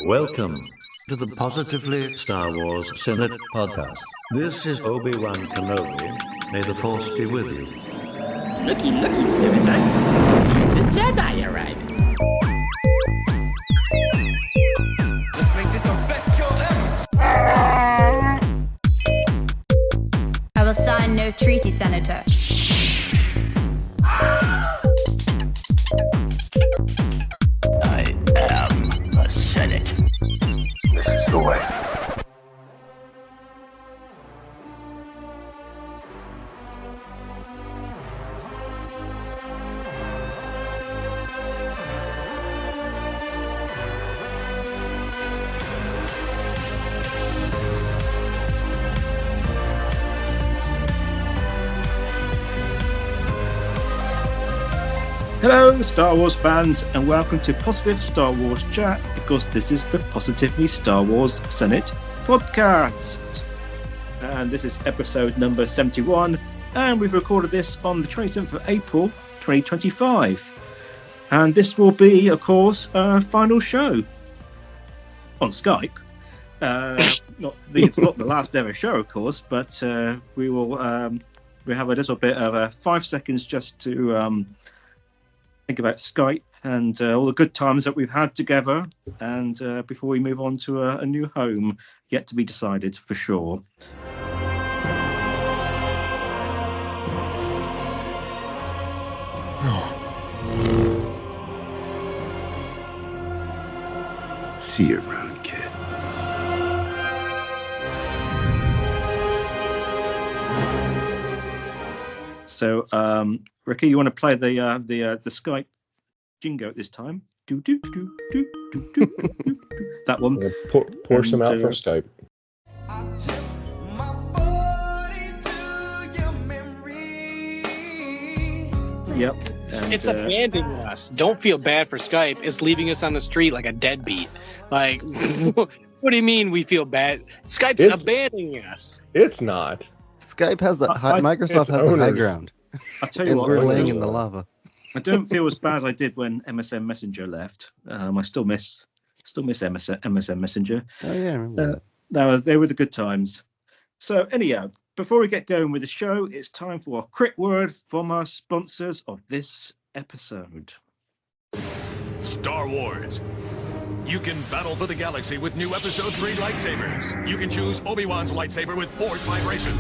Welcome to the Positively Star Wars Senate podcast. This is Obi-Wan Kenobi. May the Force be with you. Looky, Senator. Decent Jedi arriving. Let's make this our best show ever! I will sign no treaty, Senator. I am the Senate. This is the way. Hello, Star Wars fans, and welcome to Positive Star Wars Chat, because this is the Positively Star Wars Senate podcast. And this is episode number 71, and we've recorded this on the 27th of April, 2025. And this will be, of course, our final show on Skype. It's not the last ever show, of course, but we will we have a little bit of 5 seconds just to think about Skype and all the good times that we've had together, and before we move on to a new home yet to be decided for sure. See you around, kid. So, Ricky, you want to play the Skype jingo at this time? Do do do do do do do. That one. Pour some out for Skype. Yep. And, It's abandoning us. Don't feel bad for Skype. It's leaving us on the street like a deadbeat. Like, what do you mean we feel bad? Skype's abandoning us. It's not. Skype has the Microsoft has the high ground. I'll tell you what, we're laying in the lava. I don't feel as bad as I did when MSN Messenger left. I still miss MSN Messenger. Oh yeah, I remember that. They were the good times. So anyhow, before we get going with the show, it's time for a quick word from our sponsors of this episode. Star Wars. You can battle for the galaxy with new Episode 3 lightsabers. You can choose Obi-Wan's lightsaber with Force vibration.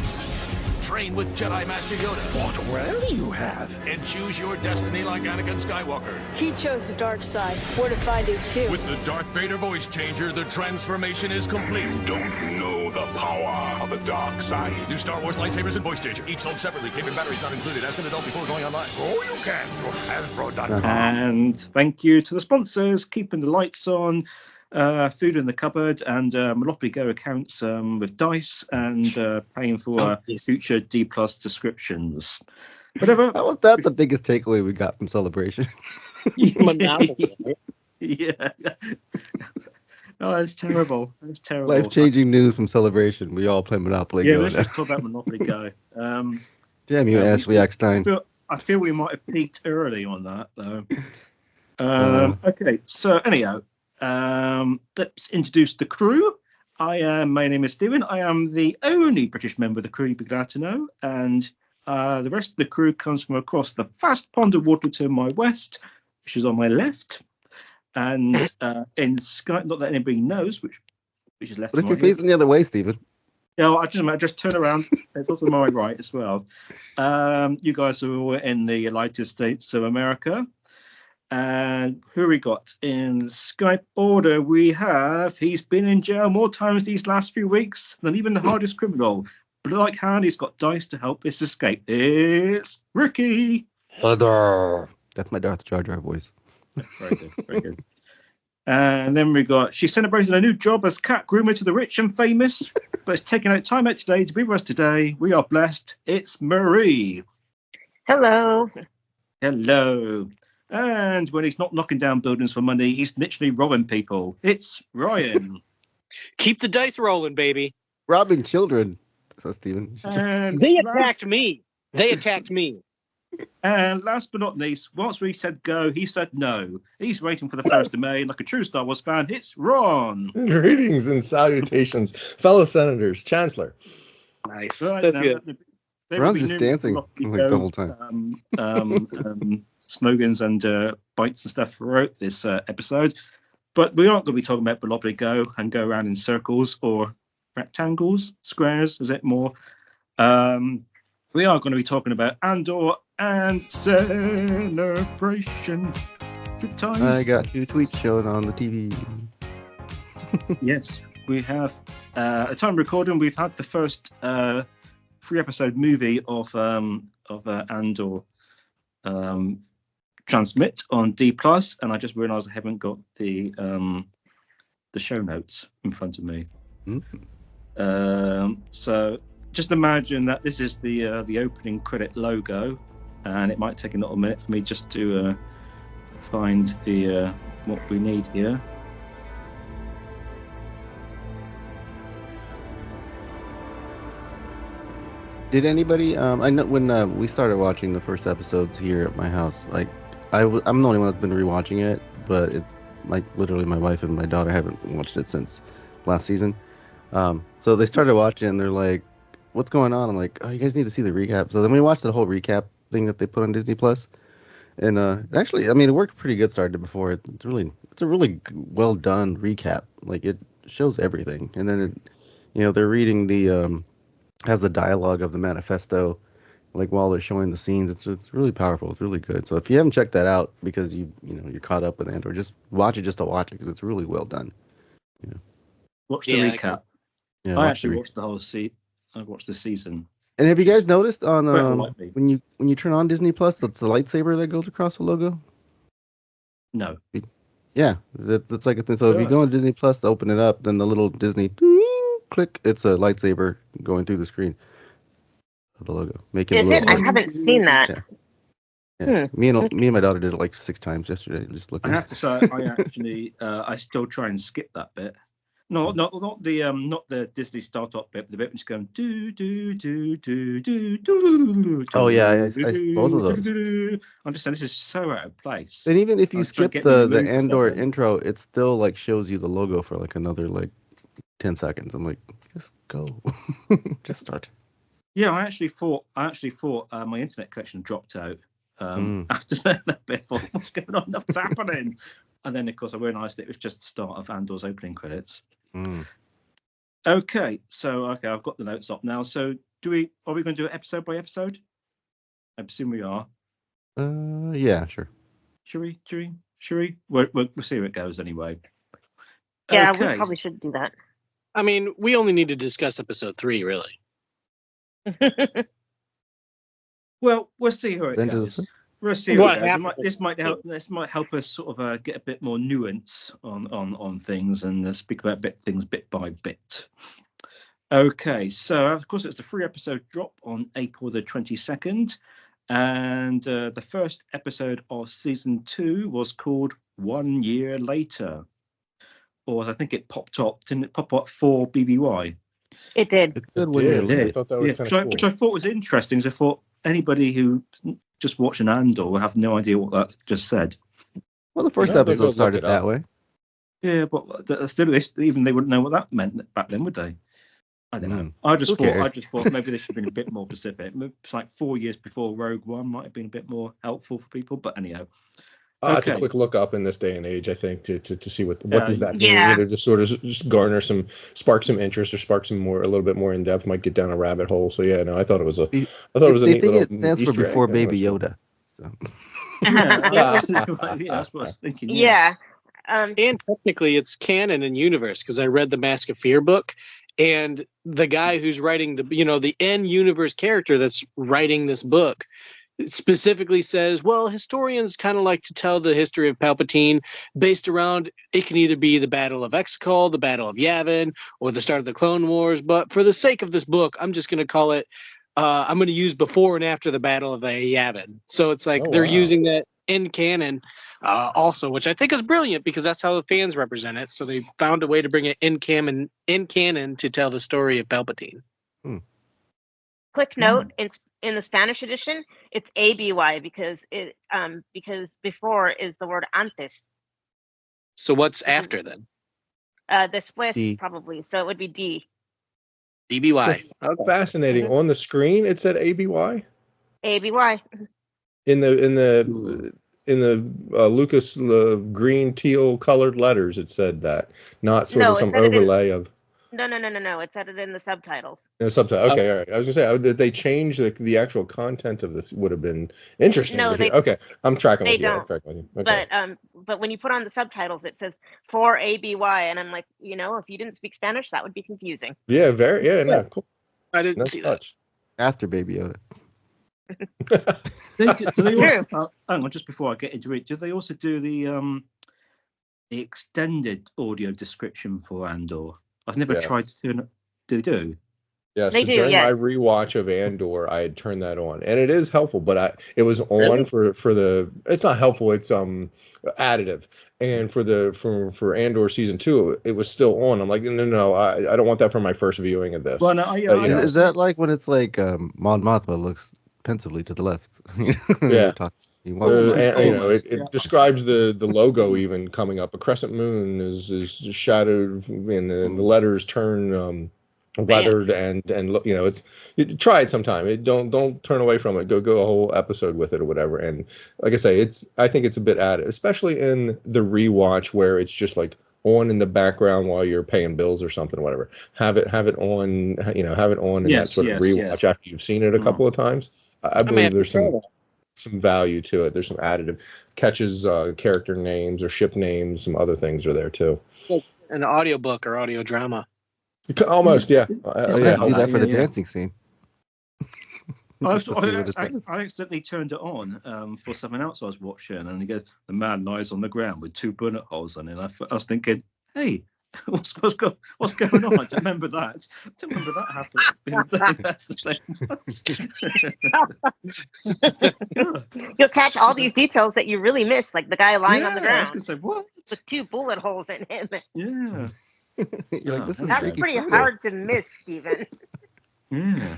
Train with Jedi Master Yoda. What will you have? And choose your destiny like Anakin Skywalker. He chose the dark side. Where to find it too. With the Darth Vader voice changer, the transformation is complete. Don't know the power of the dark side. New Star Wars lightsabers and voice changer, each sold separately. Cable batteries not included. Ask an adult before going online. Oh, you can through Hasbro.com. And thank you to the sponsors, keeping the lights on, food in the cupboard, and Monopoly Go accounts with dice, and paying for future D+ subscriptions. Whatever. How was that the biggest takeaway we got from Celebration? Monopoly. Yeah. Oh, it's terrible. It's terrible. Life-changing news from Celebration. We all play Monopoly Yeah, Go. let's just talk about Monopoly Go. Damn you, Ashley Eckstein. I feel we might have peaked early on that, though. Okay, so anyhow, let's introduce the crew. My name is Stephen. I am the only British member of the crew, you'd be glad to know. And the rest of the crew comes from across the vast pond of water to my west, which is on my left. And in Skype, not that anybody knows, which is left. But if you're facing the other way, Stephen. Yeah, I just turn around. It's also my right as well. You guys are all in the United States of America. And who we got in Skype order? We have, he's been in jail more times these last few weeks than even the hardest criminal. But like hand, he's got dice to help this escape. It's Ricky. Hello. That's my Darth Jar Jar voice. Very good, very good. And then we got, she's celebrating a new job as cat groomer to the rich and famous, but it's taking out time out today to be with us today. We are blessed. It's Marie. Hello. Hello. And when he's not knocking down buildings for money, he's literally robbing people. It's Ryan. Keep the dice rolling, baby. Robbing children. So Stephen. And They attacked me. And last but not least, once we said go, he said no. He's waiting for the 1st of May, like a true Star Wars fan. It's Ron. Greetings and salutations, fellow senators, Chancellor. Nice. Right, That's now, good. there will Ron's be just numerous dancing Velocity like the Go, whole time. slogans and bites and stuff throughout this episode. But we aren't going to be talking about Velocity Go and go around in circles or rectangles, squares, is it more? We are going to be talking about Andor and celebration. Good times. I got 2 tweets showing on the TV. Yes, we have. At the time of recording, we've had the first 3-episode movie of Andor transmit on D+, and I just realised I haven't got the show notes in front of me. So just imagine that this is the opening credit logo, and it might take a little minute for me just to find the what we need here. Did anybody? I know when we started watching the first episodes here at my house, like I'm the only one that's been rewatching it, but it's like literally my wife and my daughter haven't watched it since last season. So they started watching and they're like, "What's going on?" I'm like, "Oh, you guys need to see the recap." So then we watched the whole recap thing that they put on Disney Plus, and actually, I mean, it worked pretty good started before. It's a really well done recap. Like it shows everything, and then they're reading the has the dialogue of the manifesto, like while they're showing the scenes. It's really powerful. It's really good. So if you haven't checked that out because you're caught up with Andor, just watch it just to watch it because it's really well done. Watch the recap. Yeah, I actually watched the whole season. I watched the season. And have you guys noticed on likely. when you turn on Disney Plus, that's the lightsaber that goes across the logo? No. Yeah, that's like a thing. So if you go on Disney Plus to open it up, then the little Disney click, it's a lightsaber going through the screen of the logo. Is it? I haven't seen that. Yeah. Me and my daughter did it like 6 times yesterday. Just looking. I have to say, I actually I still try and skip that bit. No, not the Disney startup bit, the bit which is going do. Oh yeah, both of those. I'm just saying this is so out of place. And even if you skip the Andor intro, it still like shows you the logo for like another like 10 seconds. I'm like, just go, just start. Yeah, I actually thought my internet connection dropped out after that bit. What's going on? What's happening? And then of course I realised it was just the start of Andor's opening credits. Okay, so I've got the notes up now. So are we going to do it episode by episode? I presume we are. Yeah, sure. Should we? We'll see where it goes anyway. Yeah, we probably should do that. I mean, we only need to discuss episode 3, really. Well, we'll see how it goes. We'll see what this might help us sort of get a bit more nuance on things and speak about things bit by bit. Okay, so of course it's the 3-episode drop on April the 22nd, and the first episode of season 2 was called 1 Year Later, or I think it popped up. Didn't it pop up for BBY? It did. It said 1 year later. I thought that was kind of cool. Which I thought was interesting, because I thought anybody who just watched an Andor will have no idea what that just said. Well, the first episode started that way. Yeah, but still, even they wouldn't know what that meant back then, would they? I don't know. I just thought maybe they should have been a bit more specific. It's like 4 years before Rogue One might have been a bit more helpful for people. But anyhow. That's a quick look up in this day and age, I think, to see what does that mean. Just sort of just garner spark some interest or spark some a little bit more in depth. Might get down a rabbit hole. So yeah, no, I thought it was a neat little it stands Easter for before Baby Yoda. So. That's what I was thinking. Yeah. And technically, it's canon and universe because I read the Mask of Fear book, and the guy who's writing the N universe character that's writing this book specifically says, well, historians kind of like to tell the history of Palpatine based around, it can either be the Battle of Exegol, the Battle of Yavin, or the start of the Clone Wars. But for the sake of this book, I'm just going to call it, I'm going to use before and after the Battle of Yavin. So it's like they're using that in canon also, which I think is brilliant because that's how the fans represent it. So they found a way to bring it in canon to tell the story of Palpatine. Quick note, in the Spanish edition, it's ABY because before is the word antes. So what's after then? Después D. probably. So it would be D. DBY. So fascinating. On the screen, it said ABY. ABY. In the Lucas green teal colored letters, it said that, not sort of some overlay of. No. It said it in the subtitles. The subtitle. Okay, all right. I was gonna say that they changed the actual content of this would have been interesting to hear. Okay, I'm tracking with you. I'm tracking with you. Okay. But when you put on the subtitles, it says for ABY, and I'm like, if you didn't speak Spanish, that would be confusing. Yeah, no, cool. I didn't see that. After Baby Yoda. do they also, hang on, just before I get into it, do they also do the extended audio description for Andor? I've never tried to turn it. Do they do? Yeah, so during my rewatch of Andor, I had turned that on, and it is helpful. But it was on for the. It's not helpful. It's additive, and for Andor season 2, it was still on. I'm like, no, I don't want that for my first viewing of this. Well, no, is that like when it's like Mon Mothma looks pensively to the left? Yeah. It describes the logo even coming up. A crescent moon is shadowed, and the letters turn weathered, and it's try it sometime. Don't turn away from it. Go a whole episode with it or whatever. And like I say, I think it's a bit added, especially in the rewatch where it's just like on in the background while you're paying bills or something or whatever. Have it on, have it on in that sort of rewatch after you've seen it a couple of times. I believe there's some value to it. There's some additive catches, character names or ship names. Some other things are there too. Like an audiobook or audio drama. Almost, yeah. Do that for the dancing scene. I accidentally turned it on for something else I was watching, and he goes, "The man lies on the ground with 2 bullet holes in it." And I was thinking, "Hey, what's going on? I don't remember that. I don't remember that happening." You'll catch all these details that you really miss, like the guy lying on the ground. I was going to say, what? With 2 bullet holes in him. Yeah. You're like, that's pretty hard to miss, Stephen. Yeah.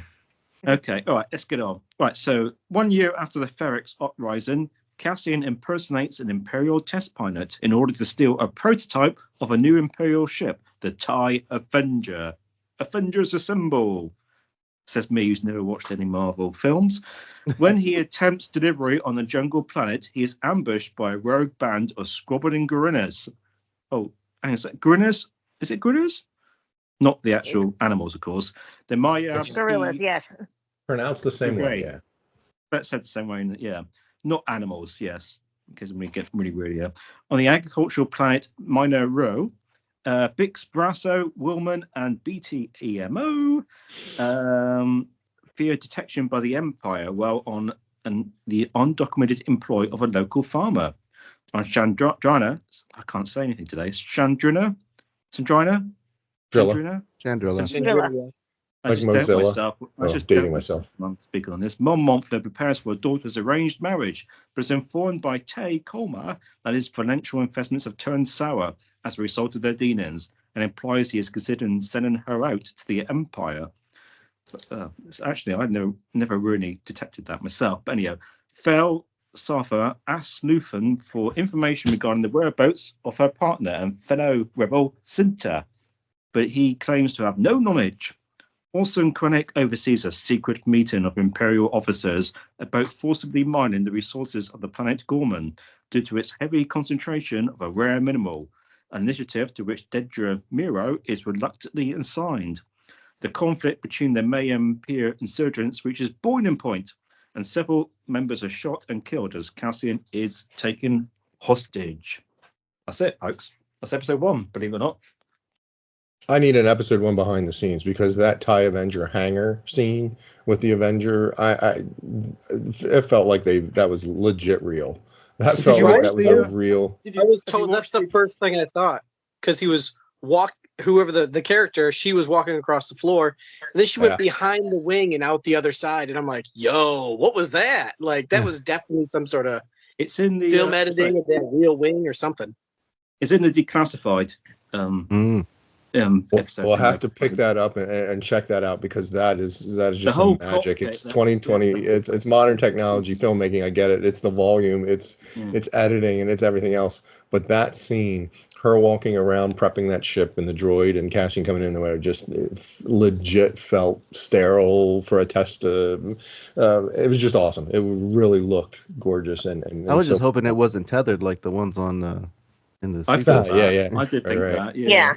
Okay. All right. Let's get on. Right. So 1 year after the Ferrex uprising, Cassian impersonates an Imperial test pilot in order to steal a prototype of a new Imperial ship, the TIE Avenger. Avengers assemble, says me, who's never watched any Marvel films. When he attempts delivery on the jungle planet, he is ambushed by a rogue band of squabbling gorillas. Oh, hang on a sec. Gorillas? Is it gorillas? Not the actual animals, of course. The Maya. Gorillas, yes. Pronounced the same way, yeah. That's said the same way, yeah. Not animals, yes. Because we get really weird, yeah. On the agricultural planet Minor Row, Bix, Brasso, Willman, and BTEMO fear detection by the Empire while on the undocumented employ of a local farmer. On Chandrina, I can't say anything today. Chandrina. I just doubt myself. Dating myself. I'm speaking on this. Mon Mothma prepares for her daughter's arranged marriage, but is informed by Tay Colmar that his financial investments have turned sour as a result of their dealings, and implies he is considering sending her out to the Empire. Actually, I never really detected that myself. But anyhow, Fel Safa asks Luthen for information regarding the whereabouts of her partner and fellow rebel Cinta, but he claims to have no knowledge. Orson Krennic oversees a secret meeting of Imperial officers about forcibly mining the resources of the planet Gorman due to its heavy concentration of a rare mineral, an initiative to which Dedra Miro is reluctantly assigned. The conflict between the Mayhem Pier insurgents reaches boiling point, and several members are shot and killed as Cassian is taken hostage. That's it, folks. That's episode 1, believe it or not. I need an episode 1 behind the scenes, because that TIE Avenger hangar scene with the Avenger, it felt like that was legit real. That felt like that was a real. I was told that's the first thing I thought, because he was whoever the character, she was walking across the floor, and then she went behind the wing and out the other side, and I'm like, yo, what was that? Like, that was definitely some sort of it's in the film editing of that real wing or something. It's in the declassified episode. We'll have to pick that up and check that out, because that is just some magic. It's 2020. It's modern technology filmmaking. I get it. It's the volume. It's editing, and it's everything else. But that scene, her walking around prepping that ship, and the droid and Cassian coming in the way, just legit felt sterile for a test. It was just awesome. It really looked gorgeous. And I was just hoping it wasn't tethered like the ones on in the. I thought that. I did think that. Yeah.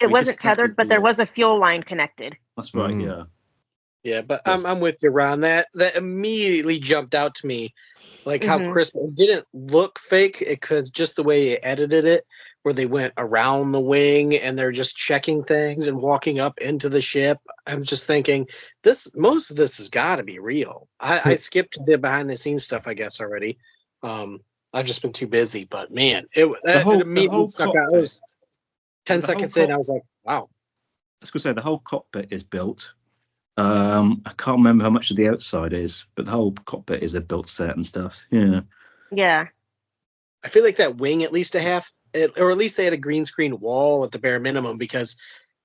It wasn't tethered, but there was a fuel line connected. That's right. Yeah. Yeah, but I'm with you, Ron. That immediately jumped out to me, like how crisp. It didn't look fake. It was just the way they edited it, where they went around the wing and they're just checking things and walking up into the ship. I'm just thinking, most of this has got to be real. I skipped the behind the scenes stuff, I guess, already. I've just been too busy, but man, it immediately stuck out. It was 10 seconds in, I was like, wow. I was going to say, the whole cockpit is built. I can't remember how much of the outside is, but the whole cockpit is a built set and stuff. Yeah. Yeah. I feel like that wing, at least or at least they had a green screen wall at the bare minimum, because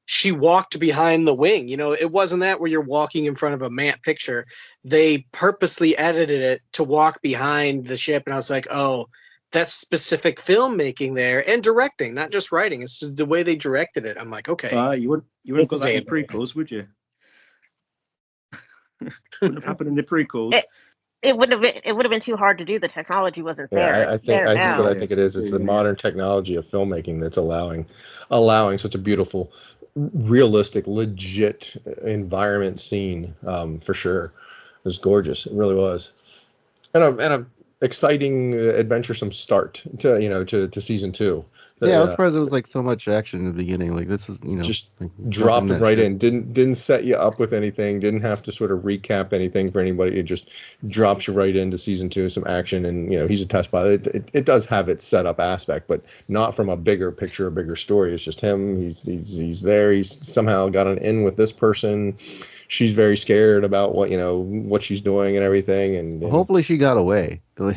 she walked behind the wing. It wasn't that where you're walking in front of a matte picture. They purposely edited it to walk behind the ship. And I was like, oh, that's specific filmmaking there, and directing, not just writing. It's just the way they directed it. I'm like, okay. You wouldn't got that in the prequels, would you? Wouldn't have happened in the prequels. It would have been too hard to do. The technology wasn't there. Yeah, I think it is. It's the modern technology of filmmaking that's allowing such a beautiful, realistic, legit environment scene. For sure, it was gorgeous. It really was, and a exciting, adventuresome start to season 2. Yeah, I was surprised there was like so much action in the beginning. Like this is just like, dropped it right in. Didn't set you up with anything. Didn't have to sort of recap anything for anybody. It just drops you right into season 2, some action, and he's a test pilot. It does have its setup aspect, but not from a bigger picture, a bigger story. It's just him. He's there. He's somehow got an in with this person. She's very scared about what she's doing and everything. And hopefully she got away. Yeah.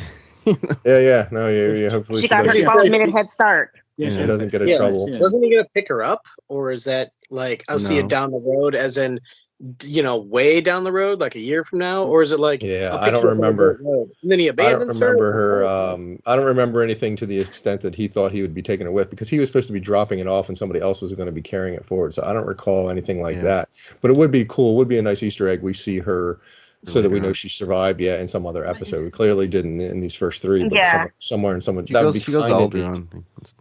Hopefully she got her 12-minute head start. Yeah, she doesn't get in trouble. Yeah. Wasn't he gonna pick her up, or is that like I'll see it down the road, as in way down the road, like a year from now, or is it like I don't remember. And then he abandons her. I don't remember anything to the extent that he thought he would be taking her with, because he was supposed to be dropping it off and somebody else was going to be carrying it forward. So I don't recall anything like that. But it would be cool. It would be a nice Easter egg. We see her, so that we know she survived, in some other episode. We clearly didn't in these first 3, but somewhere in someone that would be kind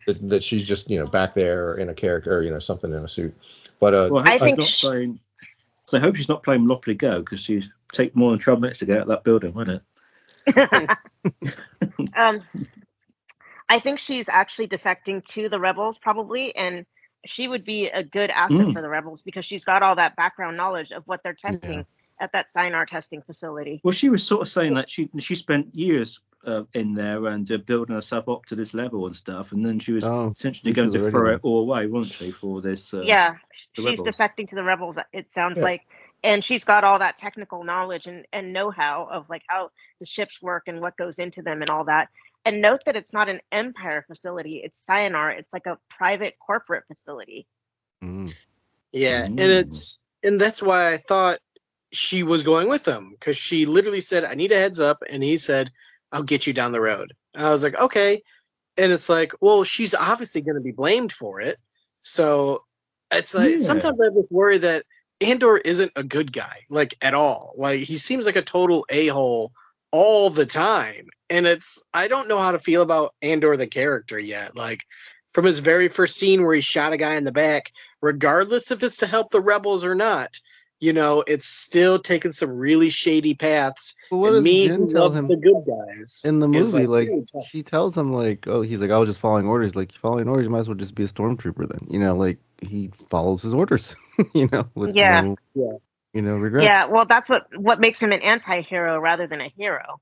of that she's just back there in a character, or something in a suit. But I think so I hope she's not playing Monopoly Go, because she'd take more than 12 minutes to get out of that building, wouldn't it? I think she's actually defecting to the rebels, probably, and she would be a good asset for the rebels, because she's got all that background knowledge of what they're testing at that Sinar testing facility. Well, she was sort of saying that she spent years in there and building herself up to this level and stuff, and then she was essentially going to throw it all away, wasn't she, for this? She's rebels. defecting to the rebels, it sounds like, and she's got all that technical knowledge and know-how of like how the ships work and what goes into them and all that. And note that it's not an Empire facility; it's Sinar. It's like a private corporate facility. Yeah, and that's why I thought she was going with him, because she literally said, I need a heads up, and he said, I'll get you down the road. And I was like, okay. And it's like, well, she's obviously going to be blamed for it. So it's like sometimes I have this worry that Andor isn't a good guy, like at all. Like he seems like a total a-hole all the time. And I don't know how to feel about Andor the character yet. Like from his very first scene where he shot a guy in the back, regardless if it's to help the rebels or not, it's still taking some really shady paths. Well, what does Jyn tell him the good guys in the movie? Like she tells him, like, oh, he's like, I was just following orders. Like, following orders, you might as well just be a stormtrooper then. Like he follows his orders. With no regrets. Yeah, well, that's what makes him an anti-hero rather than a hero.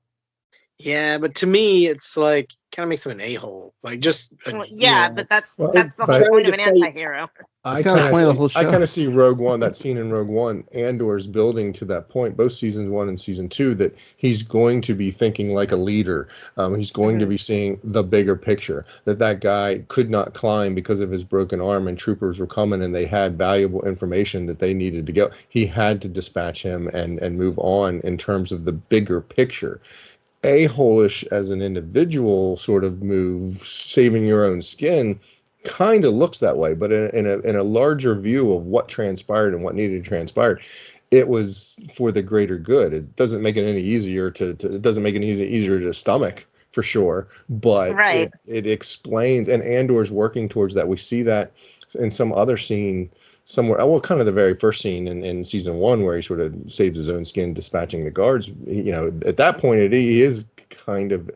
Yeah, but to me, it's like kind of makes him an a-hole. Like just Well, yeah, you know, but that's Well, that's the but- whole point of an Trying to fight- anti-hero. I kinda the point of the kind whole of I show. kind of see Rogue One, that scene in Rogue One, Andor's building to that point, both seasons 1 and season 2, that he's going to be thinking like a leader. He's going to be seeing the bigger picture. That guy could not climb because of his broken arm, and troopers were coming, and they had valuable information that they needed to go. He had to dispatch him and move on in terms of the bigger picture. A-hole-ish as an individual sort of move, saving your own skin, kind of looks that way, but in a larger view of what transpired and what needed to transpire, it was for the greater good. It doesn't make it any easier it doesn't make it easier to stomach, for sure, but Right. it explains, and Andor's working towards that. We see that in some other scene somewhere, well, kind of the very first scene in season 1, where he sort of saves his own skin dispatching the guards. At that point, he is kind of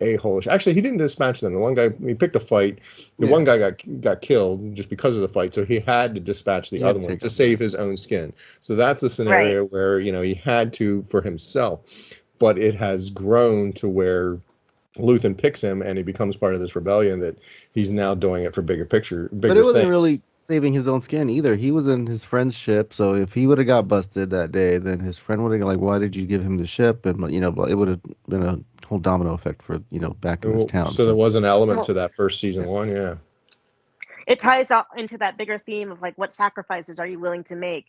a-hole-ish. Actually, he didn't dispatch them. The one guy, he picked a fight. The one guy got killed just because of the fight, so he had to dispatch the other one to save his own skin. So that's a scenario where he had to for himself, but it has grown to where Luthen picks him and he becomes part of this rebellion, that he's now doing it for bigger picture. But it wasn't things. really saving his own skin either. He was in his friend's ship, so if he would have got busted that day, then his friend would have like, "Why did you give him the ship?" And it would have been a whole domino effect for back in this town. So there was an element to that first season 1, yeah. It ties up into that bigger theme of like, what sacrifices are you willing to make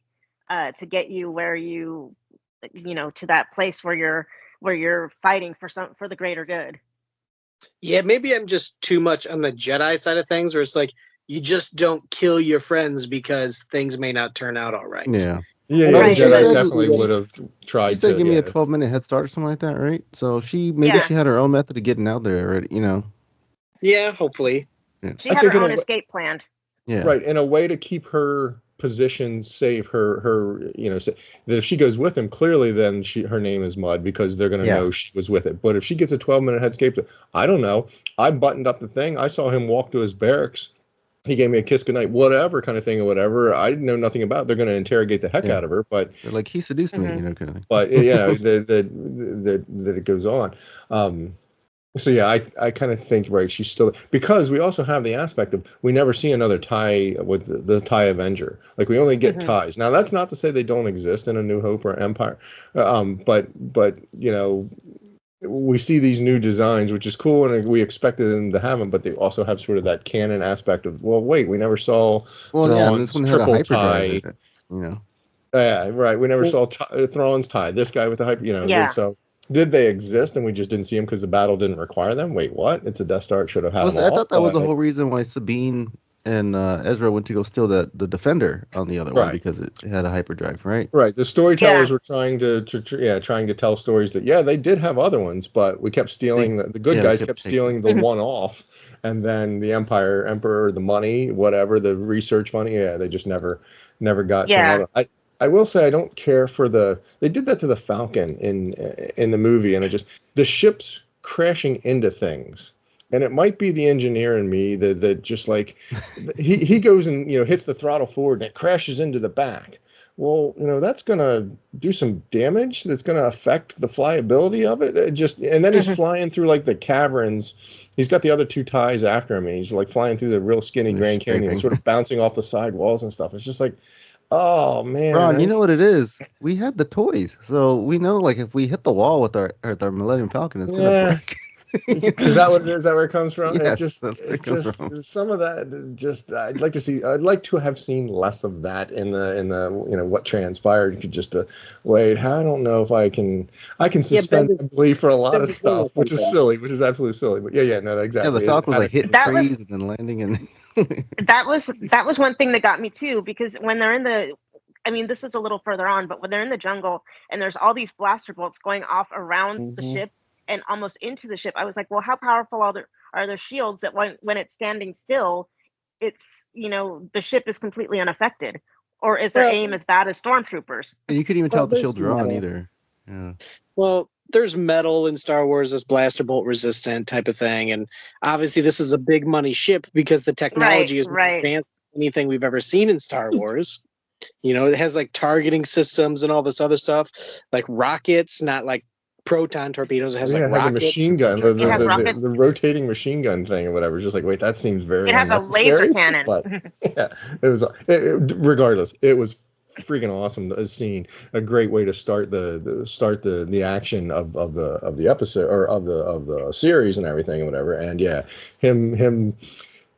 to get you where you to that place where you're fighting for the greater good. Yeah, maybe I'm just too much on the Jedi side of things, where it's like you just don't kill your friends because things may not turn out all right. Yeah. Yeah, Right. Jedi definitely would have tried She said, to give me a 12-minute head start or something like that, right? So she had her own method of getting out there already, Yeah, hopefully. She had her own escape planned. Yeah. Right, in a way to keep her position safe, her that if she goes with him, clearly then her name is mud, because they're going to know she was with it. But if she gets a 12-minute head escape, I don't know. I buttoned up the thing. I saw him walk to his barracks. He gave me a kiss goodnight, whatever kind of thing or whatever. I know nothing about it. They're going to interrogate the heck out of her, but they're like, he seduced me, kind of thing. But that it goes on. So yeah, I kind of think she's still, because we also have the aspect of we never see another TIE with the TIE Avenger. Like, we only get TIEs. Now that's not to say they don't exist in A New Hope or Empire, but we see these new designs, which is cool, and we expected them to have them, but they also have sort of that canon aspect of, well, wait, we never saw Thrawn's triple tie. Yeah, right. We never saw Thrawn's tie. This guy with the hyper, So did they exist and we just didn't see them because the battle didn't require them? Wait, what? It's a Death Star. It should have had them all. I thought that was the whole reason why Sabine and Ezra went to go steal the Defender on the other one, because it had a hyperdrive, right? Right. The storytellers were trying to tell stories that they did have other ones, but we kept stealing the good guys kept stealing the one off, and then the Emperor, the money, whatever, the research funding, they just never got to another. I will say I don't care for they did that to the Falcon in the movie, and the ship's crashing into things. And it might be the engineer in me that just like he goes and hits the throttle forward and it crashes into the back. Well, that's gonna do some damage. That's gonna affect the flyability of it. And then he's flying through like the caverns. He's got the other two TIEs after him, and he's like flying through the real skinny Grand Canyon, and sort of bouncing off the side walls and stuff. It's just like, oh man, Ron, you know what it is? We had the toys, so we know like if we hit the wall with our Millennium Falcon, it's gonna break. Is that what it is? Is that where it comes from? Yes, that's where it comes from. Some of that. I'd like to have seen less of that in the what transpired. You could just wait. I don't know if I can suspend belief for a lot of stuff, which is silly, which is absolutely silly. But no, exactly. Yeah, the Falcon was like hitting trees and then landing and. That was one thing that got me too, because when they're in this is a little further on, but when they're in the jungle and there's all these blaster bolts going off around the ship and almost into the ship, I was like, well, how powerful are their shields that when it's standing still, it's the ship is completely unaffected, or is their aim as bad as stormtroopers? And you couldn't even tell if the shields are on either. Yeah. Well, there's metal in Star Wars that's blaster bolt resistant type of thing, and obviously this is a big money ship because the technology is more advanced than anything we've ever seen in Star Wars. It has like targeting systems and all this other stuff, like rockets, not like proton torpedoes. It has It had rockets. the machine gun, It has rockets. the rotating machine gun thing or whatever. It's just like, wait, that seems very It has a laser unnecessary. cannon. But yeah, regardless, it was freaking awesome scene. A great way to start the action of the episode or of the series and everything and whatever. And yeah, him.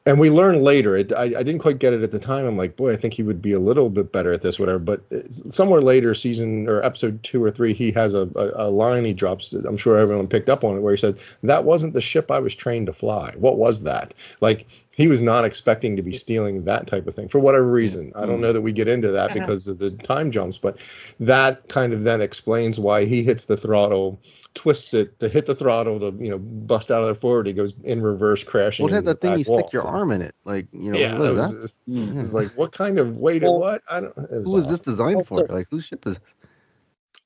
And we learn later, I didn't quite get it at the time. I'm like, boy, I think he would be a little bit better at this, whatever. But somewhere later, season or episode 2 or 3, he has a line he drops. I'm sure everyone picked up on it, where he said, "That wasn't the ship I was trained to fly. What was that?" Like, he was not expecting to be stealing that type of thing for whatever reason. I don't know that we get into that because of the time jumps, but that kind of then explains why he hits the throttle, twists it to hit the throttle to bust out of the forward. He goes in reverse, crashing. What had that thing you stick your walls. arm in it? Like, Yeah, what it is was, that? it was like, what kind of weight? What? I don't. Who is this designed for? Like, whose ship is this?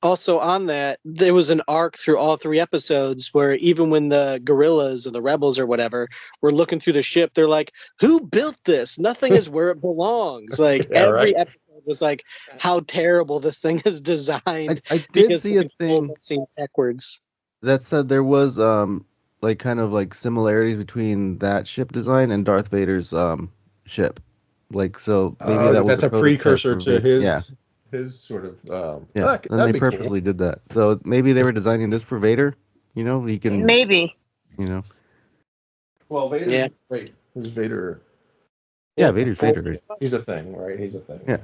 Also on that, there was an arc through all 3 episodes where even when the guerrillas or the rebels or whatever were looking through the ship, they're like, "Who built this? Nothing is where it belongs." Like every episode was like, how terrible this thing is designed. I did see a thing backwards that said there was like kind of like similarities between that ship design and Darth Vader's ship. Like, so maybe that's a precursor to his. Yeah. His sort of and they purposely did that. So maybe they were designing this for Vader. He can maybe. Well, Vader. Yeah. Wait, who's Vader? Yeah, Vader's Vader. Right? He's a thing, right? He's a thing. Yeah.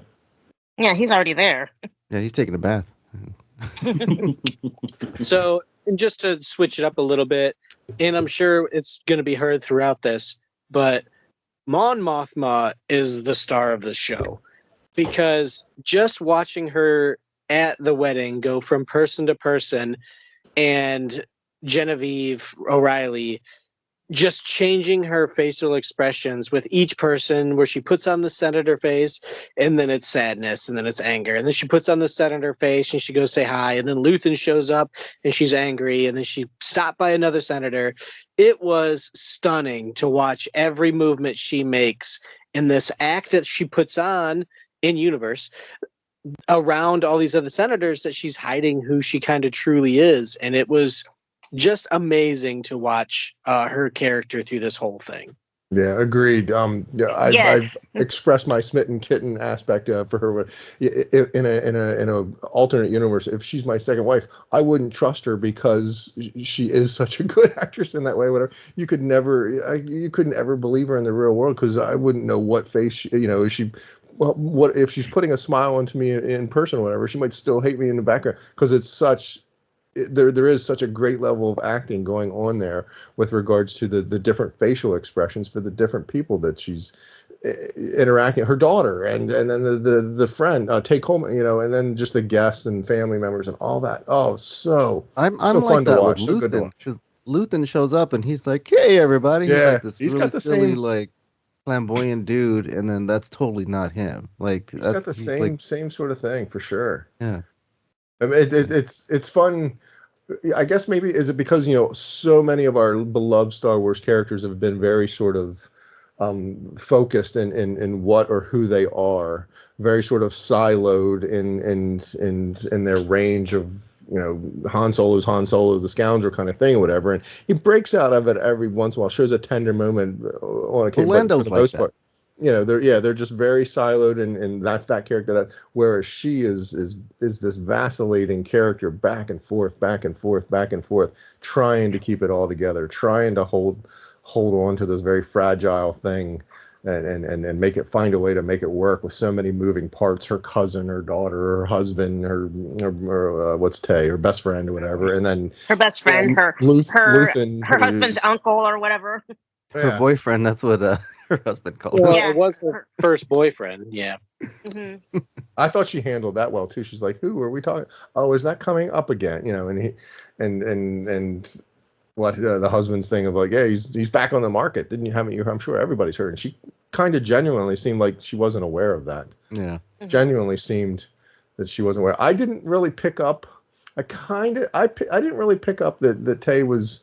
Yeah, he's already there. Yeah, he's taking a bath. So, and just to switch it up a little bit, and I'm sure it's going to be heard throughout this, but Mon Mothma is the star of the show. Because just watching her at the wedding go from person to person, and Genevieve O'Reilly just changing her facial expressions with each person, where she puts on the senator face and then it's sadness and then it's anger, and then she puts on the senator face and she goes say hi, and then Luthen shows up and she's angry, and then she stopped by another senator. It was stunning to watch every movement she makes in this act that she puts on in universe around all these other senators, that she's hiding who she kind of truly is. And it was just amazing to watch her character through this whole thing. Yeah, agreed. I've expressed my smitten kitten aspect for her. In a alternate universe, if she's my second wife, I wouldn't trust her because she is such a good actress in that way. Whatever, you couldn't ever believe her in the real world, because I wouldn't know what face is she. Well, what if she's putting a smile onto me in person or whatever? She might still hate me in the background, because it's such. There is such a great level of acting going on there with regards to the different facial expressions for the different people that she's interacting. Her daughter and then the friend, Tay Coleman, and then just the guests and family members and all that. Oh, I'm so like fun that to watch. with So good to Luthen, watch. because Luthen shows up and he's like, "Hey, everybody!" Yeah, he's got the silly, same like flamboyant dude, and then that's totally not him. Like, he's got the same sort of thing for sure. Yeah, I mean, it's fun. I guess maybe is it because so many of our beloved Star Wars characters have been very sort of focused in what or who they are, very sort of siloed in their range of Han Solo's Han Solo, the scoundrel kind of thing or whatever, and he breaks out of it every once in a while, shows a tender moment on occasion, but for the most part. They're just very siloed, and that's that character. That whereas she is this vacillating character, back and forth, trying to keep it all together, trying to hold on to this very fragile thing, and find a way to make it work with so many moving parts. Her cousin, her daughter, her husband, her what's Tay, her best friend or whatever, and then her best friend, her husband's uncle or whatever. Her boyfriend. That's what her husband called her. Yeah. It was her first boyfriend. Yeah. Mm-hmm. I thought she handled that well too. She's like, "Who are we talking? Oh, is that coming up again?" And he and what the husband's thing of like, yeah, he's back on the market. Didn't you have it? I'm sure everybody's heard. And she kind of genuinely seemed like she wasn't aware of that. Yeah. Genuinely seemed that she wasn't aware. I didn't really pick up. I didn't really pick up that Tay was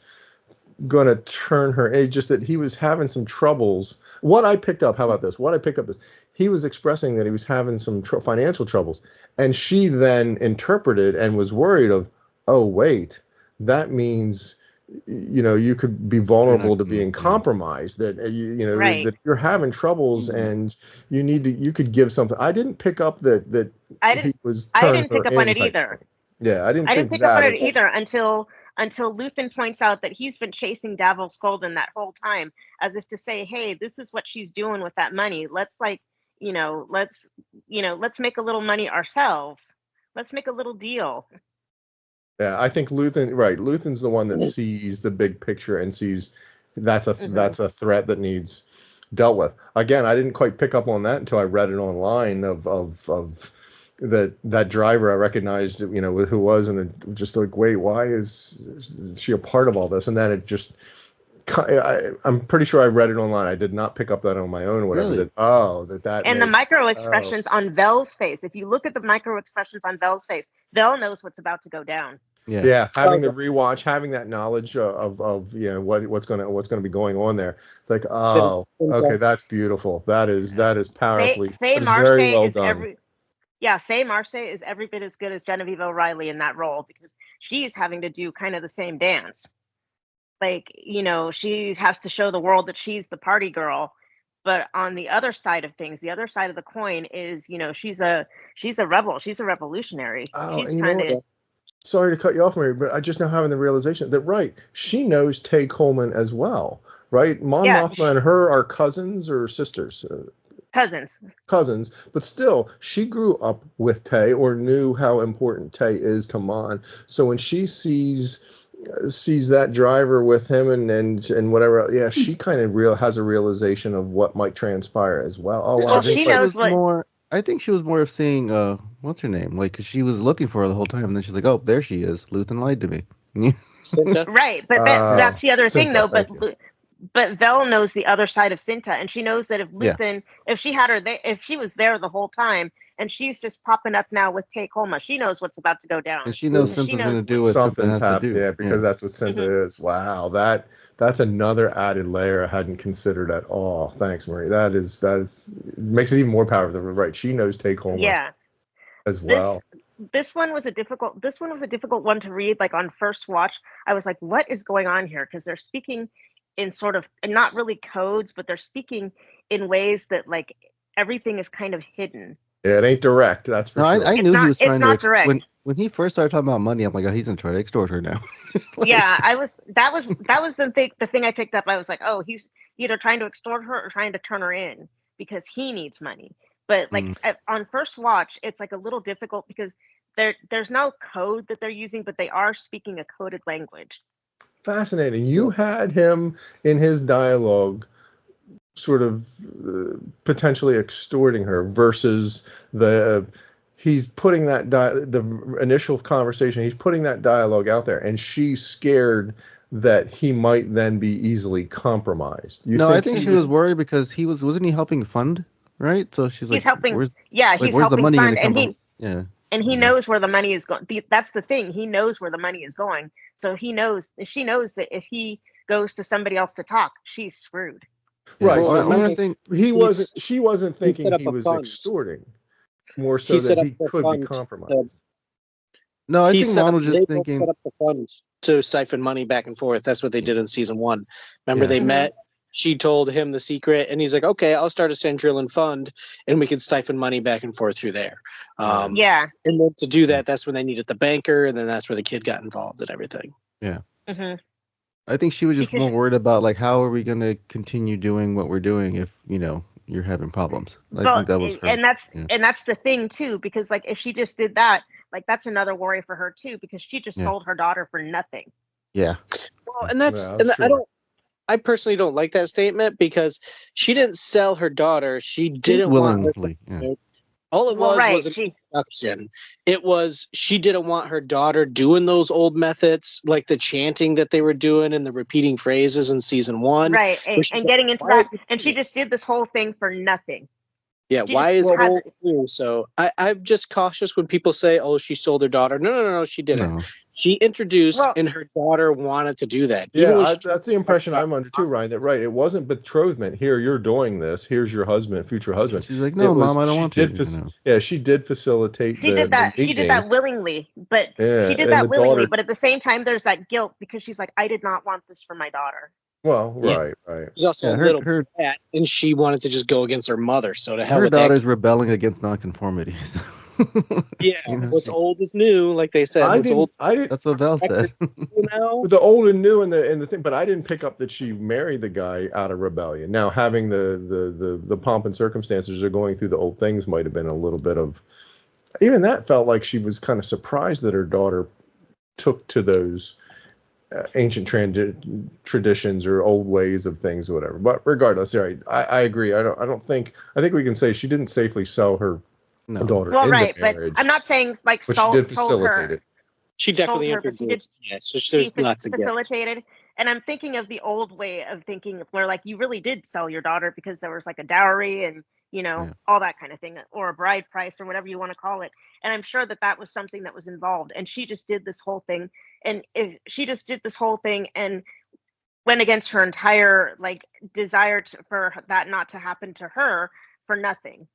going to turn her age, just that he was having some troubles. What I picked up, how about this? What I picked up is he was expressing that he was having some financial troubles, and she then interpreted and was worried of, oh wait, that means, you could be vulnerable to being compromised. That Right. that if you're having troubles and you could give something. I didn't pick up that he was I turn didn't pick her up on in it type either. thing. Yeah, I didn't pick up on it It's- either until Luthen points out that he's been chasing Davos Golden that whole time, as if to say, hey, this is what she's doing with that money. Let's let's make a little money ourselves. Let's make a little deal. Yeah, I think Luthen's the one that sees the big picture and sees that's a threat that needs dealt with. Again, I didn't quite pick up on that until I read it online of that driver. I recognized, who was, and it just like, wait, why is she a part of all this? And then it just, I'm pretty sure I read it online. I did not pick up that on my own or whatever. Really? That And the makes- micro expressions on Vel's face. If you look at the micro expressions on Vel's face, Vel knows what's about to go down. Yeah, having the rewatch, having that knowledge of what's gonna be going on there. It's like, oh, okay, that's beautiful. That is powerfully. Faye that is Marche very well is done. Faye Marche is every bit as good as Genevieve O'Reilly in that role, because she's having to do kind of the same dance. Like, she has to show the world that she's the party girl, but on the other side of things, the other side of the coin is, she's a rebel, she's a revolutionary. Oh, She's and you know kind of what? Sorry to cut you off, Mary, but I just now having the realization that she knows Tay Coleman as well, right? Mon Mothma and her are cousins or sisters. Cousins, but still, she grew up with Tay or knew how important Tay is to Mon. So when she sees that driver with him and whatever, she kind of has a realization of what might transpire as well. Oh, wow. She knows what. I think she was more of seeing, what's her name? Like, cause she was looking for her the whole time, and then she's like, oh, there she is. Luthen lied to me. Right, but that's the other thing, though. But Vel knows the other side of Cinta, and she knows that if Luthen, if she was there the whole time, and she's just popping up now with Tay Coleman, she knows what's about to go down. And she knows Cinta's going to do what something's Cinta has to do. Yeah, because that's what Cinta is. Wow, that's another added layer I hadn't considered at all. Thanks, Marie. That makes it even more powerful. Right, she knows Tay Coleman. As well. This one was a difficult one to read. Like on first watch, I was like, what is going on here? Because they're speaking in sort of, and not really codes, but they're speaking in ways that like everything is kind of hidden. Yeah, it ain't direct. That's for sure. I knew he was trying to. Direct. When he first started talking about money, I'm like, oh, he's gonna try to extort her now. That was the thing I picked up. I was like, oh, he's either trying to extort her or trying to turn her in because he needs money. But like on first watch, it's like a little difficult because there's no code that they're using, but they are speaking a coded language. Fascinating. You had him in his dialogue sort of potentially extorting her versus he's putting the initial conversation, he's putting that dialogue out there, and she's scared that he might then be easily compromised. I think she was worried because wasn't he helping fund, right? So she's like, helping. Where's helping the money fund, going to come from? And he knows where the money is going. That's the thing. He knows where the money is going. So she knows that if he goes to somebody else to talk, she's screwed. Right. Well, she wasn't thinking he was extorting. More so that he could be compromised. No, I think Mon was just thinking. Set up the fund to siphon money back and forth. That's what they did in season 1. Remember, they met. She told him the secret, and he's like, "Okay, I'll start a Sandrillan fund, and we can siphon money back and forth through there." And then to do that, that's when they needed the banker, and then that's where the kid got involved and everything. Yeah. I think she was just more worried about like how are we going to continue doing what we're doing if you're having problems. I think that was her. And that's the thing too, because like if she just did that, like that's another worry for her too, because she just sold her daughter for nothing. Yeah. Well, and I personally don't like that statement because she didn't sell her daughter. She didn't want her. All it was an introduction. It was she didn't want her daughter doing those old methods, like the chanting that they were doing and the repeating phrases in season 1. Right, and getting into that. And she just did this whole thing for nothing. Yeah, why is it all new? So I'm just cautious when people say, oh, she sold her daughter. No, she didn't. No. She introduced, and her daughter wanted to do that. Yeah, that's the impression I'm under too, Ryan. That right, it wasn't betrothment. Here, you're doing this. Here's your husband, future husband. She's like, no, Mom, I don't want to. Yeah, she did facilitate. She did that. She did that willingly, but she did that willingly. But at the same time, there's that guilt because she's like, I did not want this for my daughter. Well, right. She's also a little brat, and she wanted to just go against her mother. So to hell her with that. Her daughter's rebelling against nonconformity. So. Yeah, what's old is new, like they said. That's what Val said. The old and new and the thing, but I didn't pick up that she married the guy out of rebellion. Now, having the pomp and circumstances of going through the old things might have been a little bit of, even that felt like she was kind of surprised that her daughter took to those ancient traditions or old ways of things or whatever. But regardless, I agree. I think we can say she didn't safely sell her. Daughter well, right, marriage, but I'm not saying like but she did facilitate it. She definitely introduced. There's lots of facilitated. And I'm thinking of the old way of thinking where like you really did sell your daughter because there was like a dowry and all that kind of thing, or a bride price or whatever you want to call it. And I'm sure that was something that was involved. And she just did this whole thing. And if she just did this whole thing and went against her entire like desire for that not to happen to her for nothing.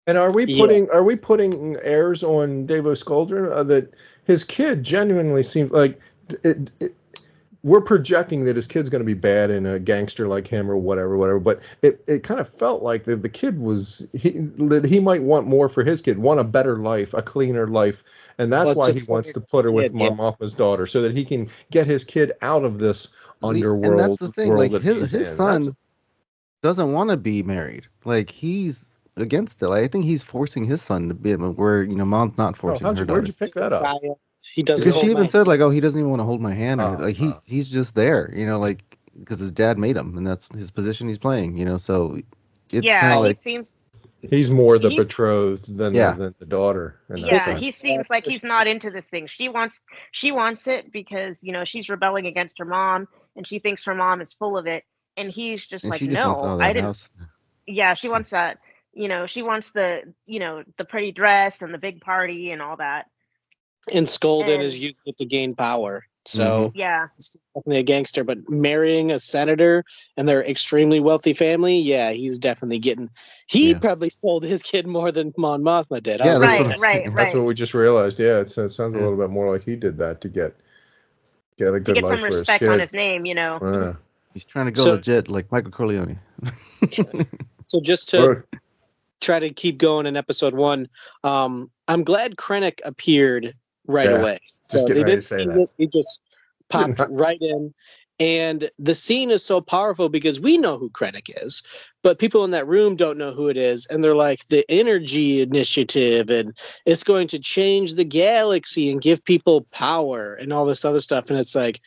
And are we putting airs on Davo Scoldren that his kid genuinely seems like we're projecting that his kid's going to be bad and a gangster like him or whatever, but it kind of felt like the kid he might want more for his kid, want a better life, a cleaner life, and that's why he wants to put her with Mon Mothma's daughter so that he can get his kid out of this underworld. And that's the thing, world like his son doesn't want to be married, like he's against it. Like, I think he's forcing his son to be where Mom's not forcing her daughter. Where'd you pick that up? He doesn't. Because she even said like, oh, he doesn't even want to hold my hand. Like he's just there, like because his dad made him, and that's his position he's playing. So it's kind of like he's more the betrothed than the daughter. He seems like he's not into this thing. She wants it because she's rebelling against her mom, and she thinks her mom is full of it, and he's just like, no, I didn't. House. Yeah, she wants that. She wants the pretty dress and the big party and all that. And Scoldren is using it to gain power. So it's definitely a gangster, but marrying a senator and their extremely wealthy family, he's definitely getting. He probably sold his kid more than Mon Mothma did. Yeah, right. That's what we just realized. Yeah, it sounds a little bit more like he did that to get a good life some for respect his kid. on his name. He's trying to go legit like Michael Corleone. So just to try to keep going in episode 1, I'm glad Krennic appeared right away. Just getting ready to say that. He just popped right in. And the scene is so powerful because we know who Krennic is, but people in that room don't know who it is. And they're like, the Energy Initiative, and it's going to change the galaxy and give people power and all this other stuff. And it's like,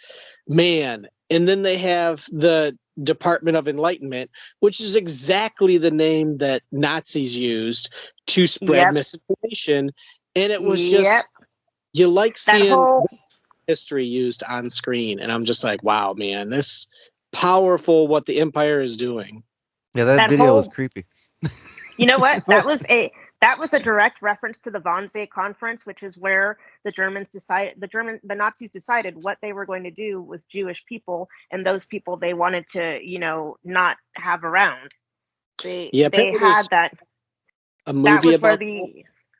man. And then they have the Department of Enlightenment, which is exactly the name that Nazis used to spread misinformation. And it was just, you like seeing history used on screen. And I'm just like, wow, man, this powerful what the Empire is doing. Yeah, that video was creepy. You know what? That was a direct reference to the Wannsee Conference, which is where the Nazis decided what they were going to do with Jewish people, and those people they wanted to, not have around. They had that. A movie that was about where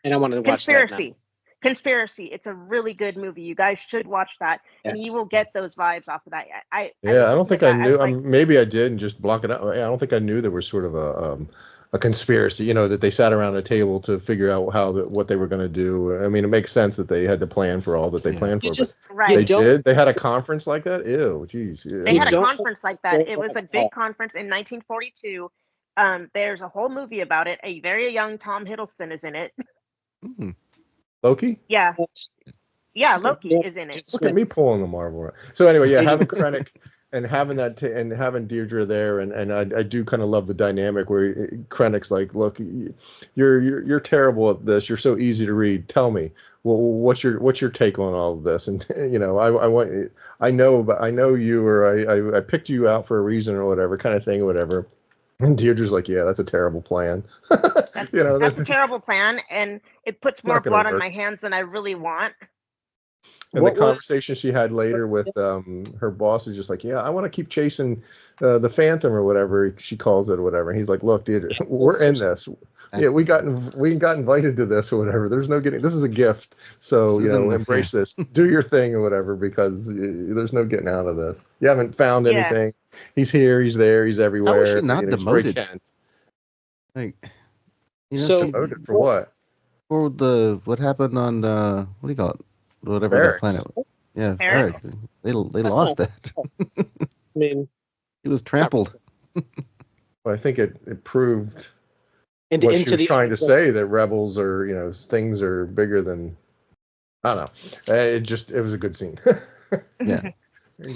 and I wanted to watch that. Conspiracy. It's a really good movie. You guys should watch that, and you will get those vibes off of that. I don't think I knew. Maybe I did and just block it out. I don't think I knew there was sort of a conspiracy, that they sat around a table to figure out what they were going to do. I mean, it makes sense that they had to plan for all that they planned for. They did. They had a conference like that. Ew, geez. Yeah. They had a conference like that. It was a big conference in 1942. There's a whole movie about it. A very young Tom Hiddleston is in it. Loki? Yes. Yeah, Loki is in it. Look at me pulling the Marvel. So anyway, having Krennic and having and having Deirdre there, and I do kind of love the dynamic where Krennic's like, look, you're terrible at this. You're so easy to read. Tell me, well, what's your take on all of this? And I know you, or I picked you out for a reason or whatever kind of thing or whatever. And Deirdre's like, yeah, that's a terrible plan. That's a terrible plan, and it puts more blood on my hands than I really want. And the conversation she had later with her boss is just like, yeah, I want to keep chasing the Phantom or whatever she calls it or whatever. And he's like, look, dude, we're in this. Yeah, we got invited to this or whatever. There's no getting. This is a gift. So embrace this. Do your thing or whatever, because there's no getting out of this. You haven't found anything. He's here. He's there. He's everywhere. How was she not demoted? Like, demoted for what? For what happened on what do you call it? Whatever Barracks. that planet was. Yeah, Barracks. Barracks. They lost that. I mean, he was trampled. Well, I think it proved and what into she was the trying to say, that rebels are, things are bigger than, I don't know. It was a good scene. Yeah.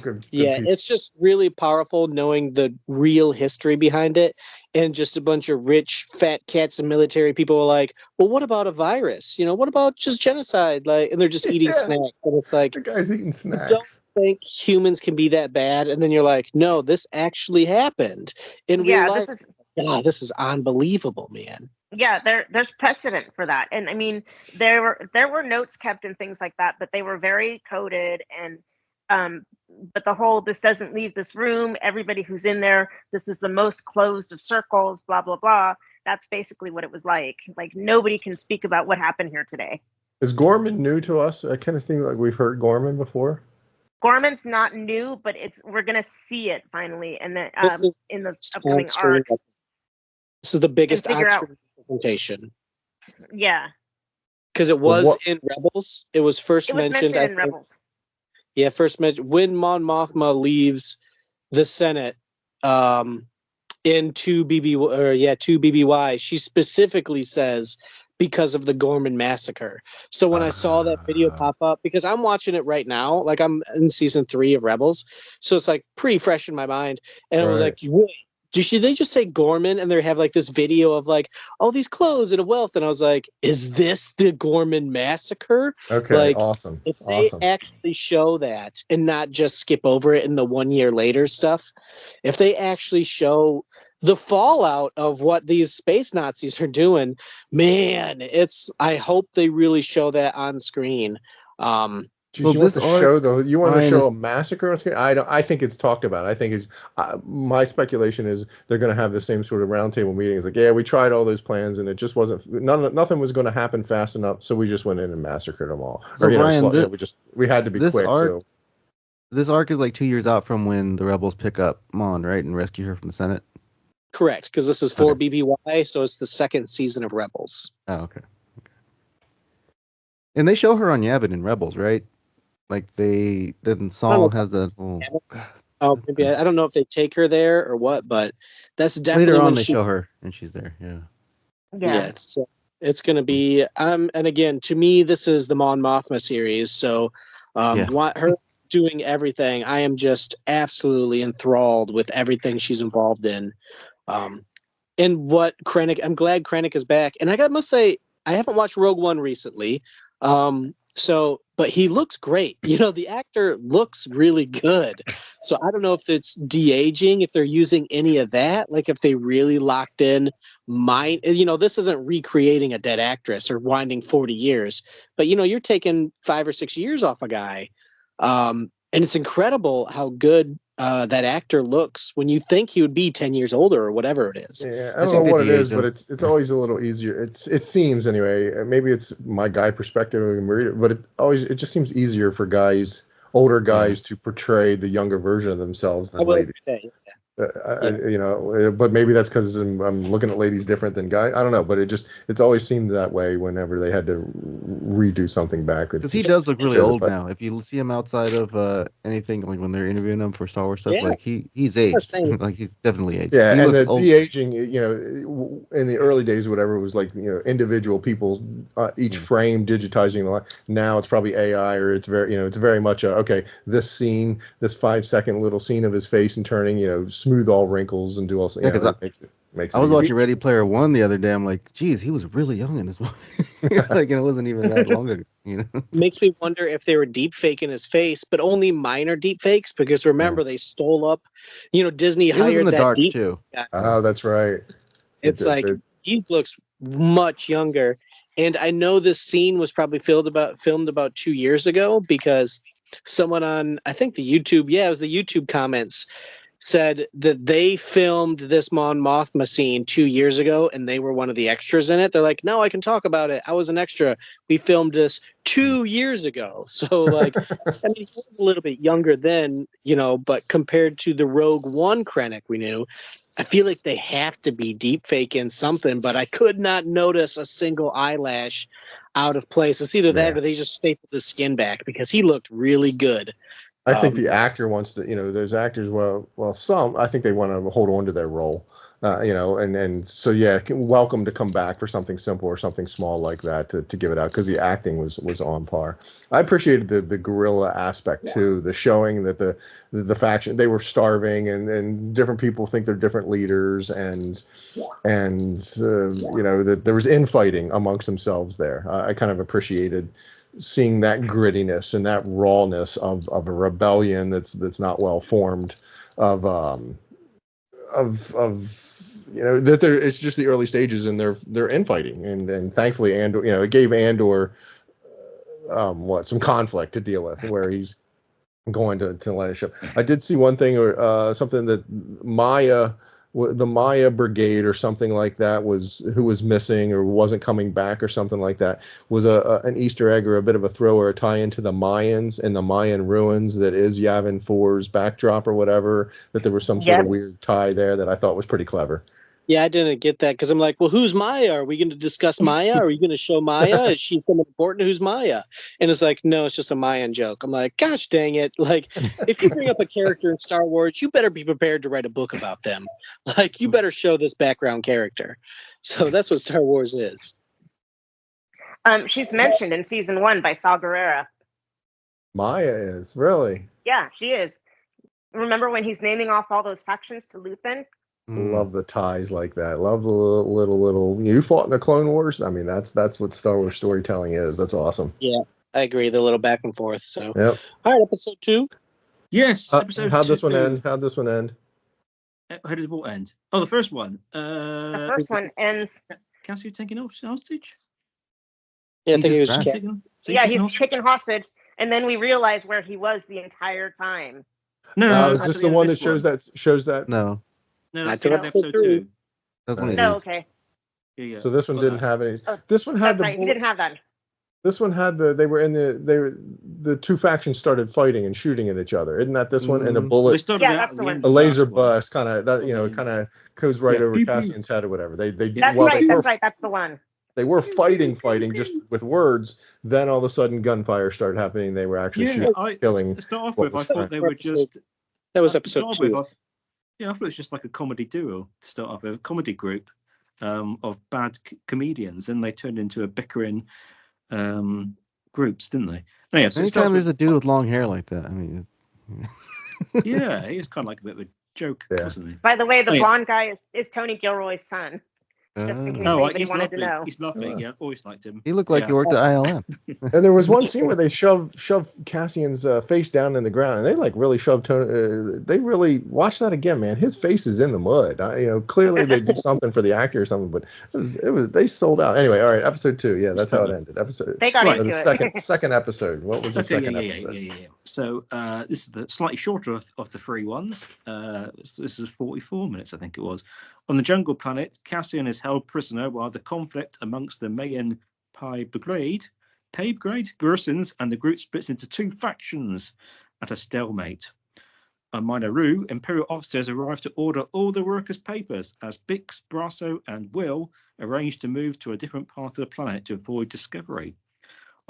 Good yeah, piece. it's just really powerful knowing the real history behind it, and just a bunch of rich fat cats and military people are like, well, what about a virus? What about just genocide? Like, and they're just eating snacks, and it's like, The guy's eating snacks. don't think humans can be that bad. And then you're like, no, this actually happened in real life. This is unbelievable, man. Yeah, there's precedent for that. And I mean, there were notes kept and things like that, but they were very coded. And but the whole, this doesn't leave this room, everybody who's in there, this is the most closed of circles, blah blah blah. That's basically what it was like nobody can speak about what happened here today. Is Gorman new to us? I kind of think like we've heard Gorman before. Gorman's not new, but we're gonna see it finally, and then in the upcoming on-screen. arcs. This is the biggest And figure out- on-screen presentation. Yeah, Because it was in Rebels. It was first it was mentioned in Rebels. Yeah, first mentioned when Mon Mothma leaves the Senate in 2BBY. She specifically says because of the Gorman massacre. So when I saw that video pop up, because I'm watching it right now, like I'm in season 3 of Rebels, so it's like pretty fresh in my mind, and I was like, wait. Should they just say Gorman, and they have like this video of like all these clothes and a wealth, and I was like, is this the Gorman massacre? Okay, like, awesome. If they actually show that and not just skip over it in the 1 year later stuff, if they actually show the fallout of what these space Nazis are doing, man, I hope they really show that on screen. You want to show though? You want to show a massacre on screen? I think it's talked about. I think it's my speculation is they're going to have the same sort of roundtable meeting. It's like, yeah, we tried all those plans and it just wasn't. Nothing was going to happen fast enough, so we just went in and massacred them all. So Ryan, we had to be quick. This arc is like 2 years out from when the rebels pick up Mon, right, and rescue her from the Senate. Correct, because this is 4BBY, so it's the second season of Rebels. Oh, okay. And they show her on Yavin in Rebels, right? Like then Saul has the maybe I don't know if they take her there or what, but that's definitely later on when they show her and she's there. Yeah. So it's going to be and again, to me, this is the Mon Mothma series, so her doing everything, I am just absolutely enthralled with everything she's involved in. And what Krennic, I'm glad Krennic is back, and I must say I haven't watched Rogue One recently. But he looks great. The actor looks really good. So I don't know if it's de-aging, if they're using any of that, like if they really locked in this isn't recreating a dead actress or winding 40 years, but you're taking 5 or 6 years off a guy. And it's incredible how good that actor looks when you think he would be 10 years older or whatever it is. Yeah, I don't know what it is, but it's always a little easier. It seems anyway. Maybe it's my guy perspective, but it just seems easier for older guys to portray the younger version of themselves than ladies. But maybe that's because I'm looking at ladies different than guys. I don't know, but it's always seemed that way whenever they had to redo something back. Because he does look really old now. If you see him outside of anything, like when they're interviewing him for Star Wars stuff, like he's aged. Like he's definitely aged. Yeah, and the de-aging, in the early days, whatever, it was like individual people, each frame digitizing. Now it's probably AI, or it's very much this scene, this 5-second little scene of his face and turning, smooth all wrinkles and do all. Yeah, because I was watching Ready Player One the other day. I'm like, geez, he was really young in this one. It wasn't even that long ago. Makes me wonder if they were deep faking his face, but only minor deep fakes, because remember they stole up. Disney hired was in the that dark deep too. Oh, that's right. It's he looks much younger. And I know this scene was probably filmed about 2 years ago because someone on, I think the YouTube, it was the YouTube comments, said that they filmed this Mon Mothma scene 2 years ago and they were one of the extras in it. They're like, no, I can talk about it. I was an extra. We filmed this 2 years ago. So like, I mean, he was a little bit younger then, but compared to the Rogue One Krennic we knew, I feel like they have to be deep faking something, but I could not notice a single eyelash out of place. It's either that or they just stapled the skin back because he looked really good. I think the actor wants to, those actors, some, I think they want to hold on to their role, and so, welcome to come back for something simple or something small like that to give it out because the acting was on par. I appreciated the guerrilla aspect too, the showing that the faction, they were starving and different people think they're different leaders and that there was infighting amongst themselves there. I kind of appreciated seeing that grittiness and that rawness of a rebellion that's not well formed, that it's just the early stages and they're infighting and thankfully Andor, it gave Andor some conflict to deal with where he's going to land a ship. I did see one thing or something that the Maya Brigade or something like that who was missing or wasn't coming back or something like that was an Easter egg or a bit of a throw or a tie into the Mayans and the Mayan ruins that is Yavin 4's backdrop or whatever, that there was some sort of weird tie there that I thought was pretty clever. Yeah, I didn't get that because I'm like, well, who's Maya? Are we going to discuss Maya? Are you going to show Maya? Is she someone important? Who's Maya? And it's like, no, it's just a Mayan joke. I'm like, gosh dang it. Like, if you bring up a character in Star Wars, you better be prepared to write a book about them. Like, you better show this background character. So that's what Star Wars is. She's mentioned in season 1 by Saw Gerrera. Maya is, really? Yeah, she is. Remember when he's naming off all those factions to Luthen? Love the ties like that. Love the little. You fought in the Clone Wars. I mean, that's what Star Wars storytelling is. That's awesome. Yeah, I agree. The little back and forth. So, yep. All right, episode 2. Yes. Episode how'd 2. this one end? How did it all end? Oh, the first one. The first one ends. Cassio taking hostage. Yeah, I think he was. He's taken hostage, and then we realize where he was the entire time. No, is this the one that shows that? No. No, that's episode 2. Okay. Yeah. So this one didn't have any. This one had He didn't have that. This one had the two factions started fighting and shooting at each other. Isn't that this one? And the bullet. That's the one. A laser blast kind of goes right over Cassian's head or whatever. That's right. That's the one. They were fighting just with words. Then all of a sudden gunfire started happening. They were actually killing. To start off with, I thought they were just. That was episode 2. Yeah, I thought it was just like a comedy duo to start off with, a comedy group of bad comedians, and they turned into a bickering groups, didn't they? No, yeah, so anytime there's a dude with long hair like that, I mean, yeah, he was kind of like a bit of a joke, wasn't he? By the way, the blonde guy is Tony Gilroy's son. Just in case anybody wanted to know. He's lovely. Yeah, I've always liked him. He looked like he worked at ILM. And there was one scene where they shoved Cassian's face down in the ground, and they really shoved Tony. They really watch that again, man. His face is in the mud. Clearly they did something for the actor or something, but it was they sold out. Anyway, all right, episode 2. Yeah, that's how it ended. They got into it. Second episode. What was the second episode? Yeah. So this is the slightly shorter of the 3 ones. This is 44 minutes, I think it was. On the jungle planet, Cassian is held prisoner while the conflict amongst the Mayan Pave Brigade garrisons and the group splits into 2 factions at a stalemate. On Minoru, Imperial officers arrive to order all the workers' papers as Bix, Brasso, and Will arrange to move to a different part of the planet to avoid discovery.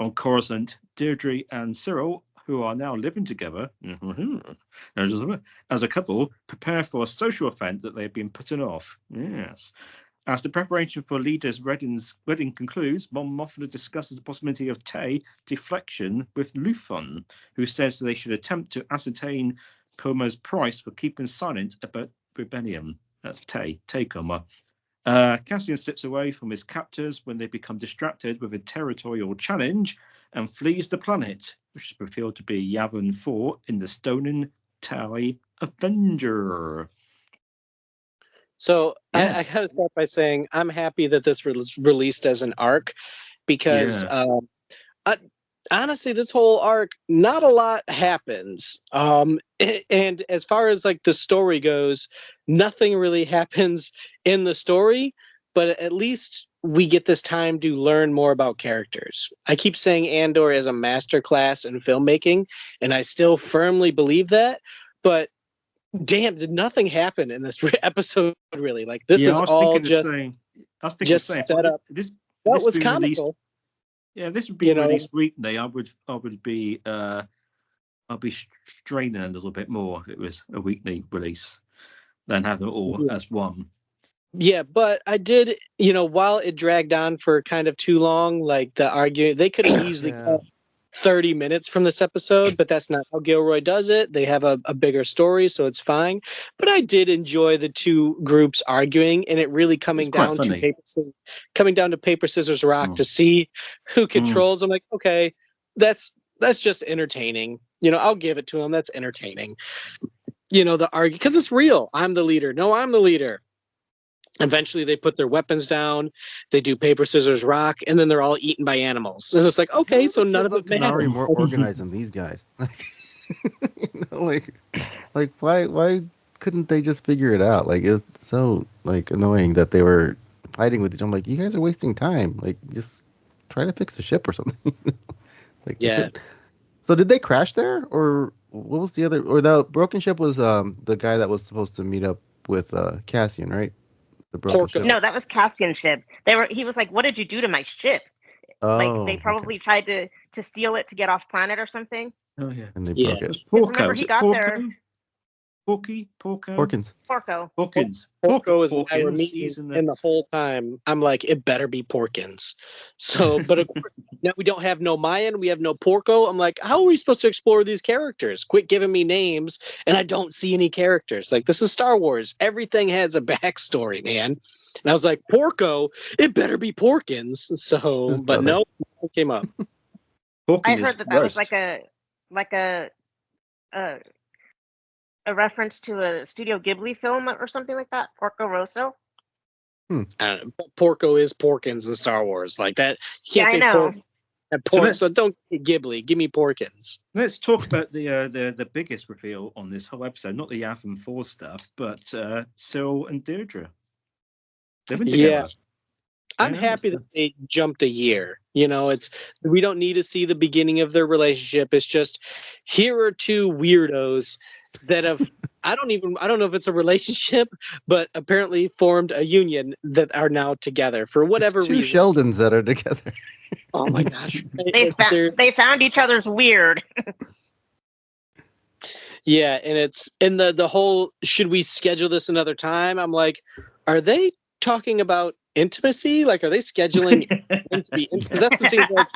On Coruscant, Deirdre and Cyril, who are now living together as a couple, prepare for a social event that they've been putting off. Yes. As the preparation for Leader's wedding concludes, Mon Mothma discusses the possibility of Tay deflection with Lufon, who says they should attempt to ascertain Koma's price for keeping silent about rebellion. That's Tay Koma. Cassian slips away from his captors when they become distracted with a territorial challenge and flees the planet, which is revealed to be Yavin 4 in the Stolen Tally Avenger. So yes. I got to start by saying I'm happy that this was released as an arc. because honestly, this whole arc, not a lot happens. And as far as like the story goes, nothing really happens in the story, but at least we get this time to learn more about characters. I keep saying Andor is a masterclass in filmmaking, and I still firmly believe that. But damn, did nothing happen in this episode? Really, like this is all just set up. This was comical. Yeah, this would be released weekday. I would be I'd be straining a little bit more if it was a weekly release than have them all as one. Yeah, but I did, while it dragged on for kind of too long, like the arguing, they could have easily cut 30 minutes from this episode, but that's not how Gilroy does it. They have a bigger story, so it's fine. But I did enjoy the two groups arguing, and it really coming down to paper, scissors, rock to see who controls. I'm like, okay, that's just entertaining. I'll give it to them. That's entertaining. The argue because it's real. I'm the leader. No, I'm the leader. Eventually, they put their weapons down. They do paper, scissors, rock, and then they're all eaten by animals. And it's like, okay, so none of it matters. More organized than these guys. Like why couldn't they just figure it out? Like, it's so annoying that they were fighting with each other. I'm like, you guys are wasting time. Like, just try to fix the ship or something. So did they crash there, or what was the other? Or the broken ship was the guy that was supposed to meet up with Cassian, right? No, that was Cassian's ship. He was like, "What did you do to my ship?" They probably tried to steal it to get off planet or something. Oh yeah, and they broke it. Remember, he got there. Porkins. Porco is the guy we're meeting, and the whole time I'm like, it better be Porkins. So, but of course, now we don't have no Mayan, we have no Porco. I'm like, how are we supposed to explore these characters? Quit giving me names, and I don't see any characters. Like, this is Star Wars. Everything has a backstory, man. And I was like, Porco, it better be Porkins. So, but no, it came up. I heard that was like a reference to a Studio Ghibli film or something like that. Porco Rosso. Porco is Porkins in Star Wars. Like that. You can't say so don't get Ghibli. Give me Porkins. Let's talk about the biggest reveal on this whole episode. Not the Yavin 4 stuff, but Cyril and Deirdre. They've been together. Yeah. I'm happy that they jumped a year. We don't need to see the beginning of their relationship. It's just, here are two weirdos that have I don't know if it's a relationship, but apparently formed a union that are now together for whatever reason. Two Sheldons that are together. Oh my gosh. They found each other's weird. Yeah, and it's in the whole, should we schedule this another time? I'm like, are they talking about intimacy? Like, are they scheduling because that's the same, like,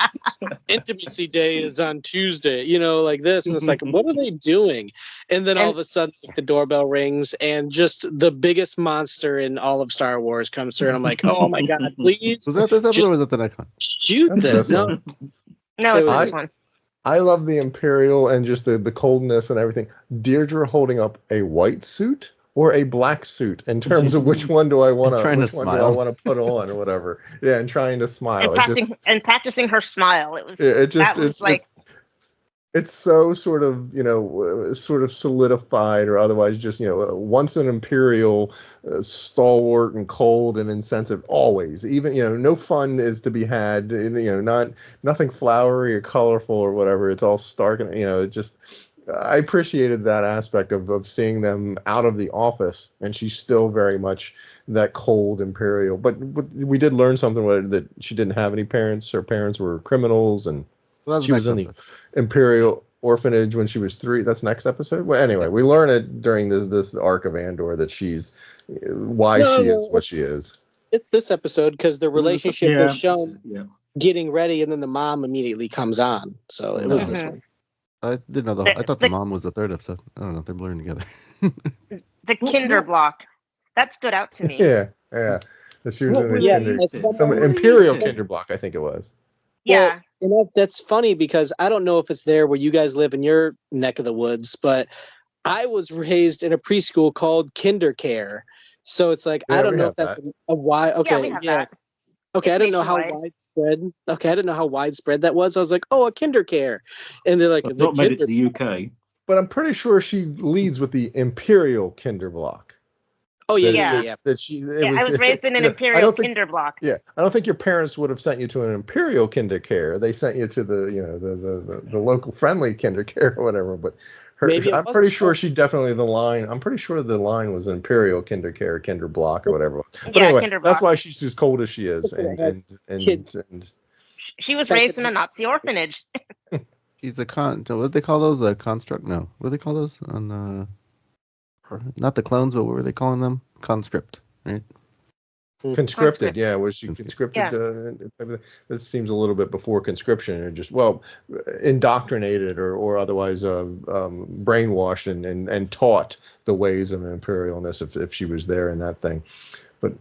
intimacy day is on Tuesday, like this, and it's like, what are they doing? And then all of a sudden, like, the doorbell rings, and just the biggest monster in all of Star Wars comes through, and I'm like, oh my god, please. Was that this episode or was that the next one? Shoot this. No, it's this one. I love the Imperial and just the coldness and everything. Deirdre holding up a white suit or a black suit in terms of which one do I want to put on or whatever. Yeah, and trying to smile. And practicing her smile. It's so sort of solidified, or otherwise just, once an Imperial, stalwart and cold and insensitive, always. Even, no fun is to be had, nothing flowery or colorful or whatever. It's all stark and, I appreciated that aspect of seeing them out of the office, and she's still very much that cold Imperial. But we did learn something that she didn't have any parents. Her parents were criminals, and she was in the Imperial orphanage when she was 3. That's next episode. Well, anyway, we learn it during this arc of Andor that she's why she is what she is. It's this episode because the relationship was shown getting ready, and then the mom immediately comes on. So it was this one. I didn't know. I thought the mom was the 3rd episode. I don't know. They're blurring together. The Kinder block that stood out to me. Yeah. She was in the some Imperial Kinder block, I think it was. Yeah. Well, that's funny because I don't know if it's there where you guys live in your neck of the woods, but I was raised in a preschool called Kinder Care. So it's like, I don't know if that's a why. Okay. Yeah, we have that. Okay, It's I didn't know how nationwide. widespread. Okay, I didn't know how widespread that was. I was like, oh, a kinder care, and they're like, But the not made it kinder. to the UK. But I'm pretty sure she leads with the Imperial Kinderblock. Oh Yeah. yeah. That she it Yeah, was. I was raised in an I imperial don't think. kinder block. Yeah, I don't think your parents would have sent you to an Imperial Kindercare. They sent you to the the local friendly Kindercare or whatever. But Maybe it I'm was. pretty sure she definitely the line. I'm pretty sure the line was Imperial Kindercare, Kinderblock or whatever. But Yeah, anyway, kinder that's block. why she's as cold as she is, Listen, I had and kids. She was raised in a Nazi orphanage. She's a what do they call those? A construct? No. What do they call those? On not the clones, but what were they calling them? Conscript, right? Conscripted, yeah. Was she conscripted? Yeah. This seems a little bit before conscription, or just indoctrinated or otherwise brainwashed and taught the ways of imperialness if she was there in that thing. But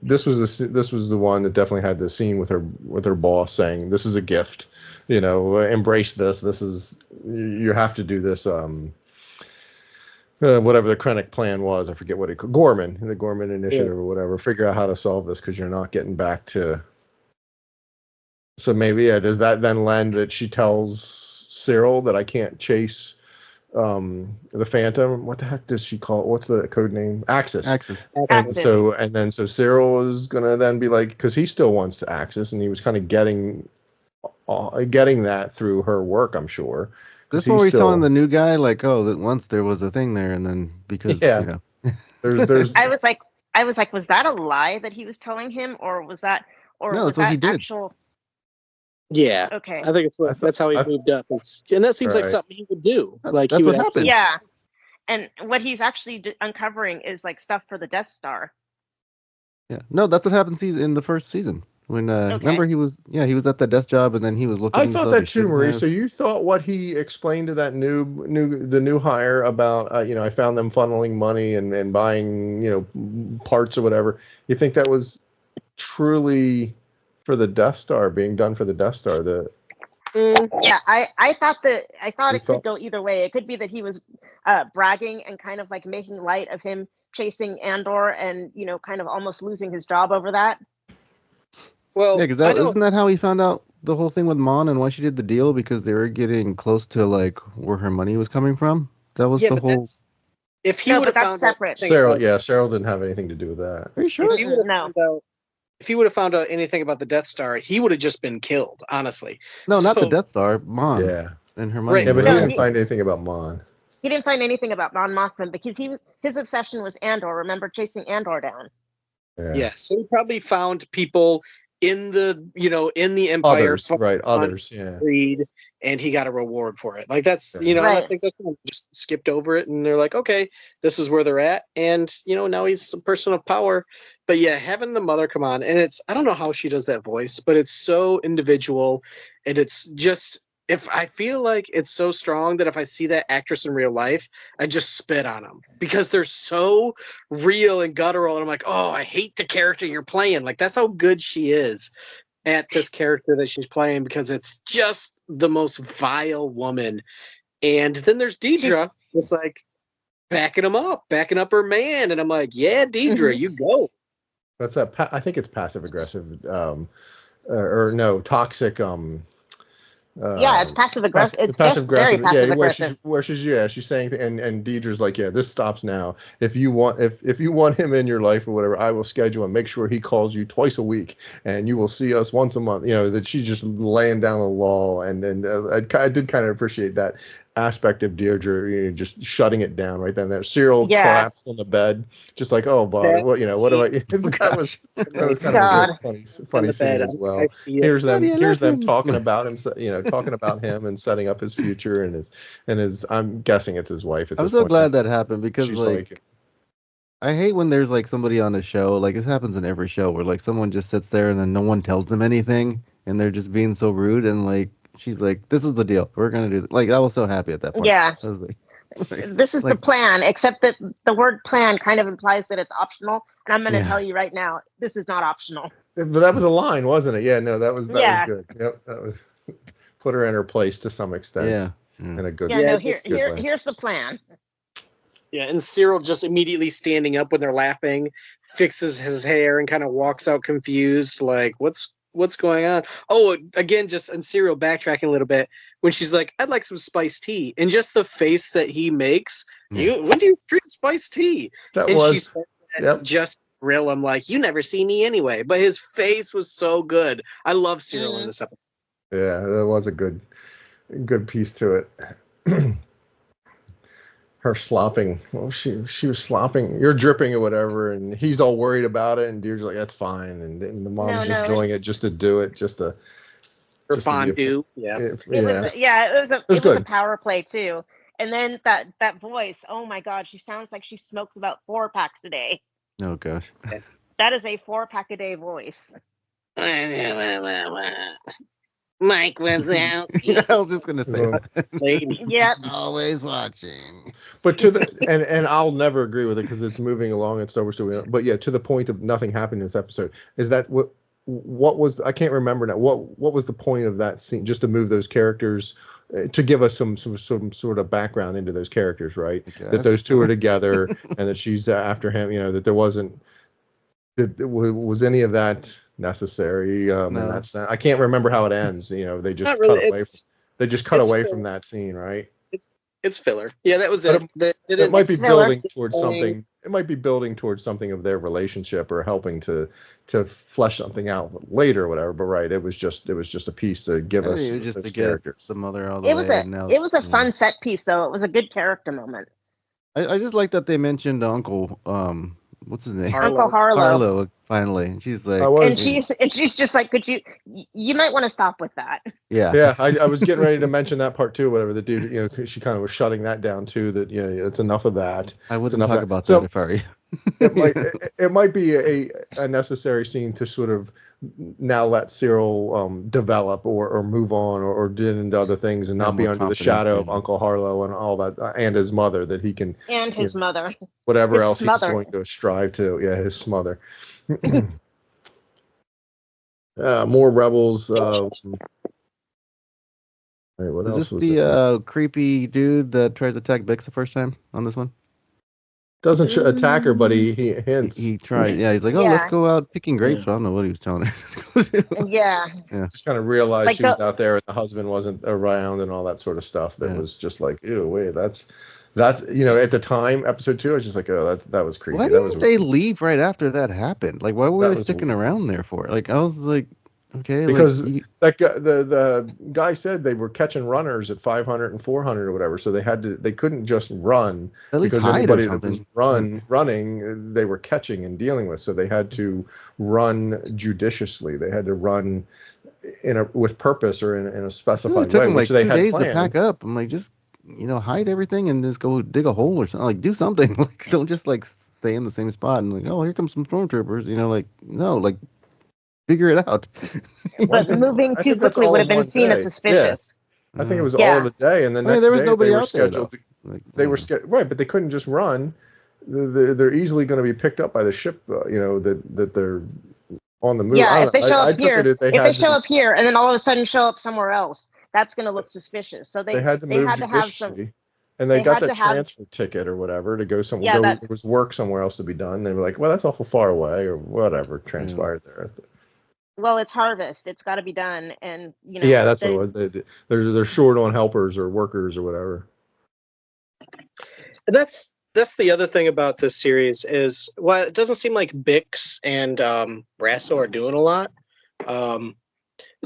this was the one that definitely had the scene with her boss saying, "This is a gift, embrace this. This is you have to do this." Whatever the Krennic plan was, I forget what it called. The Gorman Initiative or whatever. Figure out how to solve this because you're not getting back to. So maybe does that then lend that she tells Cyril that I can't chase the Phantom? What the heck does she call it? What's the code name? Axis. And so Cyril is gonna then be like, because he still wants Axis, and he was kind of getting that through her work, I'm sure. This one where he's telling the new guy, like, oh, that once there was a thing there, and then because there's. I was like, was that a lie that he was telling him, or was that, or no, was that's what that he did. actual? Yeah. Okay. I think that's how he moved up, and that seems like something he would do. Like that's he would what happened. Yeah, and what he's actually uncovering is like stuff for the Death Star. Yeah, no, that's what happens in the first season. When remember he was at the desk job and then he was looking. I thought that too, Marie. So you thought what he explained to that new hire about I found them funneling money and buying parts or whatever. You think that was truly for the Death Star, being done for the Death Star? Yeah, I thought it could go either way. It could be that he was bragging and kind of like making light of him chasing Andor and kind of almost losing his job over that. Well, yeah, because isn't that how he found out the whole thing with Mon and why she did the deal, because they were getting close to like where her money was coming from. That was the whole. If he would have found separate. Cheryl didn't have anything to do with that. Are you sure? If he would have found out anything about the Death Star, he would have just been killed. Honestly. No, not the Death Star. Mon. Yeah. And her money. Yeah, but he didn't find anything about Mon. He didn't find anything about Mon Mothma because his obsession was Andor. Remember chasing Andor down. Yeah. So he probably found people in the Empire, others, greed, and he got a reward for it. Like that's I think that's just skipped over it, and they're like, okay, this is where they're at, and now he's a person of power. But yeah, having the mother come on, and I don't know how she does that voice, but it's so individual, and it's just. If I feel like it's so strong that if I see that actress in real life, I just spit on them because they're so real and guttural. And I'm like, oh, I hate the character you're playing. Like, that's how good she is at this character that she's playing, because it's just the most vile woman. And then there's Deidre. It's like backing up her man. And I'm like, yeah, Deidre, you go. What's that? I think it's passive aggressive, or no, toxic. Yeah, it's passive aggressive. It's passive aggressive. Very passive aggressive. She's saying, and Deidre's like, yeah, this stops now. If you want him in your life or whatever, I will schedule and make sure he calls you twice a week, and you will see us once a month. That she's just laying down the law, and I did kind of appreciate that aspect of Deirdre, just shutting it down right then and there. Cyril collapsed on the bed, just like, oh, Bob, what do I? that was kind of a funny scene as well. Here's them talking about him, talking about him and setting up his future and his. I'm guessing it's his wife. I'm so glad that happened, because like I hate when there's like somebody on a show, like it happens in every show, where like someone just sits there and then no one tells them anything and they're just being so rude, and like she's like, this is the deal, we're gonna do like, I was so happy at that point. Yeah, I was like this is the plan, except that the word plan kind of implies that it's optional, and I'm going to tell you right now, this is not optional. But that was a line, wasn't it? Yeah, no, that was good. Yep, that was put her in her place to some extent. Yeah. In a good way. Here's the plan. Yeah, and Cyril just immediately standing up when they're laughing, fixes his hair and kind of walks out confused, like, what's going on? Oh, again, just and Cyril backtracking a little bit when she's like, "I'd like some spiced tea," and just the face that he makes. When do you drink spiced tea? She said that just real. I'm like, you never see me anyway. But his face was so good. I love Cyril in this episode. Yeah, that was a good piece to it. Her slopping. Well, she was slopping. You're dripping or whatever, and he's all worried about it, and Deirdre's like, "That's fine," and the mom's doing it just to do it, just to. For fondue. It was a power play too. And then that voice. Oh my God, she sounds like she smokes about 4 packs a day. Oh gosh. That is a 4-pack a day voice. Mike Wazowski. I was just gonna say that. Yep. Always watching. But to the and I'll never agree with it because it's moving along in Star Wars story. But yeah, to the point of nothing happened in this episode. Is that what was, I can't remember now. What was the point of that scene? Just to move those characters, to give us some sort of background into those characters, right? That those two are together and that she's after him. That there wasn't. Was any of that necessary? No. And that's I can't remember how it ends. They just cut away. They just cut away from that scene, right? It's filler. Yeah, that was it. It might be building towards something. It might be building towards something of their relationship or helping to flesh something out later or whatever. But right, it was just a piece to give us just to characters. Get the mother all the way. It was a fun set piece though. It was a good character moment. I just like that they mentioned Uncle. What's his name? Uncle Harlow. Finally, and she's like, and she's just like, could you might want to stop with that. Yeah. I was getting ready to mention that part too. Whatever the dude, she kind of was shutting that down too. That it's enough of that. I wouldn't talk about that if I were you. it might be a necessary scene to sort of now let Cyril develop or move on or get into other things and not be under the shadow of Uncle Harlow and all that and his mother that he can and his mother whatever his else smother. He's going to strive to his smother. More rebels. Wait, what Is else this the creepy dude that tries to attack Bix the first time on this one? Doesn't attack her, but he hints. He tried. Yeah, he's like, "Oh, let's go out picking grapes." I don't know what he was telling her. Yeah. Just kind of realized she was out there and the husband wasn't around and all that sort of stuff. That was just like, ew, wait, that's at the time, episode 2, I was just like, oh, that was creepy. Why didn't they leave right after that happened? Like, why were they sticking around there for? Like, I was like, okay, because that guy, the guy said they were catching runners at 500 and 400 or whatever, so they couldn't just run. At least because hide anybody or that was something. running, they were catching and dealing with. So they had to run judiciously. They had to run with purpose or in a specified way. It took them like which they 2 had days planned. to pack up. I'm like, just hide everything and just go dig a hole or something. Like, do something. Like, don't just like stay in the same spot and like, oh, here comes some stormtroopers. Like, no, like, figure it out. But moving too quickly would have been seen as suspicious. I think it was all of the day, and then next there was day nobody they were out there, scheduled. though. They were right, but they couldn't just run. They're easily going to be picked up by the ship. That they're on the move. Yeah, if they show up here, if they show up here, and then all of a sudden show up somewhere else, that's going to look suspicious. So they had to move judiciously. And they got that transfer ticket or whatever to go somewhere. Yeah, there was work somewhere else to be done. They were like, well, that's awful far away or whatever transpired there. Well, it's harvest. It's got to be done, and Yeah, that's what it was. They're short on helpers or workers or whatever. And that's the other thing about this series is, while it doesn't seem like Bix and Brasso are doing a lot,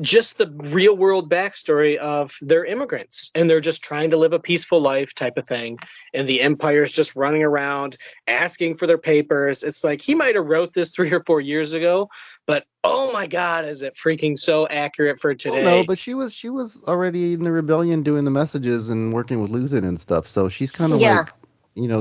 just the real world backstory of they're immigrants and they're just trying to live a peaceful life type of thing. And the Empire's just running around asking for their papers. It's like he might have wrote this 3 or 4 years ago, but oh my God, is it freaking so accurate for today? No, but she was already in the rebellion doing the messages and working with Luthen and stuff. So she's kind of like,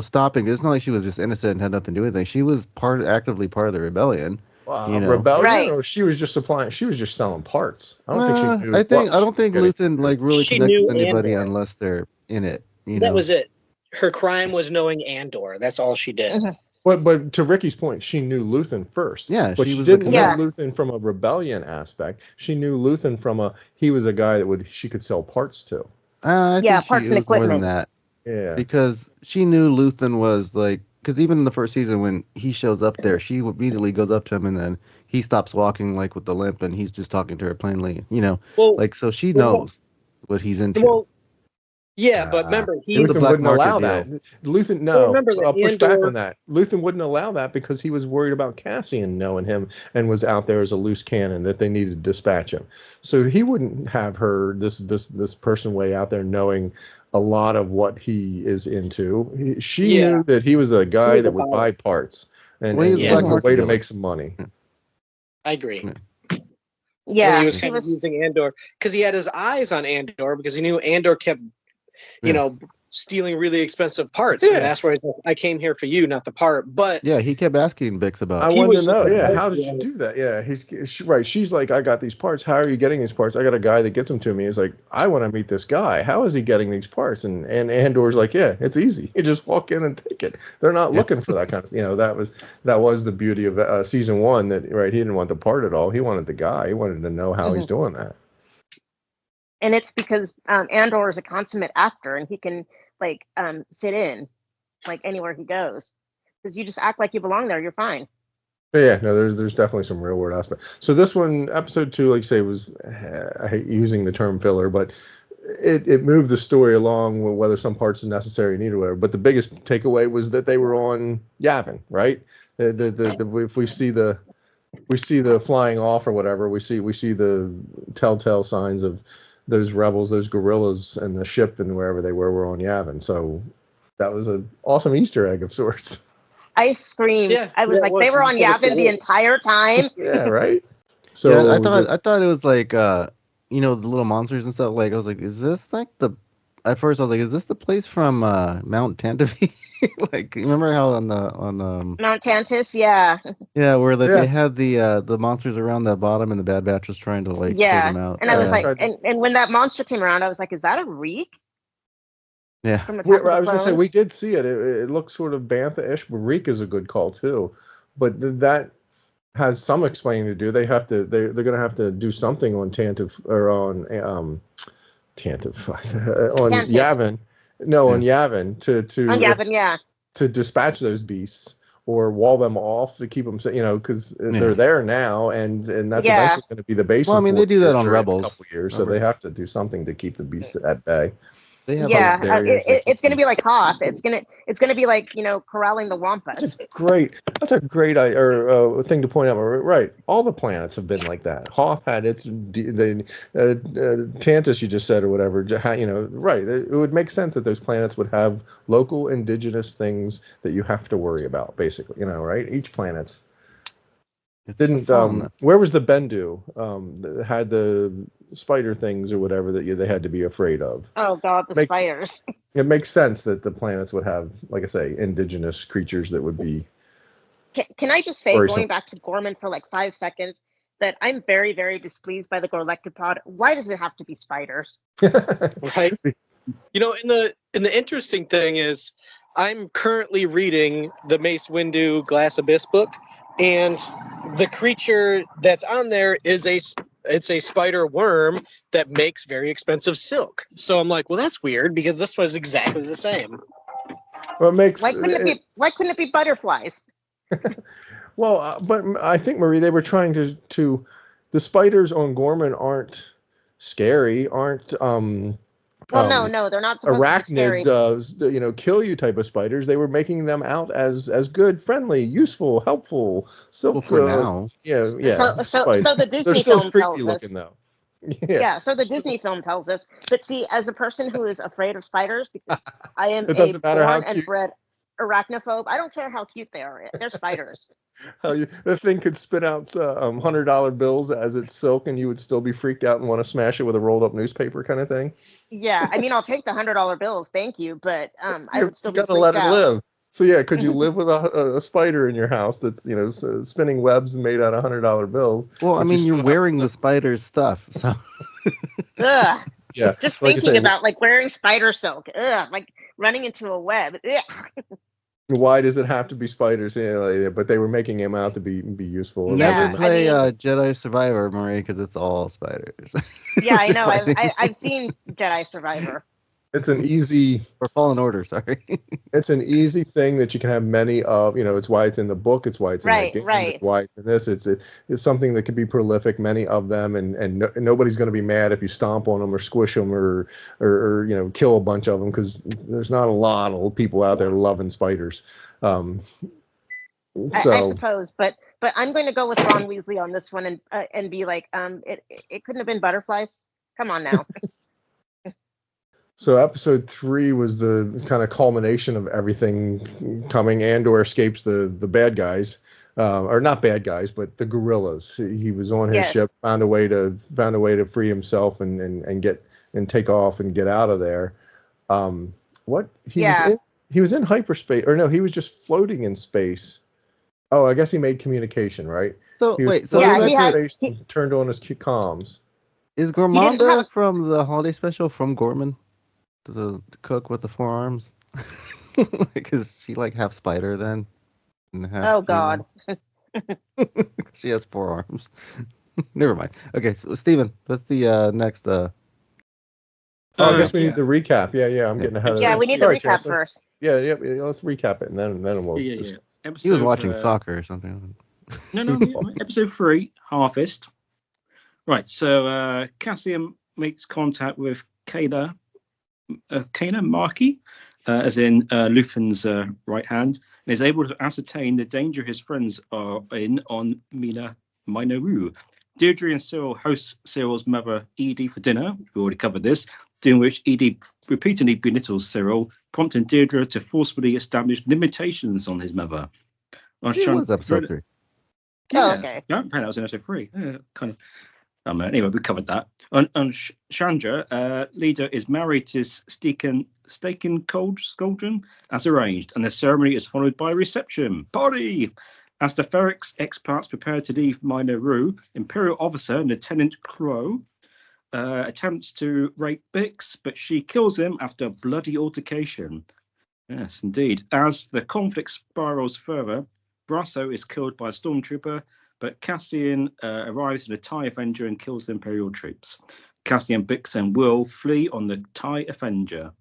stopping. It's not like she was just innocent and had nothing to do with it. She was actively part of the rebellion. Rebellion, or she was just selling parts. I don't think she knew. I don't think Luthen really connects with anybody unless they're in it. That was it. Her crime was knowing Andor. That's all she did. Mm-hmm. But to Ricky's point, she knew Luthen first. Yeah, but she didn't know Luthen from a rebellion aspect. She knew Luthen from he was a guy that she could sell parts to. I think parts and equipment. More than that. Yeah. Because she knew Luthen was like, because even in the first season when he shows up there, she immediately goes up to him and then he stops walking like with the limp and he's just talking to her plainly, Well, like so she knows what he's into. Well, yeah, but remember, It was a Luthen black wouldn't market allow deal. that. Luthen, Well, no, remember that I'll push back Andor- on that. Luthen wouldn't allow that because he was worried about Cassian knowing him and was out there as a loose cannon that they needed to dispatch him. So he wouldn't have her, this person way out there knowing a lot of what he is into. She knew that he was a guy that would buy parts and Well, he was it a black was a market way to dealer. make some money. I agree. Yeah, he was kind of using Andor because he had his eyes on Andor because he knew Andor kept, stealing really expensive parts. Yeah. And that's where he's like, I came here for you, not the part. But Yeah, he kept asking Bix about. I wanted to know, how did you do that? Yeah, right. She's like, I got these parts. How are you getting these parts? I got a guy that gets them to me. He's like, I want to meet this guy. How is he getting these parts? And Andor's like, yeah, it's easy. You just walk in and take it. They're not looking for that kind of, that was the beauty of season 1. That right, he didn't want the part at all. He wanted the guy. He wanted to know how he's doing that. And it's because Andor is a consummate actor and he can fit in anywhere he goes. Because you just act like you belong there, you're fine. But yeah, no, there's definitely some real world aspect. So this one, episode 2, like I say, was, I hate using the term filler, but it moved the story along, whether some parts are necessary or needed or whatever. But the biggest takeaway was that they were on Yavin, right? If we see the flying off or whatever, we see the telltale signs of those rebels, those guerrillas, and the ship and wherever they were on Yavin. So that was an awesome Easter egg of sorts. I screamed. I was like, they were on Yavin the entire time. Yeah, right. So yeah, I thought it was like the little monsters and stuff. Like I was like, is this like the? At first I was like, is this the place from Mount Tantive? Like, remember how on Mount Tantis? Yeah. Yeah, where they had the monsters around the bottom and the Bad Batch was trying to take them out. And I was like, and when that monster came around, I was like, is that a reek? Yeah. From I was going to say, we did see it. It looks sort of Bantha-ish, but Reek is a good call too. But that has some explaining to do. They're going to have to do something on Tantive or on Tantive on Yavin. No, on Yavin on Yavin, to dispatch those beasts or wall them off to keep them, because they're there now, and that's eventually going to be the base. Well, I mean, they do that on Rebels in a couple years, so they have to do something to keep the beast at bay. They have it's going to be like Hoth. It's going to be like corralling the Wampas. That's a great thing to point out. Right, all the planets have been like that. Hoth had its Tantus, you just said, or whatever. Right. It would make sense that those planets would have local indigenous things that you have to worry about. Basically, right. Each planet's. It didn't. Where was the Bendu? That had the spider things or whatever that they had to be afraid of. Oh God, the spiders. It makes sense that the planets would have, like I say, indigenous creatures that would be. Can I just say, going back to Gorman for like 5 seconds, that I'm very, very displeased by the Gorlectopod. Why does it have to be spiders? Right. In the interesting thing is, I'm currently reading the Mace Windu Glass Abyss book. And the creature that's on there is it's a spider worm that makes very expensive silk. So I'm like, well, that's weird because this was exactly the same. Well, it makes. Why couldn't it be butterflies? Well, but I think, Marie, they were trying to the spiders on Gorman aren't scary, aren't Well, no, they're not supposed arachnid, to be scary. Kill you type of spiders. They were making them out as good, friendly, useful, helpful. Silk. For now. Yeah. So the Disney They're still film creepy tells looking us. though. Yeah. So the Disney film tells us. But see, as a person who is afraid of spiders, because I am It doesn't matter how born and cute. bred arachnophobe, I don't care how cute they are. They're spiders. The thing could spit out $100 bills as it's silk, and you would still be freaked out and want to smash it with a rolled up newspaper kind of thing. Yeah, I mean, I'll take the $100 bills, thank you, but I would still be gotta freaked let out. it live. So yeah, could you live with a spider in your house that's spinning webs made out of $100 bills? Well, I mean, you're wearing the spider's stuff, so. Ugh. Yeah, Just like I thinking say, about wearing spider silk. Ugh, like running into a web. Ugh. why does it have to be spiders? But they were making him out to be useful. Never play Jedi Survivor, Marie, because it's all spiders. Yeah, I know. I've seen Jedi Survivor. It's an easy or Fallen Order. Sorry. It's an easy thing that you can have many of. It's why it's in the book. It's why it's in Right, the game. right. It's why it's in this. It's something that can be prolific, many of them, and nobody's going to be mad if you stomp on them or squish them or kill a bunch of them, because there's not a lot of people out there loving spiders. I suppose, but I'm going to go with Ron Weasley on this one and be like, it couldn't have been butterflies. Come on now. So episode 3 was the kind of culmination of everything coming. Andor escapes the bad guys, or not bad guys, but the guerrillas. He was on his ship, found a way to free himself and take off and get out of there. He was in hyperspace, or no, he was just floating in space. Oh, I guess he made communication, right? So he wait, turned on his comms. Is Gormanda from the holiday special from Gorman? The cook with the 4 arms, because she half spider then. And half God. She has 4 arms. Never mind. Okay, so Steven, what's the next? I guess we need the recap. Yeah, I'm getting ahead of it. Yeah, we need the recap first. Yeah, let's recap it and then we'll. Episode, he was watching soccer or something. No. Episode 3, Harvest. Right, so Cassian makes contact with Kana Markey, as in Luthen's right hand, and is able to ascertain the danger his friends are in on Minoru. Deirdre and Cyril host Cyril's mother, Edie, for dinner. We already covered this, during which Edie repeatedly belittles Cyril, prompting Deirdre to forcefully establish limitations on his mother. It was episode 3. Oh, okay. Yeah, apparently that was in episode 3. Kind of. Anyway, we covered that. On Chandra, leader is married to Staken Scoldron as arranged, and the ceremony is followed by a reception party. As the Ferrex expats prepare to leave Minoru, Imperial officer Lieutenant Crow attempts to rape Bix, but she kills him after a bloody altercation. Yes, indeed. As the conflict spirals further, Brasso is killed by a stormtrooper, but Cassian arrives in a TIE Avenger and kills the Imperial troops. Cassian, Bix, and Will flee on the TIE Avenger.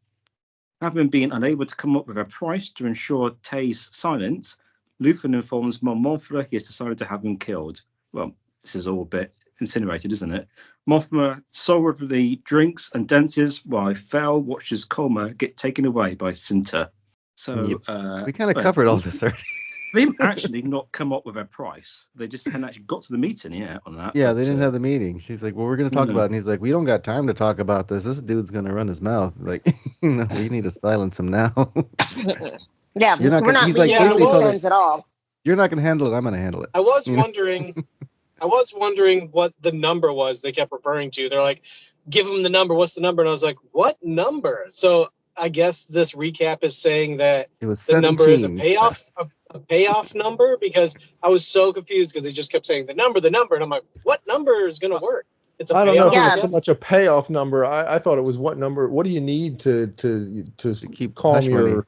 Having been unable to come up with a price to ensure Tay's silence, Luthen informs Mon Mothma he has decided to have him killed. Well, this is all a bit incinerated, isn't it? Mothma sorrowfully drinks and dances while Fel watches Kolma get taken away by Cinta. So we kind of covered all this already. They've actually not come up with a price. They just hadn't actually got to the meeting yet on that. Yeah, they didn't have the meeting. She's like, well, we're going to talk about it. And he's like, we don't got time to talk about this. This dude's going to run his mouth. Like, we need to silence him now. Yeah, we're not leaving any sense at all. You're not going to handle it. I'm going to handle it. I was wondering what the number was they kept referring to. They're like, give him the number. What's the number? And I was like, what number? So I guess this recap is saying that it was the 17. number is a payoff number, because I was so confused because they just kept saying the number, and I'm like, what number is going to work? It's I don't know if it was so much a payoff number. I thought it was what number. What do you need to keep calm your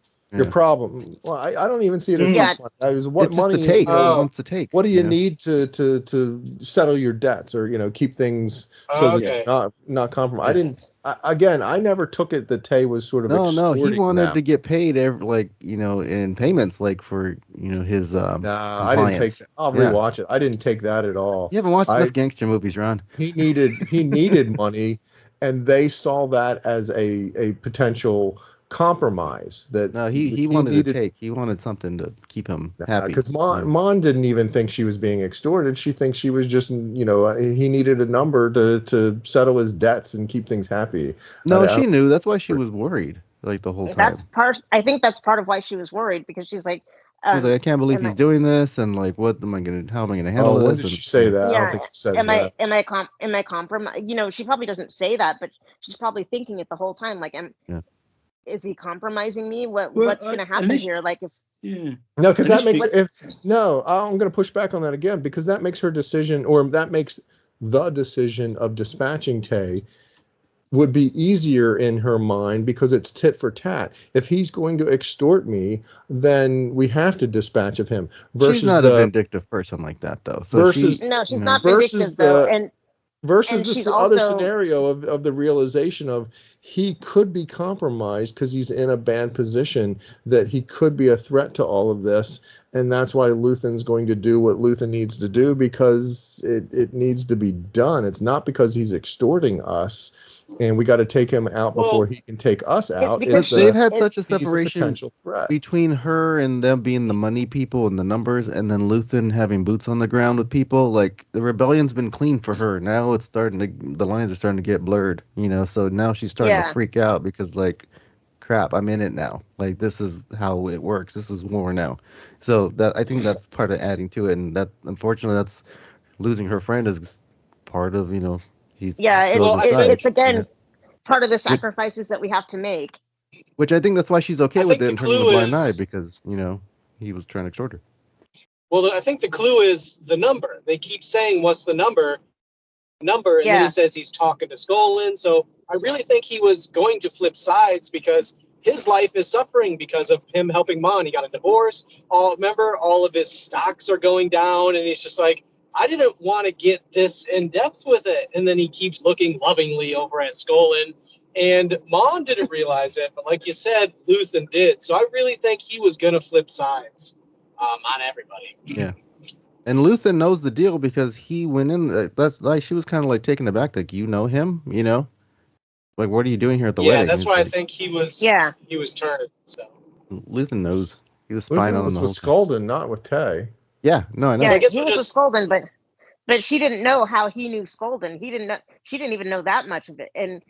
problem? Well, I don't even see it as much money. It was what money to take. Wants to take. What do you need to settle your debts, or keep things so that you're not compromised? I never took it that Tay was sort of no. He wanted to get paid in payments, for his. I didn't take that. I'll rewatch it. I didn't take that at all. You haven't watched enough gangster movies, Ron. He needed money, and they saw that as a potential compromise. That he wanted to take. He wanted something to keep him happy. Because Mon didn't even think she was being extorted. She thinks she was just, he needed a number to settle his debts and keep things happy. No, she knew. That's why she was worried the whole time. I think that's part of why she was worried, because she's like, I can't believe he's doing this, and how am I going to handle this? When did she say that? Yeah, I don't think she says that. Am I compromised? She probably doesn't say that, but she's probably thinking it the whole time. Like, is he compromising me? What's going to happen here? Like, no, because that makes I'm going to push back on that again, because that makes her decision, or that makes the decision of dispatching Tay would be easier in her mind, because it's tit for tat. If he's going to extort me, then we have to dispatch of him. She's not a vindictive person like that, though. So she's not vindictive, though. Versus this other scenario of the realization of he could be compromised because he's in a bad position, that he could be a threat to all of this. And that's why Luthen's going to do what Luthen needs to do, because it needs to be done. It's not because he's extorting us and we got to take him out before he can take us out. Because they've had such a separation potential threat between her and them being the money people and the numbers, and then Luthen having boots on the ground with people. Like, the rebellion's been clean for her. Now it's the lines are starting to get blurred, so now she's starting to freak out because, like, crap, I'm in it now. Like, this is how it works. This is war now. So I think that's part of adding to it, and that, unfortunately, that's losing her friend is part of, it's again part of the sacrifices that we have to make. Which I think that's why she's okay with it in terms of the blind eye, because he was trying to extort her. Well, I think the clue is the number. They keep saying, "What's the number?" And then he says he's talking to Skolin. So I really think he was going to flip sides because his life is suffering because of him helping Mon. He got a divorce. Remember, all of his stocks are going down, and he's just like, I didn't want to get this in depth with it. And then he keeps looking lovingly over at Skolin. And Mon didn't realize it, but like you said, Luthen did. So I really think he was going to flip sides on everybody. Yeah. And Luthen knows the deal because he went in. That's like, she was kind of like taken aback. Like, you know him, Like, what are you doing here at the wedding? Yeah, that's why I think he was turned. So Luthen knows. He was spying on him. Luthen was with Skolden, not with Tay. Yeah, no, I know. Yeah, he was with Skolden, but she didn't know how he knew Skolden. She didn't even know that much of it. And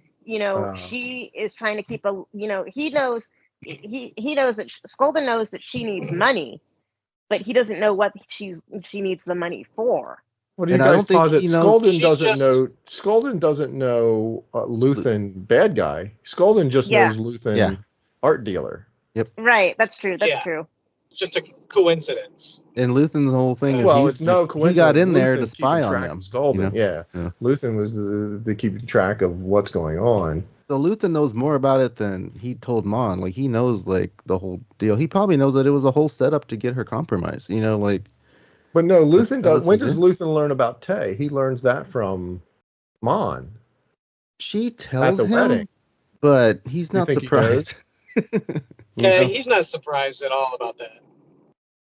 she is trying to keep he knows that Skolden knows that she needs money, but he doesn't know what she needs the money for. What do you guys posit? Skolden doesn't know Luthen bad guy. Skolden just knows Luthen art dealer. Yep. Right. That's true. That's true. It's just a coincidence. And Luthen's whole thing is it's no coincidence. He got in there Luthen to spy on them. Skolden, yeah. Luthen was the keeping track of what's going on. So Luthen knows more about it than he told Mon. Like, he knows, like, the whole deal. He probably knows that it was a whole setup to get her compromised. Like. But no, Luthen does. When does Luthen learn about Tay? He learns that from Mon. She tells at the him, wedding, but he's not surprised. He's not surprised at all about that.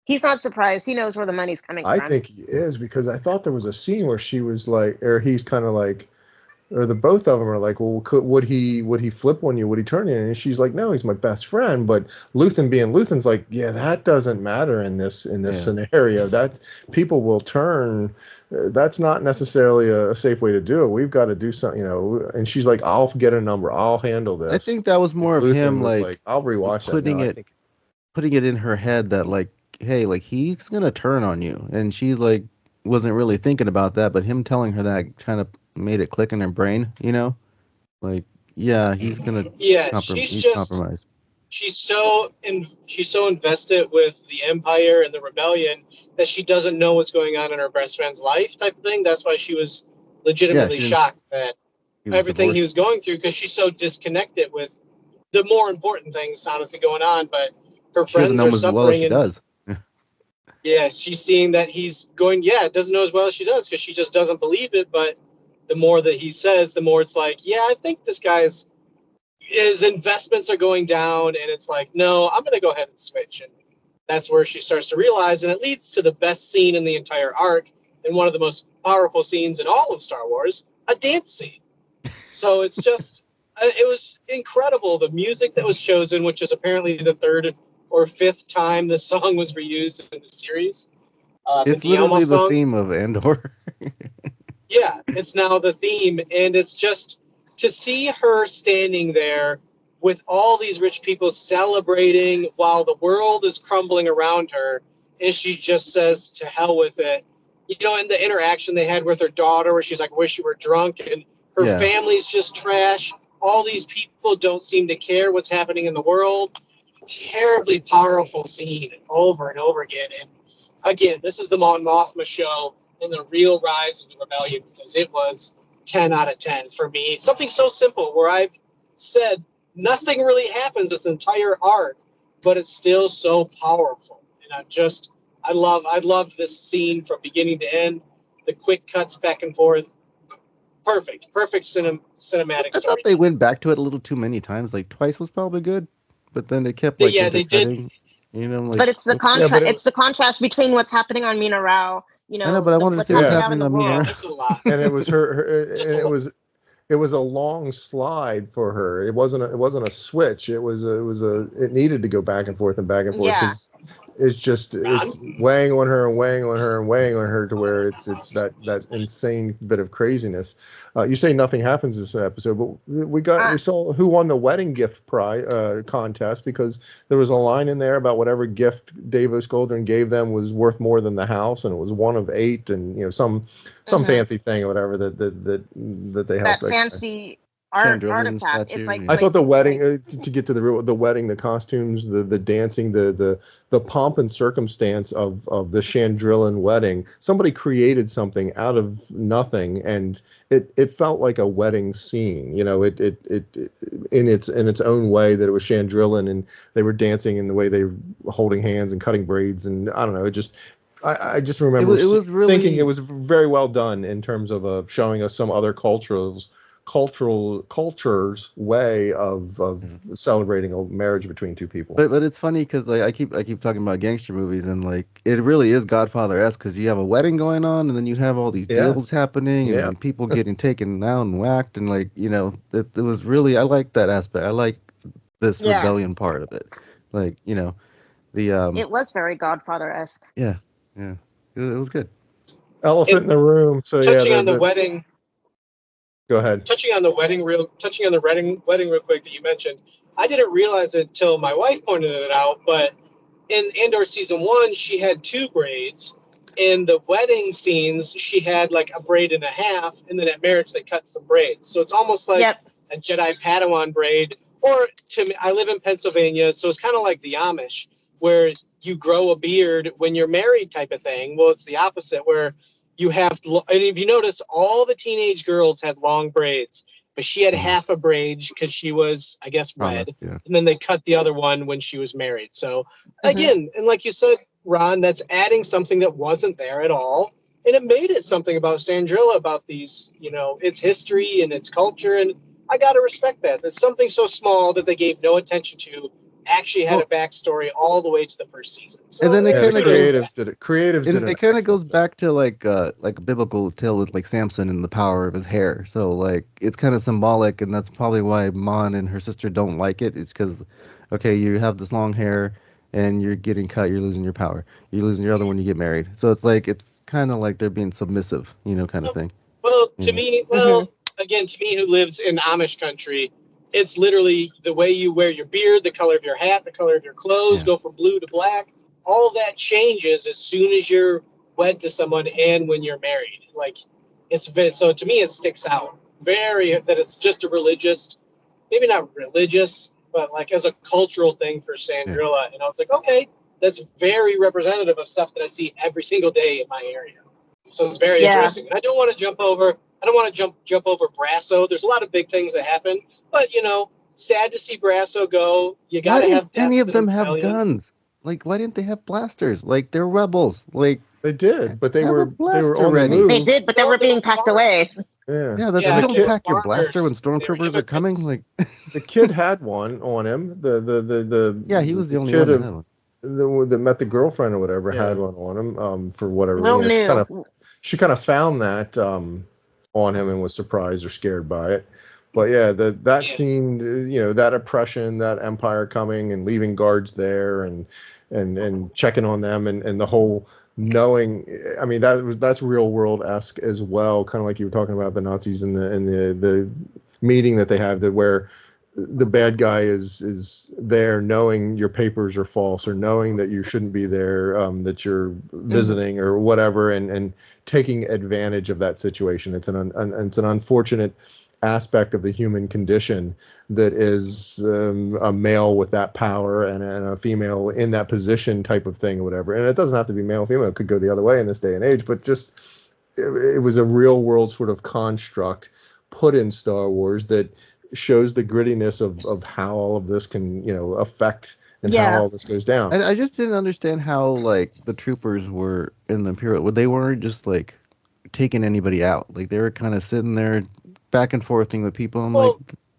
He's not surprised. He knows where the money's coming from. I think he is, because I thought there was a scene where she was like, or he's kind of like, or the both of them are like, well, would he flip on you? Would he turn you? And she's like, no, he's my best friend. But Luthen's like, yeah, that doesn't matter in this scenario. That people will turn. That's not necessarily a safe way to do it. We've got to do something, And she's like, I'll get a number. I'll handle this. I think that was more of him, like I'll rewatch putting it in her head that, like, hey, like, he's gonna turn on you, and she like wasn't really thinking about that, but him telling her that kind of made it click in her brain, like, yeah, he's gonna he's compromised. She's so invested with the Empire and the Rebellion that she doesn't know what's going on in her best friend's life, type of thing. That's why she was legitimately shocked that everything he was going through, because she's so disconnected with the more important things honestly going on. But her friends are suffering. She's seeing that he's going, doesn't know as well as she does, because she just doesn't believe it. But the more that he says, the more it's like, I think this guy's his investments are going down, and it's like, no, I'm going to go ahead and switch. And that's where she starts to realize, and it leads to the best scene in the entire arc, and one of the most powerful scenes in all of Star Wars, a dance scene. So it's just, it was incredible. The music that was chosen, which is apparently the third or fifth time this song was reused in the series. It's literally the theme of Andor. Yeah, it's now the theme, and it's just to see her standing there with all these rich people celebrating while the world is crumbling around her, and she just says, to hell with it. And the interaction they had with her daughter, where she's like, wish you were drunk, and her family's just trash. All these people don't seem to care what's happening in the world. Terribly powerful scene over and over again. And again, this is the Mon Mothma show and the real rise of the rebellion, because it was 10 out of 10 for me. Something so simple where I've said nothing really happens this entire arc, but it's still so powerful. And I love this scene from beginning to end. The quick cuts back and forth. perfect cinematic I story. thought they went back to it a little too many times. Like twice was probably good, but then they kept like they did. You know, like, But it's the okay. contrast. It's the contrast between what's happening on Mina Rao. You know, I know, but I wanted to what's see what's happening out in happening the on Mina world. Rao. There's a lot. And it was it was a long slide for her. It wasn't a switch. It needed to go back and forth Yeah. because it's weighing on her and weighing on her and weighing on her to where it's that insane bit of craziness. You say nothing happens this episode, but we saw who won the wedding gift contest, because there was a line in there about whatever gift Davos Goldern gave them was worth more than the house, and it was one of 8, and you know some fancy thing or whatever that they helped. That fancy artifact. Statue, It's like I thought the wedding, to get to the wedding, the costumes, the dancing, the pomp and circumstance of the Chandrillan wedding. Somebody created something out of nothing, and it felt like a wedding scene. You know, it in its own way, that it was Chandrillan, and they were dancing in the way they were holding hands and cutting braids, and I don't know, it just. I just remember thinking it was very well done in terms of showing us some other culture's way of celebrating a marriage between two people. But it's funny because like I keep talking about gangster movies, and like it really is Godfather-esque, because you have a wedding going on, and then you have all these deals happening, and like, people getting taken out and whacked, and like, you know, it was really, I like that aspect. I like this rebellion part of it. Like, you know, it was very Godfather-esque. Yeah, it was good. Elephant in the room. So touching on the wedding. Go ahead. Touching on the wedding real quick that you mentioned, I didn't realize it until my wife pointed it out. But in Andor season 1, she had 2 braids. In the wedding scenes, she had like a braid and a half, and then at marriage they cut some braids. So it's almost like a Jedi Padawan braid. Or to me, I live in Pennsylvania, so it's kind of like the Amish, where you grow a beard when you're married, type of thing. Well, it's the opposite, where you have, and if you notice, all the teenage girls had long braids, but she had half a braid because she was, I guess, wed, and then they cut the other one when she was married. So again, and like you said, Ron, that's adding something that wasn't there at all, and it made it something about Sandrilla, about these, you know, its history and its culture, and I gotta respect that. That's something so small that they gave no attention to. Actually had a backstory all the way to the first season. So, and then it kind of creatives did it. Creatives did it. It kind of goes back to like a biblical tale with like Samson and the power of his hair. So like it's kind of symbolic, and that's probably why Mon and her sister don't like it. It's because, okay, you have this long hair and you're getting cut, you're losing your power. You're losing your other when you get married. So it's like, it's kind of like they're being submissive, you know, kind of thing. Well, to me, again, to me, who lives in Amish country, it's literally the way you wear your beard, the color of your hat, the color of your clothes, go from blue to black. All that changes as soon as you're wed to someone and when you're married. Like, so to me, it sticks out very, that it's just a religious, maybe not religious, but like as a cultural thing for Sandrilla. And I was like, okay, that's very representative of stuff that I see every single day in my area. So it's very interesting. And I don't want to jump over Brasso. There's a lot of big things that happen, but you know, sad to see Brasso go. You got to have. Any of them have guns? Like, why didn't they have blasters? Like, they're rebels. Like, they did, but they were on the move. They did, but they were being packed away. You don't pack your blaster when stormtroopers are coming. Like, the kid had one on him. He was the only one that had one. That met the girlfriend or whatever had one on him for whatever reason. She kind of found that on him and was surprised or scared by it. But yeah, that scene, you know, that oppression, that empire coming and leaving guards there and checking on them and the whole knowing. I mean, that's real world-esque as well. Kind of like you were talking about the Nazis and the meeting that they have, that where the bad guy is there knowing your papers are false, or knowing that you shouldn't be there, that you're visiting or whatever, and taking advantage of that situation. It's an unfortunate aspect of the human condition that is a male with that power and a female in that position type of thing or whatever. And it doesn't have to be male or female. It could go the other way in this day and age, but just it was a real world sort of construct put in Star Wars that shows the grittiness of how all of this can, you know, affect and how all this goes down. I just didn't understand how, like, the troopers were in the Imperial. They weren't just like taking anybody out. Like, they were kind of sitting there back and forthing with people. I'm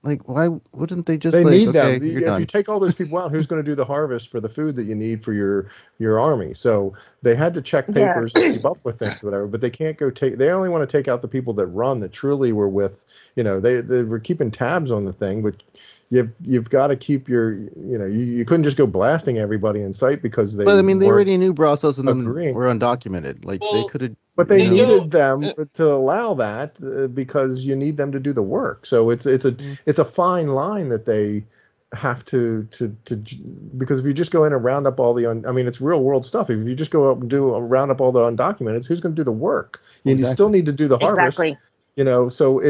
like, why wouldn't they just? They like, need okay, them. you're If done. you take all those people out, who's going to do the harvest for the food that you need for your army? So they had to check papers and keep up with things, whatever. But they can't go take. They only want to take out the people that run, that truly were with. They were keeping tabs on the thing, but you've got to keep your. You couldn't just go blasting everybody in sight because they. But I mean, they weren't already knew Brazos and them agreeing. were undocumented. Like, they could have. But they needed them to allow that because you need them to do the work. So it's a fine line that they have to because if you just go in and round up all the it's real world stuff. If you just go up and round up all the undocumented, who's going to do the work? You still need to do the harvest. Exactly. So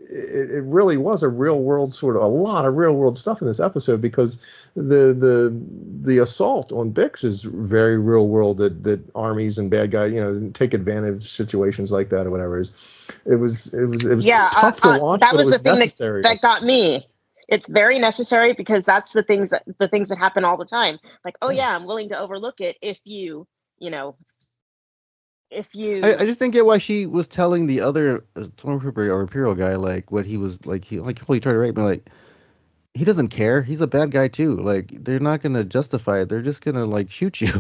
it really was a real world a lot of real world stuff in this episode, because the assault on Bix is very real world, that armies and bad guys take advantage of situations like that or whatever. It was tough to watch. That but was it was the thing necessary. that got me. It's very necessary, because that's the things that happen all the time. Like, oh yeah, I'm willing to overlook it if you I just didn't get why she was telling the other Stormtrooper or Imperial guy like what he was like. He completely tried to rape me. Like, he doesn't care. He's a bad guy too. Like, they're not gonna justify it. They're just gonna like shoot you.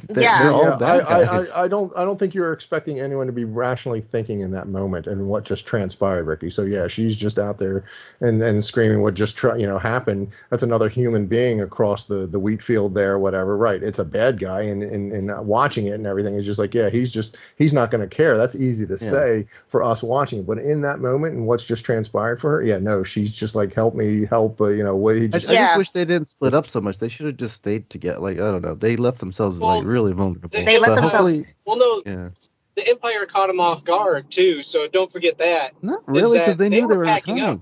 They're all bad guys. I don't think you're expecting anyone to be rationally thinking in that moment and what just transpired, Ricky. So yeah, she's just out there and screaming what just happened. That's another human being across the wheat field there, whatever. Right? It's a bad guy, and watching it and everything is just like, yeah, he's not going to care. That's easy to say for us watching, but in that moment and what's just transpired for her, yeah, no, she's just like, help me, help. I just wish they didn't split up so much. They should have just stayed together. Like, I don't know. They left themselves really vulnerable. They let themselves. Well, no. Yeah. The Empire caught them off guard too, so don't forget that. Not really, because they knew they were packing coming. up.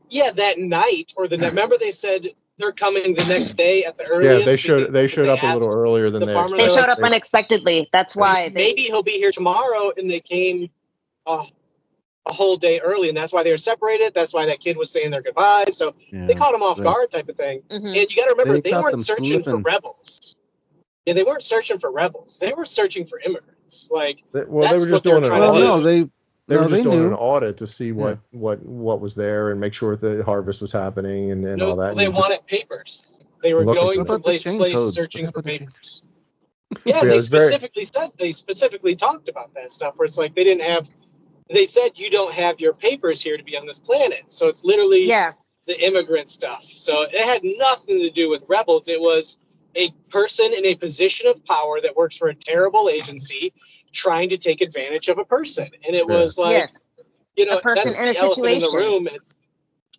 Yeah, that night or remember they said they're coming the next day at the earliest. Yeah, they showed up a little earlier than they expected. They showed up unexpectedly. That's why. Maybe he'll be here tomorrow, and they came a whole day early, and that's why they were separated. That's why that kid was saying their goodbyes. So they caught him off guard, type of thing. Mm-hmm. And you got to remember, they weren't searching for rebels. Yeah, they weren't searching for rebels. They were searching for immigrants. Like, they were just doing an audit. They were just doing an audit to see what was there and make sure the harvest was happening and all that. They wanted papers. They were going from place to place searching for papers. Yeah, they specifically talked about that stuff, where it's like they said you don't have your papers here to be on this planet. So it's literally the immigrant stuff. So it had nothing to do with rebels. It was a person in a position of power that works for a terrible agency trying to take advantage of a person. And it was like, a person that's in the a elephant situation. in the room.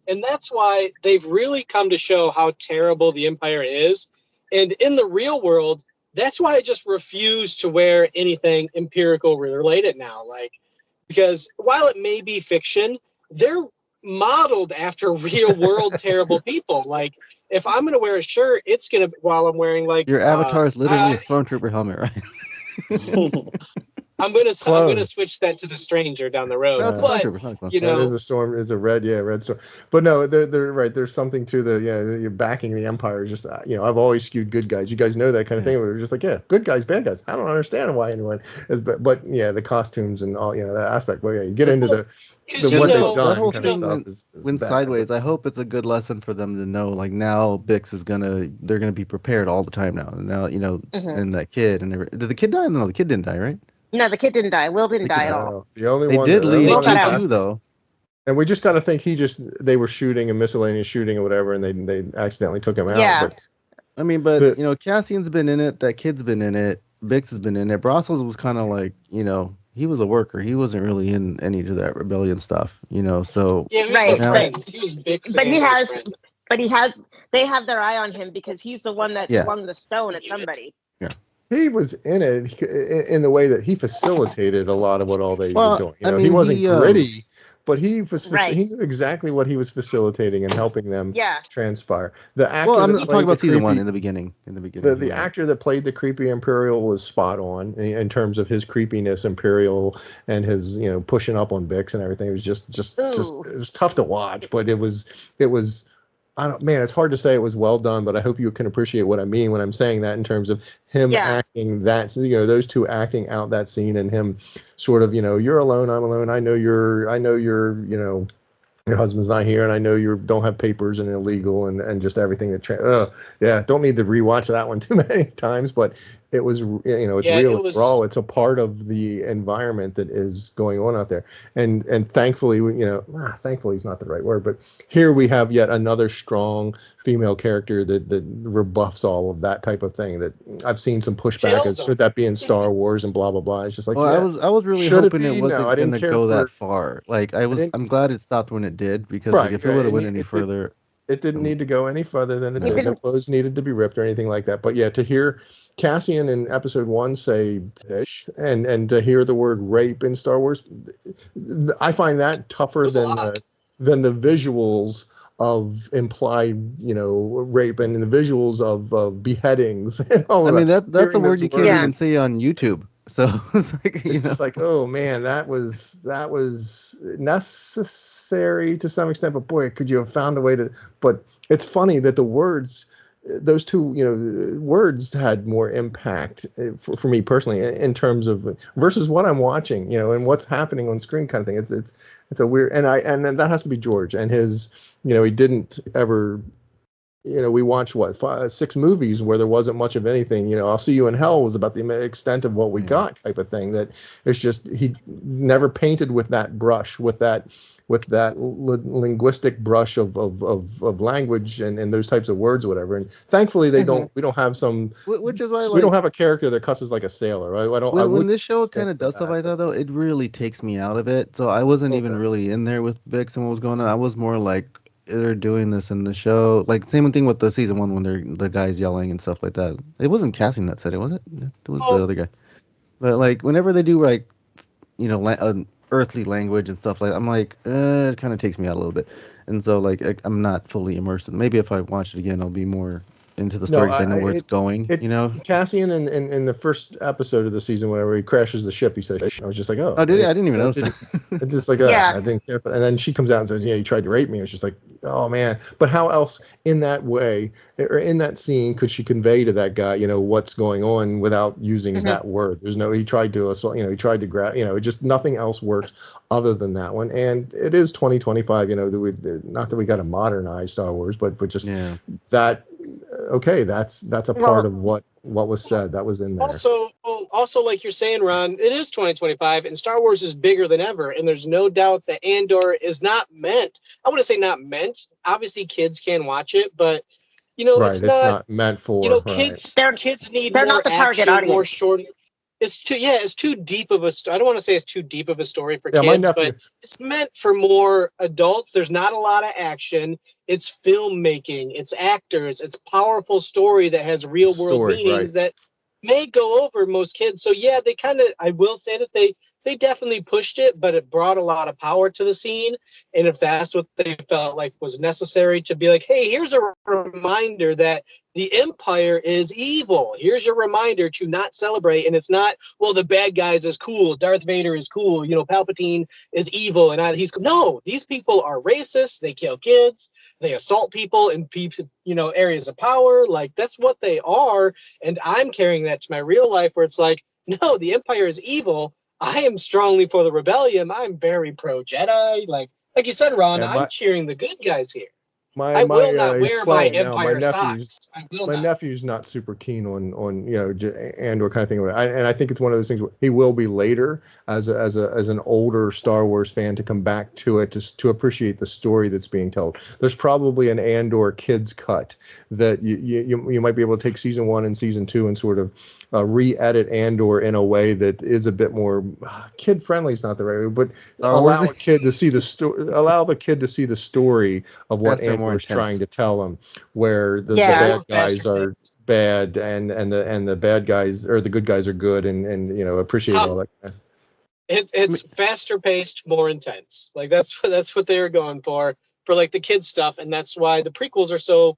And that's why they've really come to show how terrible the Empire is. And in the real world, that's why I just refuse to wear anything empirical related now. Like, because while it may be fiction, they're modeled after real world terrible people. Like, if I'm going to wear a shirt, it's going to, while I'm wearing like your avatar is literally a Stormtrooper helmet, right? I'm gonna switch that to the Stranger down the road. That's but, that is a storm. Is a red storm. But no, they're right. There's something to you're backing the Empire. Just I've always skewed good guys. You guys know that kind of thing. We're just like, good guys, bad guys. I don't understand why anyone is, but the costumes and all that aspect. But you get into what they've done. That whole kind thing of stuff went sideways. I hope it's a good lesson for them to know. Like, now Bix they're gonna be prepared all the time now. And now and that kid did the kid die? No, the kid didn't die, right? No, the kid didn't die. Will didn't die at all. The only they one did leave Q2 though. And we just got to think they were shooting a miscellaneous shooting or whatever, and they accidentally took him out. Yeah. But Cassian's been in it. That kid's been in it. Bix has been in it. Brazos was kind of like, he was a worker. He wasn't really in any of that rebellion stuff, So yeah, he was Bix. But they have their eye on him because he's the one that swung the stone at somebody. Yeah. He was in it in the way that he facilitated a lot of what all they were doing. He wasn't gritty, but he knew exactly what he was facilitating and helping them transpire. The actor I'm talking about season 1 in the beginning. The actor that played the creepy Imperial was spot on in terms of his creepiness, Imperial, and his pushing up on Bix and everything. It was just it was tough to watch, but it was man, it's hard to say it was well done, but I hope you can appreciate what I mean when I'm saying that in terms of him acting that, those two acting out that scene and him sort of, you're alone, I'm alone. I know you're, your husband's not here, and I know you don't have papers and illegal and just everything that. Don't need to rewatch that one too many times, but it was, it's real, it's raw, it's a part of the environment that is going on out there, and thankfully, thankfully is not the right word, but here we have yet another strong female character that rebuffs all of that type of thing. That I've seen some pushback, and should that be in Star Wars and blah blah blah. It's just like, I was really hoping it wasn't going to go that far. Like I'm glad it stopped when it did, because if it would have went any further, it didn't need to go any further than it did. No clothes needed to be ripped or anything like that. But yeah, to hear Cassian in episode 1 say "ish" and to hear the word rape in Star Wars, I find that tougher than the visuals of implied, rape and the visuals of beheadings and all of that. That's a word you can't even say on YouTube. So it's like, just like, oh man, that was necessary to some extent, but boy, could you have found a way to? But it's funny that the words, those two, words had more impact for me personally in terms of versus what I'm watching, and what's happening on screen kind of thing. It's a weird, and that has to be George and his, he didn't ever. We watched 6 movies where there wasn't much of anything. I'll See You in Hell was about the extent of what we got, type of thing. That it's just he never painted with that brush, with that linguistic brush of language and those types of words, or whatever. And thankfully they don't. We don't have some. Which is why we don't have a character that cusses like a sailor. I don't. When this show kind of does stuff like that, though, it really takes me out of it. So I wasn't even really in there with Bix and what was going on. I was more like, they're doing this in the show, like same thing with the season 1 when the guys yelling and stuff like that. It wasn't Cassian that said it, was it? It was the other guy. But like whenever they do like, earthly language and stuff like that, I'm like, it kind of takes me out a little bit, and so like I'm not fully immersed. Maybe if I watch it again, I'll be more into the story because I know where it's going. Cassian in the first episode of the season, whenever he crashes the ship, he says, I was just like, oh, did he? I didn't even notice that. It's just like, I didn't care for. And then she comes out and says, you tried to rape me. It's just like, oh man. But how else in that way or in that scene could she convey to that guy, what's going on without using that word? There's no. He tried to assault. He tried to grab. Just nothing else works other than that one. And it is 2025. Not that we got to modernize Star Wars, but just that. Okay, that's a part of what was said. That was in there. Also, like you're saying, Ron, it is 2025, and Star Wars is bigger than ever. And there's no doubt that Andor is not meant. I want to say not meant. Obviously, kids can watch it, but it's not meant for. Kids. Kids need. They're more not the target action, audience. More short. It's too deep of a story. I don't want to say it's too deep of a story for kids, but it's meant for more adults. There's not a lot of action. It's filmmaking, it's actors, it's powerful story that has real world meanings that may go over most kids. So yeah, they I will say that they definitely pushed it, but it brought a lot of power to the scene. And if that's what they felt like was necessary to be like, hey, here's a reminder that the Empire is evil. Here's your reminder to not celebrate. And it's not, well, the bad guys is cool. Darth Vader is cool. Palpatine is evil. And he's no, these people are racist. They kill kids. They assault people in areas of power. Like that's what they are. And I'm carrying that to my real life where it's like, no, the Empire is evil. I am strongly for the rebellion. I'm very pro Jedi. Like you said, Ron, I'm cheering the good guys here. I will not wear my Empire socks. My nephew's not super keen on Andor kind of thing. And I think it's one of those things where he will be later as an older Star Wars fan to come back to it to appreciate the story that's being told. There's probably an Andor kids cut that you might be able to take season 1 and season 2 and sort of re-edit Andor in a way that is a bit more kid friendly. Is not the right way, but allow the kid to see the story of what Andor is trying to tell them, where the bad guys are bad and the bad guys or the good guys are good, and appreciate all that. It's faster paced, more intense. Like that's what they were going for like the kids stuff, and that's why the prequels are so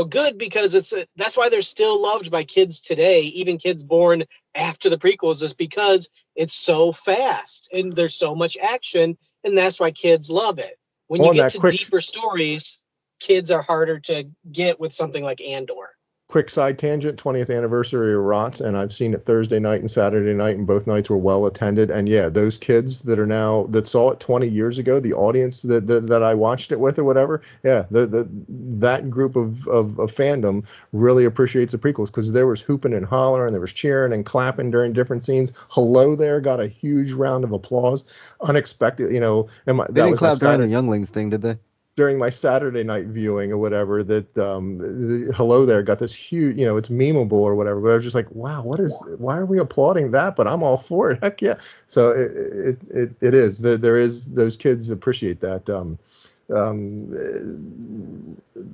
good, because that's why they're still loved by kids today, even kids born after the prequels, is because it's so fast and there's so much action, and that's why kids love it. When you get to deeper stories, kids are harder to get with something like Andor. Quick side tangent, 20th anniversary of ROTS, and I've seen it Thursday night and Saturday night, and both nights were well attended. And yeah, those kids that saw it 20 years ago, the audience that I watched it with or whatever, yeah, that group of fandom really appreciates the prequels, because there was hooping and hollering, there was cheering and clapping during different scenes. Hello There got a huge round of applause, unexpected, you know. And they didn't clap during the Younglings thing, did they? During my Saturday night viewing or whatever, that Hello There got this huge, you know, it's memeable or whatever, but I was just like, wow, why are we applauding that? But I'm all for it. Heck yeah. So it is. There is, those kids appreciate that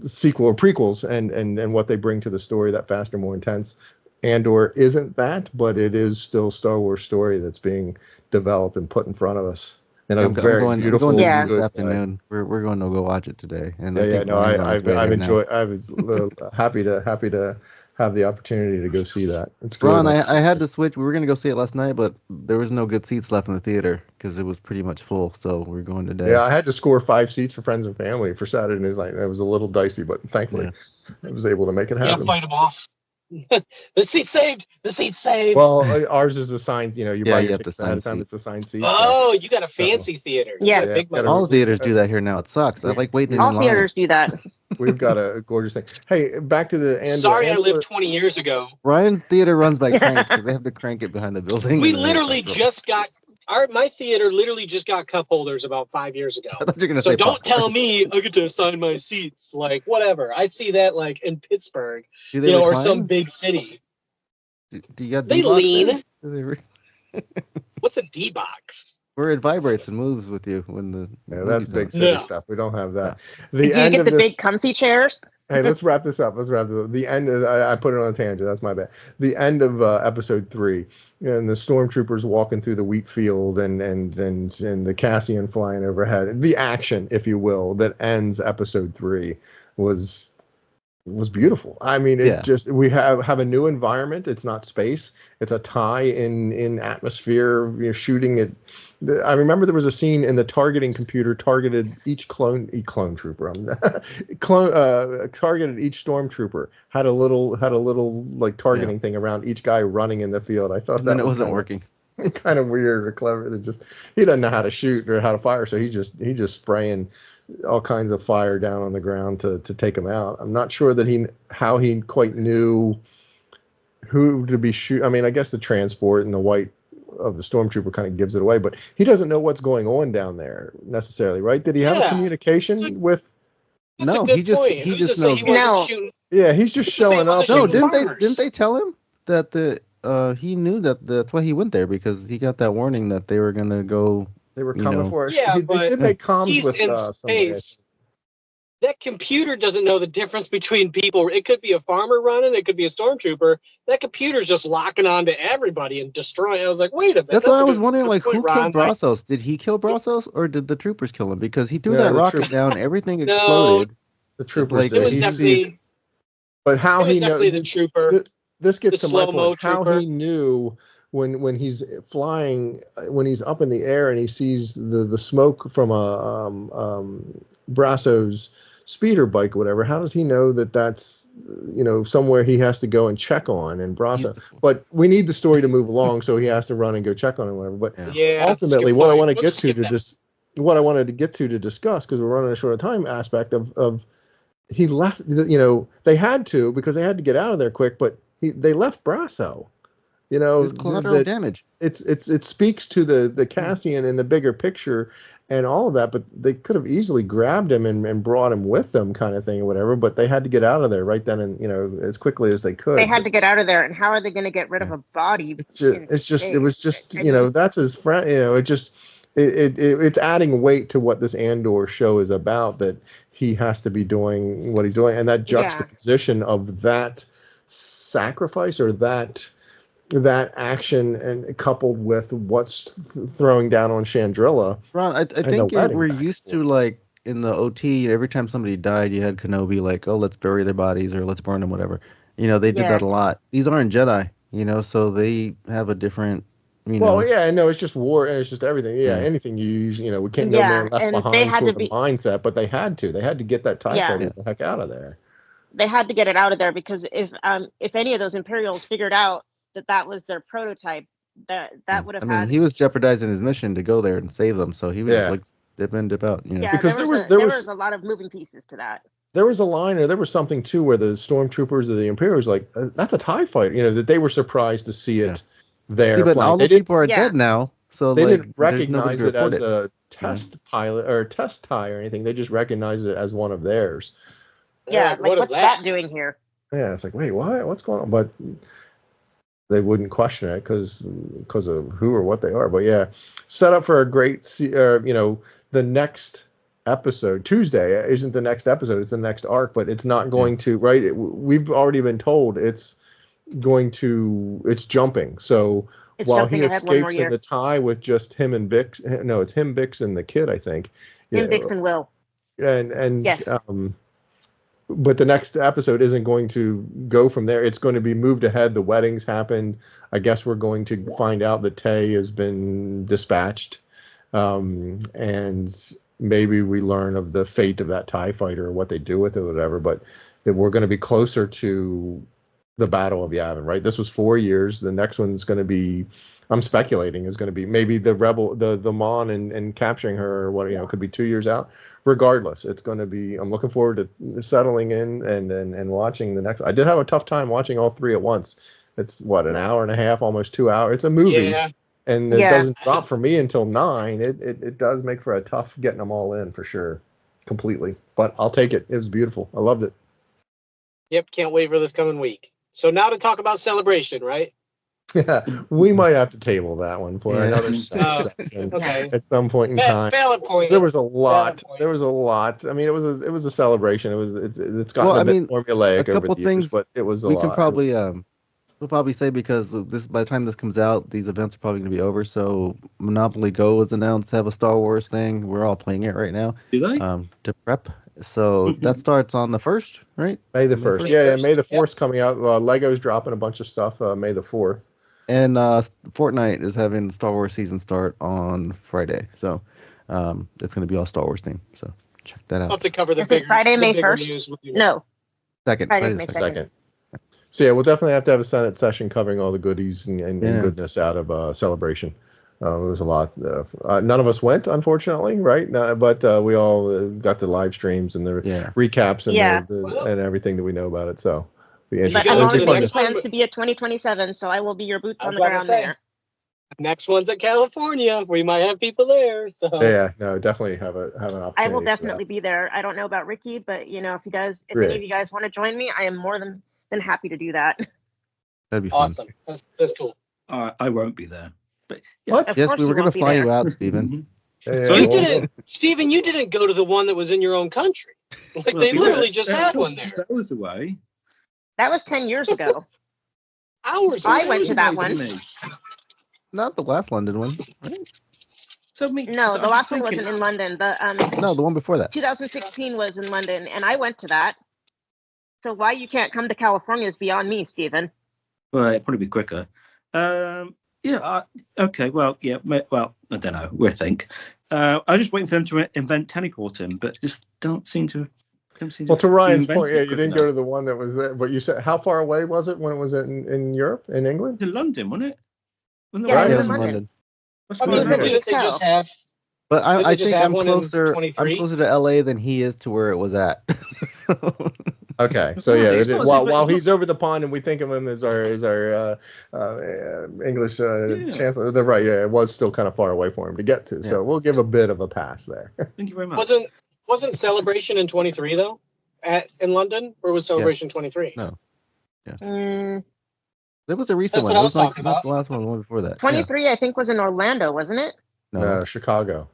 sequel or prequels and what they bring to the story, that faster, more intense. Andor isn't that, but it is still Star Wars story that's being developed and put in front of us. And I'm going this afternoon. We're going to go watch it today. And I've enjoyed. I was happy to have the opportunity to go see that. It's good. Ron, I had to switch. We were going to go see it last night, but there was no good seats left in the theater because it was pretty much full. So we're going today. Yeah, I had to score 5 seats for friends and family for Saturday night. It was a little dicey, but thankfully I was able to make it happen. Yeah, fight them off. The seat's saved. The seat's saved. Well, ours is assigned. You know, you buy your tickets ahead of time. It's assigned seats. Oh, you got a fancy theater. Yeah. All the theaters do that here now. It sucks. I like waiting in line. All theaters do that. We've got a gorgeous thing. Hey, back to the Andor. Sorry, I lived 20 years ago. Ryan's theater runs by crank because they have to crank it behind the building. We literally just got. My theater literally just got cup holders about 5 years ago. I thought you were gonna so say don't popcorn. tell me I get to assign my seats. Like, whatever. I see that like in Pittsburgh, Do they or recline? some big city. Do you got They D-box lean. there? What's a D-box? Where it vibrates and moves with you when the that's big city stuff. We don't have that. Do you get the big comfy chairs? Hey, let's wrap this up. The end is, I put it on a tangent. That's my bad. The end of episode 3, and the stormtroopers walking through the wheat field and the Cassian flying overhead. The action, if you will, that ends episode 3 was beautiful. I mean, we have a new environment. It's not space. It's a tie in atmosphere. You're shooting it. I remember there was a scene in the targeting computer targeted each clone trooper. Targeted each stormtrooper. Had a little like targeting thing around each guy running in the field. I thought that wasn't working. Kind of weird or clever. He doesn't know how to shoot or how to fire, so he just spraying all kinds of fire down on the ground to take him out. I'm not sure that how he quite knew who to be shoot. I mean, I guess the transport and the white of the stormtrooper kind of gives it away, but he doesn't know what's going on down there necessarily, right? Did he have a communication with? No, he just knows. No. Yeah, he's just showing up. No, didn't they tell him that he knew that's why he went there, because he got that warning that they were gonna go. They were coming for us. Yeah, they did make comms he's with in somebody. space. That computer doesn't know the difference between people. It could be a farmer running. It could be a stormtrooper. That computer's just locking on to everybody and destroying. I was like, wait a minute. That's why I was wondering, like, who killed Brazos? Did he kill Brazos, or did the troopers kill him? Because he threw that rocket down, everything exploded. The troopers like, did. It was definitely. But how he knows the trooper. This gets the to my point. How trooper. he knew when he's flying, when he's up in the air and he sees the smoke from a Brazos speeder bike or whatever, how does he know that that's somewhere he has to go and check on in Brazos? But we need the story to move along, so he has to run and go check on it, whatever. But ultimately, what I want to get to what I wanted to get to discuss, because we're running a short time aspect of he left. They had to, because they had to get out of there quick, but they left Brasso. It's collateral damage. It speaks to the Cassian in the bigger picture and all of that, but they could have easily grabbed him and brought him with them, kind of thing or whatever. But they had to get out of there right then and as quickly as they could. They had to get out of there, and how are they going to get rid of a body? It was just that's his friend. It's adding weight to what this Andor show is about, that he has to be doing what he's doing, and that juxtaposition of that sacrifice or that action, and coupled with what's throwing down on Chandrilla. Ron, I think we're used to, like, in the OT, every time somebody died, you had Kenobi like, oh, let's bury their bodies or let's burn them, whatever. They did that a lot. These aren't Jedi, so they have a different You well, know? yeah, no, it's just war and it's just everything. Yeah, anything you use, we can't no man left behind sort of mindset, but they had to get that TIE fighter the heck out of there. They had to get it out of there because if any of those Imperials figured out that was their prototype, that would have. I mean, he was jeopardizing his mission to go there and save them, so he was like dip in, dip out. Yeah, because there was a lot of moving pieces to that. There was a line, or there was something too, where the stormtroopers of the Imperials like that's a TIE fighter. That they were surprised to see it there. See, but all those people are dead now, so they didn't recognize it as a test pilot or test tie or anything. They just recognized it as one of theirs. Yeah, like what's that doing here? Yeah, it's like, wait, what? What's going on? But they wouldn't question it because of who or what they are. But yeah, set up for a great, the next episode. Tuesday isn't the next episode; it's the next arc. But it's not going to, right? We've already been told it's jumping. So while he escapes in the tie with just him and Bix, no, it's him, Bix, and the kid, I think. Him, Bix, and Will. And yes. But the next episode isn't going to go from there. It's going to be moved ahead. The weddings happened. I guess we're going to find out that Tay has been dispatched. And maybe we learn of the fate of that TIE fighter or what they do with it or whatever. But that we're going to be closer to the Battle of Yavin, right? This was 4 years. The next one's going to be, I'm speculating, is going to be maybe the Rebel, the Mon and capturing her or what, could be 2 years out. Regardless, it's going to be. I'm looking forward to settling in and watching the next. I did have a tough time watching all three at once. It's an hour and a half, almost 2 hours. It's a movie, and it doesn't drop for me until 9. It does make for a tough getting them all in for sure, completely. But I'll take it. It was beautiful. I loved it. Yep, can't wait for this coming week. So now to talk about Celebration, right? Yeah, we might have to table that one for another section at some point in time. Valid point. There was a lot. There was a lot. I mean, it was a celebration. It's gotten a bit formulaic over the years, but it was a lot. We can probably we'll probably say because by the time this comes out, these events are probably going to be over. So Monopoly Go was announced to have a Star Wars thing. We're all playing it right now. Do they? To prep. So that starts on the 1st, right? May the 1st. Yeah, May the 4th coming out. Lego's dropping a bunch of stuff May the 4th. And Fortnite is having the Star Wars season start on Friday. So it's going to be all Star Wars themed. So check that out. I'll have to cover the Is it Friday, May 1st? No. Second. Friday's May 2nd. So yeah, we'll definitely have to have a Senate session covering all the goodies and goodness out of Celebration. It was a lot. None of us went, unfortunately, right? But we all got the live streams and the recaps and and everything that we know about it. So be interesting. But I'm already plans to be at 2027, so I will be your boots on the ground there. Next one's at California. We might have people there. So yeah, no, definitely have an opportunity. I will definitely be there. I don't know about Ricky, but if any of you guys want to join me, I am more than happy to do that. That'd be fun. Awesome. That's cool. I won't be there. But what? Yes, we were going to fly you out, Stephen. So you didn't, Stephen. You didn't go to the one that was in your own country. Like they literally just had one there. That was away. That was 10 years ago. Hours. I went to that one. Not the last London one, right? The last one wasn't in London. No, the one before that. 2016 was in London, and I went to that. So why you can't come to California is beyond me, Stephen. Well, it'd probably be quicker. Okay. Well, yeah. Well, I don't know. We think. I'm just waiting for them to invent teleporting, but just don't seem to. Well, to Ryan's point, you didn't go to the one that was there, but you said how far away was it when it was in Europe, in England? In London, wasn't it? It was in London. But I think I'm closer to LA than he is to where it was at. Okay, so yeah, while he's over the pond and we think of him as our English chancellor, they're right. Yeah, it was still kind of far away for him to get to, so we'll give a bit of a pass there. Thank you very much. Wasn't Celebration in 23 though, in London, or was Celebration 23? No. Yeah. There was a recent one. It was not the last one. The one before that. 23, I think, was in Orlando, wasn't it? No, Chicago.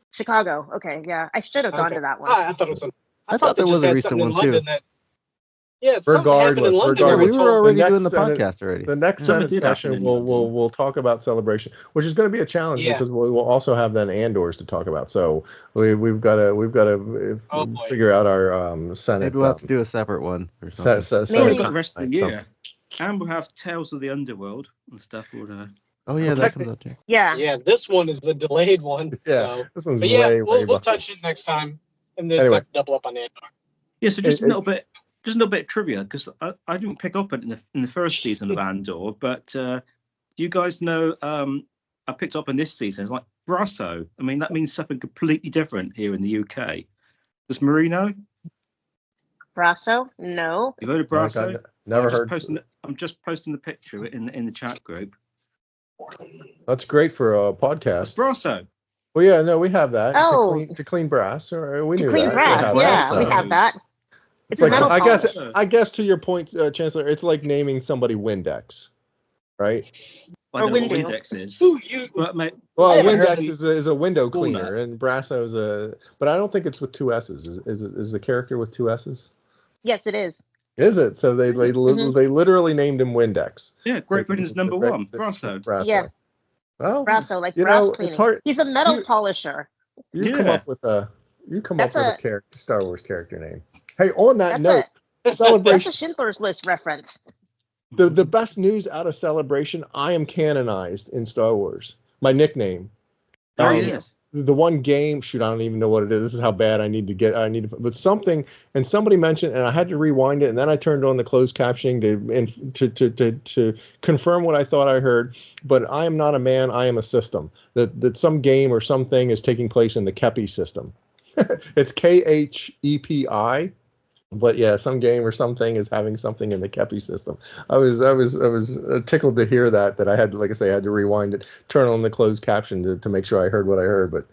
Chicago. Okay, yeah, I should have gone to that one. I thought it was. I thought there was a recent one too. Regardless, we were already doing the podcast already. The next Senate session, we'll talk about Celebration, which is going to be a challenge because we will also have then Andors to talk about. So we've got to figure out our Senate. Maybe we'll have to do a separate one. Maybe the rest of the year. And we'll have Tales of the Underworld and stuff. Oh yeah, that comes out too. Yeah. Yeah, this one is the delayed one. Yeah, So. this one's But yeah, way we'll behind. touch it next time, and then Anyway. double up on Andor. Yeah, so just a little bit of trivia, because I didn't pick up it in the first season of Andor, but do you guys know? I picked up in this season, like Brasso. I mean, that means something completely different here in the UK. Does Marie know? Brasso? No. You've heard of Brasso? Never heard. I'm just posting the picture in the chat group. That's great for a podcast. Brasso. Well, yeah, no, we have that. Oh. To clean brass. Or we To knew clean that. brass, yeah, we have that. It's like, a metal polish. I guess to your point, Chancellor, it's like naming somebody Windex, right? Or Windex is. But, mate, Windex is a window cleaner, and Brasso is a. But I don't think it's with two S's. Is the character with two S's? Yes, it is. Is it? So they literally named him Windex. Yeah, Great Britain's number one, Brasso. Yeah. Well, Brasso, like brass cleaning. It's hard. He's a metal polisher. Come up with a character, Star Wars character name. Hey, on that note, Celebration. That's a Schindler's List reference. The best news out of Celebration, I am canonized in Star Wars. My nickname. Oh, yes. The one game, I don't even know what it is. This is how bad but something, and somebody mentioned, and I had to rewind it, and then I turned on the closed captioning to confirm what I thought I heard. But I am not a man, I am a system. That some game or something is taking place in the KEPI system. It's KHEPI. But yeah, some game or something is having something in the KEPI system. I was tickled to hear that I had to, like I say, I had to rewind it, turn on the closed caption to make sure I heard what I heard. But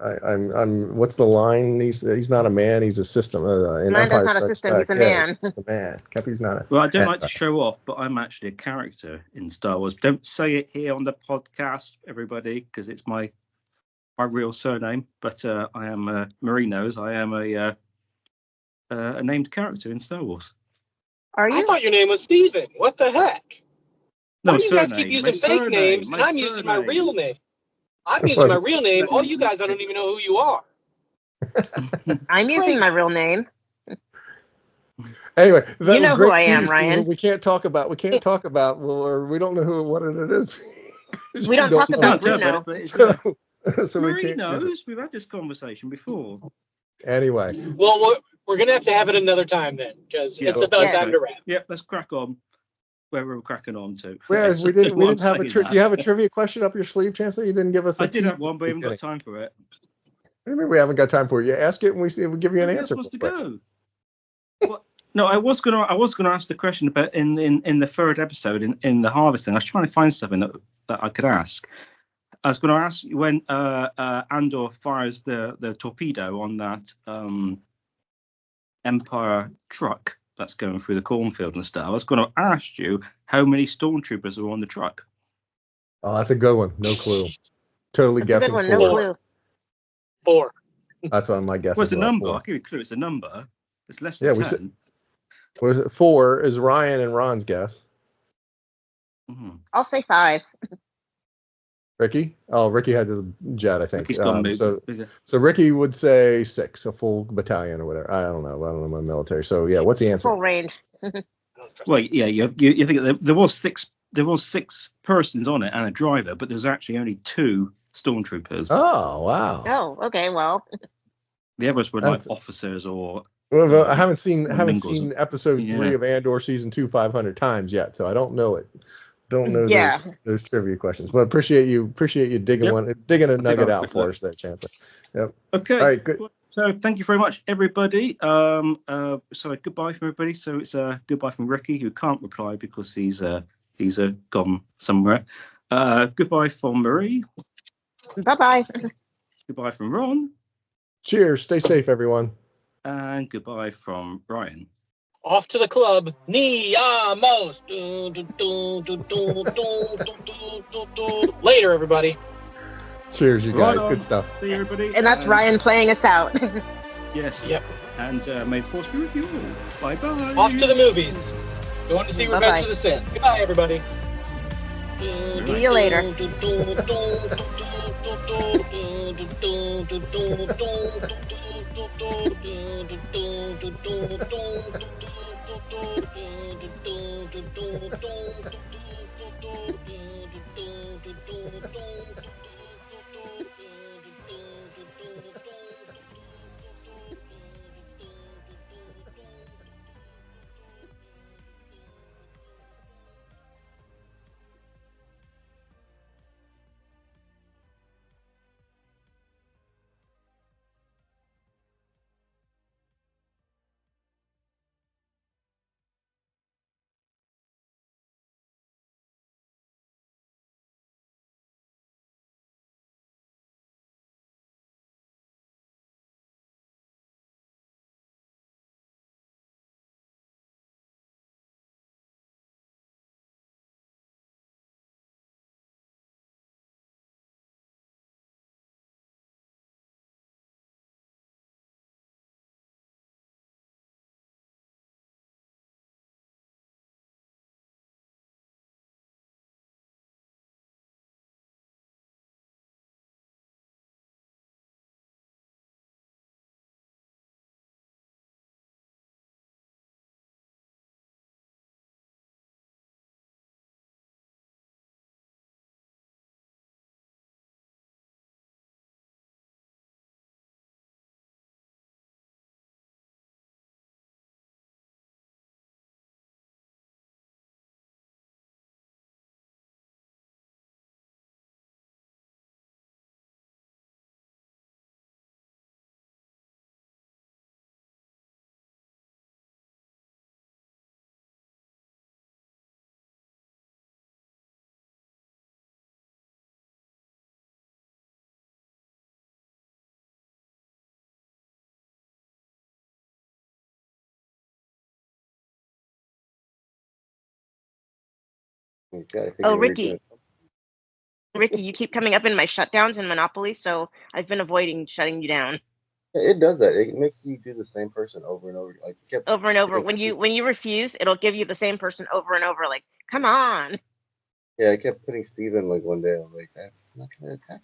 I'm what's the line? He's not a man, he's a system. Man's not a system, he's a man. He's a man. KEPI's not a. Well, I don't like to show off, but I'm actually a character in Star Wars. Don't say it here on the podcast, everybody, because it's my real surname. But I am Marie knows I am a named character in Star Wars. Are you? I thought your name was Steven. What the heck? No, Why do you guys keep using fake names and I'm using my real name? I'm using my real name. All you guys, I don't even know who you are. I'm using my real name. Anyway, you know who I am, Ryan. We can't talk about. Or we don't know what it is. We don't talk about Bruno. So Marie knows. We've had this conversation before. Anyway. Well, we're going to have it another time then, because it's about time to wrap. Yeah, let's crack on where we're cracking on to. Well, we didn't have do you have a trivia question up your sleeve, Chancellor? You didn't give us I did have one, but we haven't got time for it. What do you mean we haven't got time for it? You ask it and we'll give you an answer. Supposed to go. Well, no, I was gonna ask the question about in the third episode in the harvesting. I was trying to find something that I could ask. I was going to ask you when Andor fires the torpedo on that Empire truck that's going through the cornfield and stuff. I was going to ask you how many stormtroopers are on the truck. Oh, that's a good one. No clue. Totally that's guessing. A good one. No clue. 4. That's what my guess. What's the number? 4. I'll give you a clue. It's a number. It's less than 10. Was it 4 is Ryan and Ron's guess. Mm-hmm. I'll say 5. Ricky? Oh, Ricky had the jet, I think. So Ricky would say 6, a full battalion or whatever. I don't know my military. So yeah, what's the answer? Full range. Well, yeah, you think there was 6 persons on it and a driver, but there's actually only 2 stormtroopers. Oh wow. Oh, okay, well. The others were like officers or. Well, I haven't seen episode 3 of Andor season 2 500 times yet, so I don't know it. Don't know those trivia questions, but appreciate you digging a nugget out for us there, Chancellor. Yep. Okay. All right. Good. So thank you very much, everybody. So goodbye from everybody. So it's goodbye from Ricky, who can't reply because he's gone somewhere. Goodbye from Marie. Bye. Goodbye from Ron. Cheers. Stay safe, everyone. And goodbye from Ryan. Off to the club. Niamos. Later, everybody. Cheers, you guys. Good stuff. See you, everybody. And that's Ryan playing us out. Yes. Yep. And may the force be with you all. Bye-bye. Off to the movies. Going to see Revenge of the Sith. Goodbye, everybody. See you later. Oh, Ricky, you keep coming up in my shutdowns in Monopoly, so I've been avoiding shutting you down. It does that. It makes you do the same person over and over. Like over and over. When you refuse, it'll give you the same person over and over. Like, come on. Yeah, I kept putting Steven like one day. I'm like, I'm not gonna attack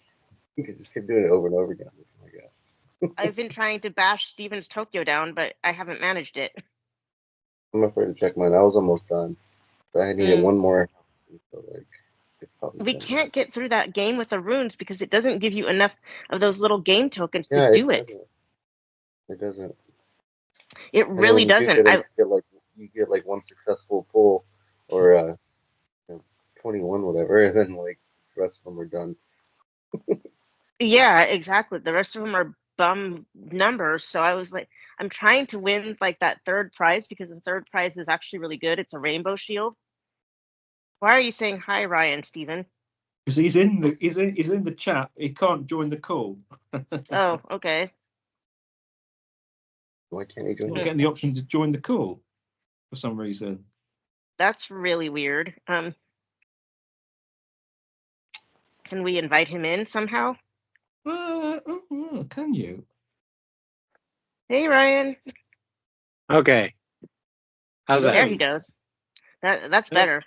you. You just keep doing it over and over again. Oh my god. I've been trying to bash Steven's Tokyo down, but I haven't managed it. I'm afraid to check mine. I was almost done. But I needed one more house. So like, we can't get through that game with the runes because it doesn't give you enough of those little game tokens to do it. It doesn't. It really doesn't. You get like one successful pull, or 21, whatever, and then like the rest of them are done. Yeah, exactly. The rest of them are bum numbers. So I was like, I'm trying to win like that third prize because the third prize is actually really good. It's a rainbow shield. Why are you saying hi, Ryan, Steven? Because he's in the chat. He can't join the call. Oh, okay. Why can't he join? He's not getting the option to join the call for some reason. That's really weird. Can we invite him in somehow? Can you? Hey, Ryan. Okay. How's that? There he goes. That's better.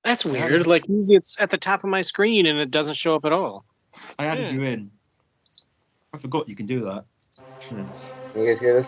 That's weird. Like usually it's at the top of my screen and it doesn't show up at all. I added you in. I forgot you can do that. Can you guys hear this?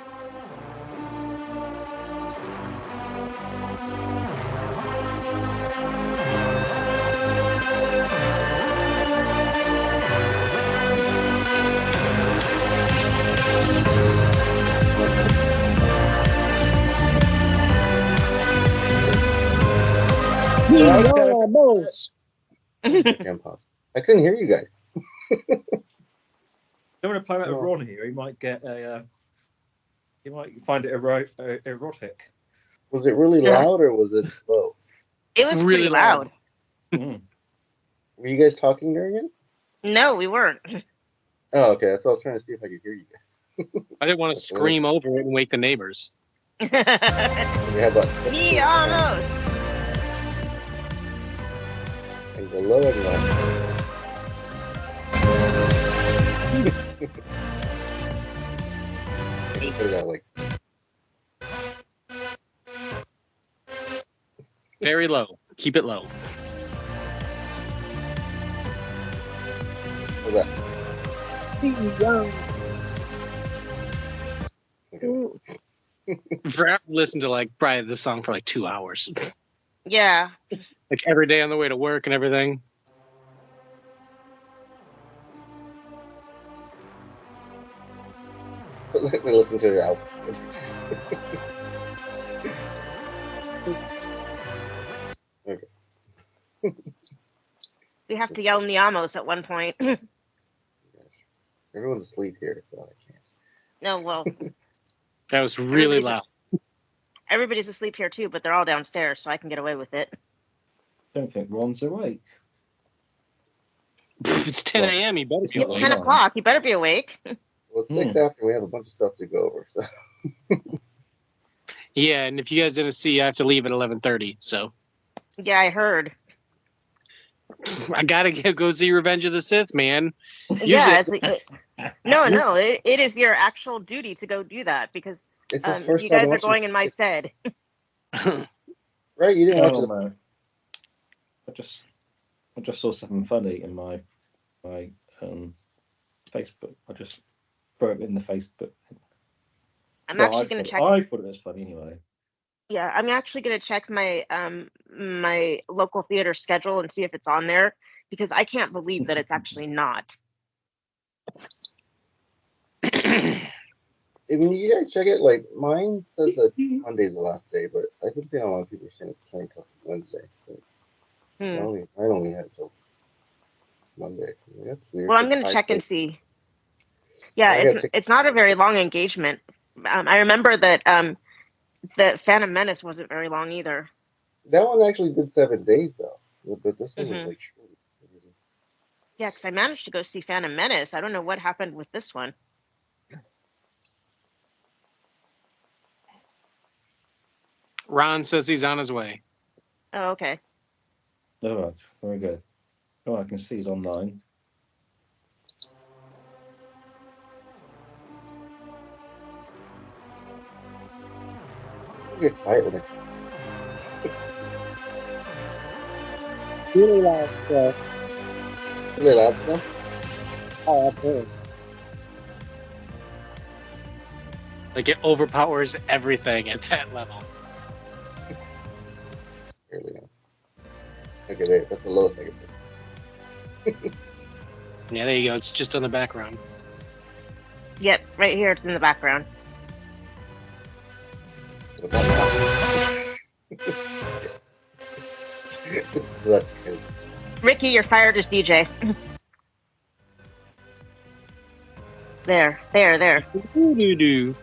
I couldn't hear you guys. Don't want to play that with Ron here. He might get he might find it erotic. Was it really loud or was it low? It was really loud. Were you guys talking during it? No, we weren't. Oh, okay. That's what I was trying to see if I could hear you guys. I didn't want to scream over it and wake the neighbors. We had about Me almost. And go low and low. Put it out like very low. Keep it low. What's that? For I've listened to like probably this song for like 2 hours. Yeah. Like every day on the way to work and everything. We listen to it out. Okay. We have to yell Niamos at one point. Everyone's asleep here, so I can't. No, well. That was really loud. Everybody's asleep here too, but they're all downstairs, so I can get away with it. Don't think Ron's awake. It's 10 a.m. He better be It's awake. 10 o'clock. You better be awake. Well, it's 6 after. We have a bunch of stuff to go over. So. Yeah, and if you guys didn't see, I have to leave at 11:30. So. Yeah, I heard. I gotta go see Revenge of the Sith, man. Yeah, no, it is your actual duty to go do that because you guys are going in my stead. Right, you didn't watch it. I just saw something funny in my Facebook. I just wrote it in the Facebook. I'm actually going to check. I thought it was funny anyway. Yeah, I'm actually going to check my my local theater schedule and see if it's on there because I can't believe that it's actually not. I mean, you guys check it. Like mine says that Monday's the last day, but I think a lot of people are saying it's playing till Wednesday. I only had it till Monday. That's weird. Well, I'm going to check and see. Yeah, it's not a very long engagement. I remember that the Phantom Menace wasn't very long either. That one actually did 7 days though, but this one was like short. Yeah, because I managed to go see Phantom Menace. I don't know what happened with this one. Ron says he's on his way. Oh, okay. All right, very good. Oh, I can see he's online. Get quiet with it. Really loud. Really loud still? Oh, absolutely. Like it overpowers everything at that level. Really loud. Okay, there. That's the lowest I can put. Yeah, there you go. It's just on the background. Yep, right here. It's in the background. Ricky, you're fired as DJ. There. Do.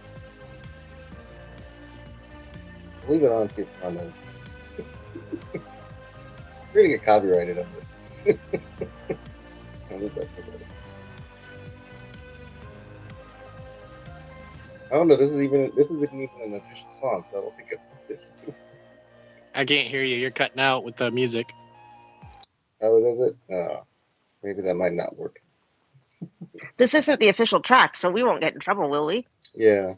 Leave it on, see if on those. We're gonna get copyrighted on this. On this episode. I don't know. This isn't even an official song, so I don't think it's official. I can't hear you. You're cutting out with the music. Oh, does it? Maybe that might not work. This isn't the official track, so we won't get in trouble, will we? Yeah.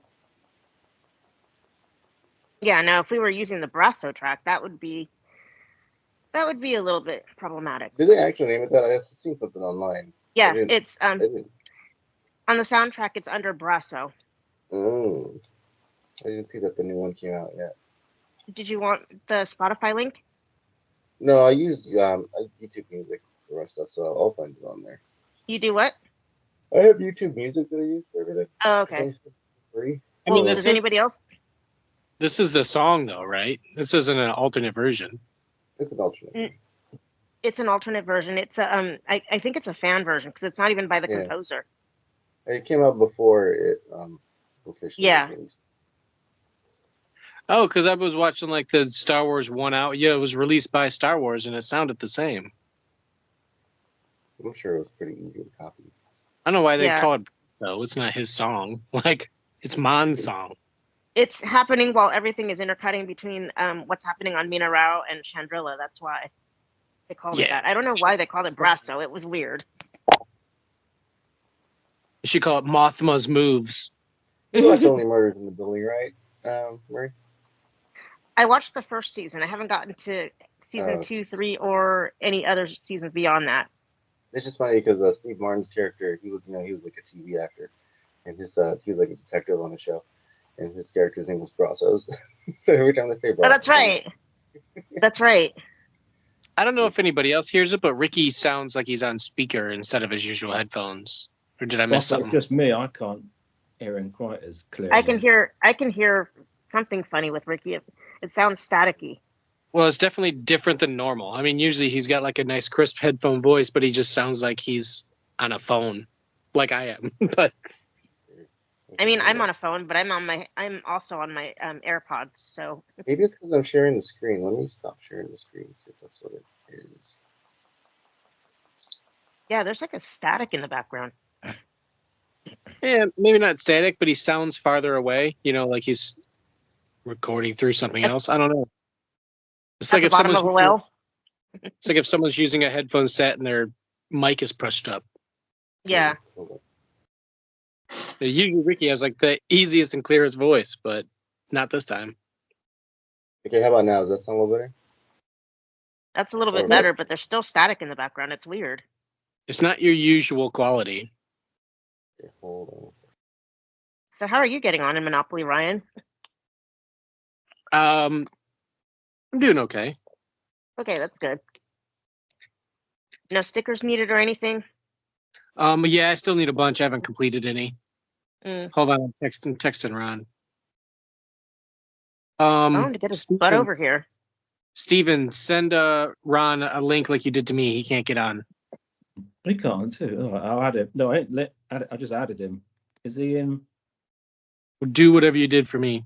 Yeah. Now, if we were using the Brasso track, that would be a little bit problematic. Did they actually name it that? I've seen something online. Yeah, it's on the soundtrack. It's under Brasso. Oh, I didn't see that the new one came out yet. Did you want the Spotify link? No, I use YouTube Music for my stuff, so I'll find it on there. You do what? I have YouTube Music that I use for everything. Oh, okay. Free. I mean, does anybody else? This is the song, though, right? This isn't an alternate version. It's an alternate. It's an alternate version. It's a I think it's a fan version because it's not even by the composer. It came out before it officially. Yeah. Released. Oh, because I was watching like the Star Wars 1 out. Yeah, it was released by Star Wars, and it sounded the same. I'm sure it was pretty easy to copy. I don't know why they call it though. It's not his song. Like it's Mon's song. It's happening while everything is intercutting between what's happening on Mina Rao and Chandrila. That's why they called it that. I don't know why they called it Brasso. It was weird. You should call it Mothma's Moves. You watched Only Murders in the Building, right, Murray? I watched the first season. I haven't gotten to season 2, 3, or any other seasons beyond that. It's just funny because Steve Martin's character, he was like a TV actor, and he was like a detective on the show, and his character's name was Brazos. So every time they say Brazos, that's right. That's right. I don't know if anybody else hears it, but Ricky sounds like he's on speaker instead of his usual headphones. Or did I miss something? It's just me. I can't hear him quite as clearly. I can hear something funny with Ricky. It sounds staticky. Well, it's definitely different than normal. I mean, usually he's got like a nice crisp headphone voice, but he just sounds like he's on a phone, like I am. But I mean, I'm on a phone, but I'm also on my AirPods. So maybe it's because I'm sharing the screen. Let me stop sharing the screen. See if that's what it is. Yeah, there's like a static in the background. Yeah, maybe not static, but he sounds farther away. You know, like he's recording through something else. I don't know. It's like if someone's it's like if someone's using a headphone set and their mic is pushed up. Yeah. Usually Ricky has like the easiest and clearest voice, but not this time. Okay, how about now? Does that sound a little better? That's a little bit better, but there's still static in the background. It's weird. It's not your usual quality. Okay, hold on. So how are you getting on in Monopoly, Ryan? I'm doing okay. Okay, that's good. No stickers needed or anything? Yeah, I still need a bunch. I haven't completed any. Hold on, I'm texting Ron. I want to get his butt over here. Steven, send Ron a link like you did to me. He can't get on. He can't too. Oh, I'll add him. No, I just added him. Is he in? Do whatever you did for me.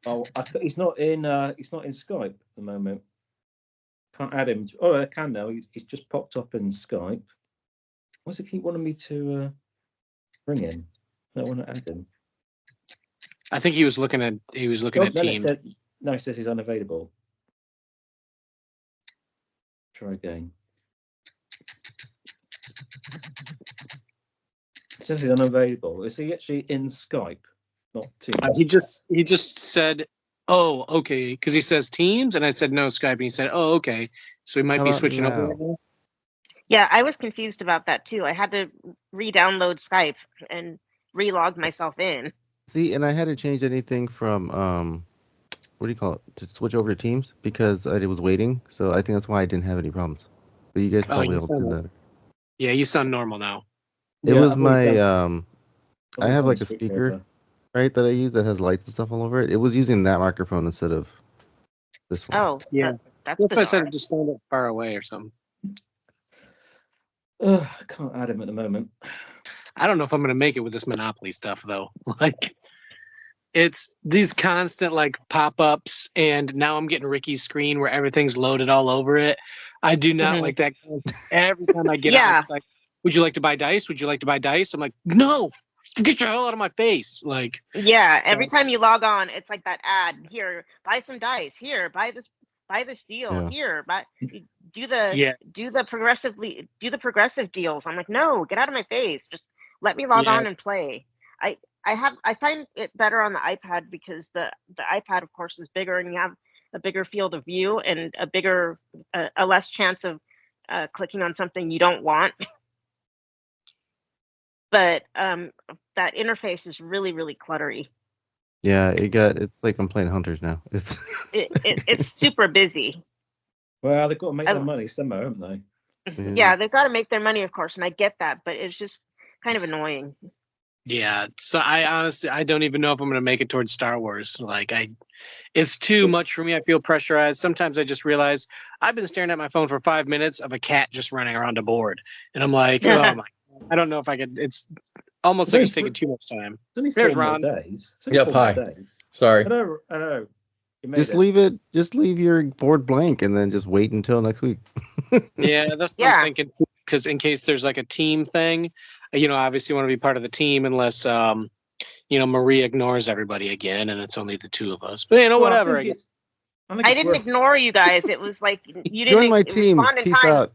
Oh, he's not in. He's not in Skype at the moment. Can't add him. Oh, I can now. He's just popped up in Skype. Why does it keep wanting me to bring him? I don't want to add him. I think he was looking at Teams. No, it says he's unavailable. Try again. It says he's unavailable. Is he actually in Skype, not Teams? He just said, "Oh, okay," because he says Teams, and I said no Skype, and he said, "Oh, okay." So he might How be about switching now? over. Yeah, I was confused about that too. I had to re-download Skype and re-log myself in. See, and I hadn't changed anything from what do you call it, to switch over to Teams because I was waiting. So I think that's why I didn't have any problems. But you guys probably able to do that. Yeah, you sound normal now. It was my I have like a switch speaker, over. right, that I use that has lights and stuff all over it. It was using that microphone instead of this one. Oh, Yeah. that's That's why I said bizarre. it just sounded far away or something. I can't add him at the moment. I don't know if I'm gonna make it with this Monopoly stuff though. Like, it's these constant like pop-ups, and now I'm getting Ricky's screen where everything's loaded all over it. I do not like that. Every time I get on, it's like, "Would you like to buy dice? Would you like to buy dice?" I'm like, "No, get your hell out of my face!" Like, Yeah, so- every time you log on, it's like that ad. Here, buy some dice. Here, buy this deal. Yeah. Here, do the progressive deals. I'm like, no, get out of my face. Just let me log on and play. I find it better on the iPad because the iPad, of course, is bigger and you have a bigger field of view and a less chance of clicking on something you don't want. But that interface is really, really cluttery. Yeah, it's like I'm playing Hunters now. It's super busy. Well, they've got to make their money somewhere, haven't they? Yeah, they've got to make their money, of course, and I get that, but it's just kind of annoying. Yeah, so I honestly don't even know if I'm going to make it towards Star Wars. Like, it's too much for me. I feel pressurized. Sometimes I just realize I've been staring at my phone for 5 minutes of a cat just running around a board, and I'm like, oh my, I don't know if I could. It's almost like it's taking too much time. There's Ron. Days. Yep. Hi. Sorry. I know. Just leave your board blank and then just wait until next week. Yeah, that's what I'm thinking. Because in case there's like a team thing, obviously you want to be part of the team unless, Maria ignores everybody again and it's only the two of us. But whatever. I didn't ignore you guys. It was like you didn't join my team. Peace out.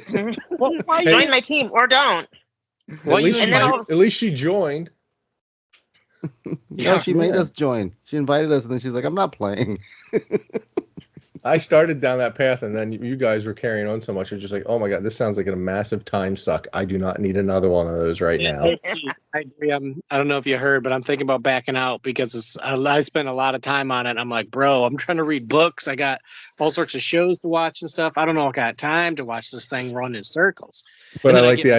Join my team or don't. At least she joined. No, she made us join. She invited us, and then she's like, "I'm not playing." I started down that path, and then you guys were carrying on so much. It was just like, oh my god, this sounds like a massive time suck. I do not need another one of those right now. I agree. I don't know if you heard, but I'm thinking about backing out because I spent a lot of time on it. I'm like, bro, I'm trying to read books. I got all sorts of shows to watch and stuff. I don't know if I got time to watch this thing run in circles. But I like the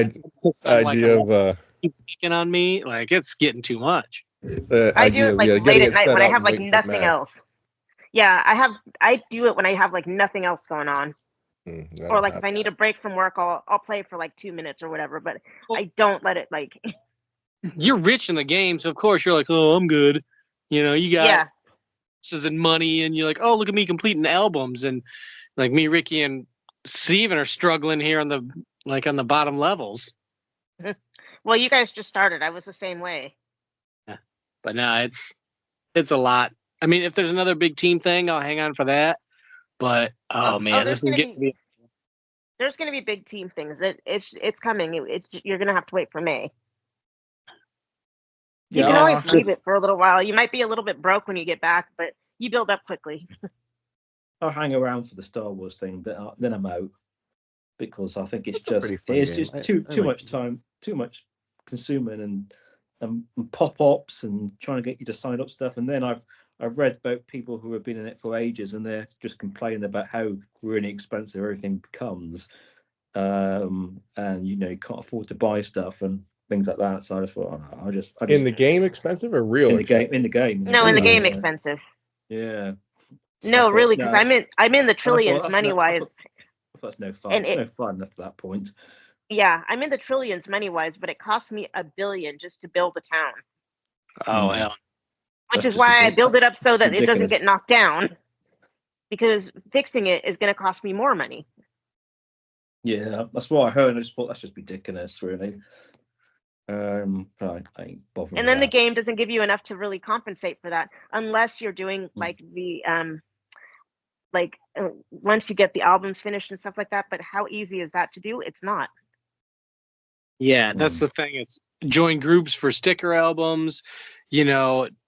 idea of picking on me. Like, it's getting too much. I do it like late at night when I have like nothing else. Yeah, I do it when I have like nothing else going on. Or like if I need a break from work, I'll play for like 2 minutes or whatever, but I don't let it like. You're rich in the game, so of course you're like, oh, I'm good. You got houses and money, and you're like, oh, look at me completing albums, and like me, Ricky, and Steven are struggling here on the bottom levels. Well, you guys just started. I was the same way. Yeah. But no, it's a lot. I mean, if there's another big team thing, I'll hang on for that. But man, this is getting to be. There's going to be big team things. It's coming. You're going to have to wait for May. You can always leave it for a little while. You might be a little bit broke when you get back, but you build up quickly. I'll hang around for the Star Wars thing, but then I'm out because I think it's just too much time, too much consuming and pop-ups and trying to get you to sign up stuff. And then I've read about people who have been in it for ages and they're just complaining about how really expensive everything becomes, and you can't afford to buy stuff and things like that. So I just thought, I just in the game expensive or real? In the game. No, in the game expensive. Yeah. No, really, because I'm in the trillions money wise. That's no fun. It's no fun after that point. Yeah, I'm in the trillions money wise, but it cost me $1 billion just to build a town. Oh hell. Which is why I build it up so that it doesn't get knocked down, because fixing it is going to cost me more money. Yeah, that's what I heard. And I just thought that's just ridiculous, really. I ain't bothered And with then the that. game doesn't give you enough to really compensate for that, unless you're doing like the once you get the albums finished and stuff like that. But how easy is that to do? It's not. Yeah, that's the thing. It's join groups for sticker albums,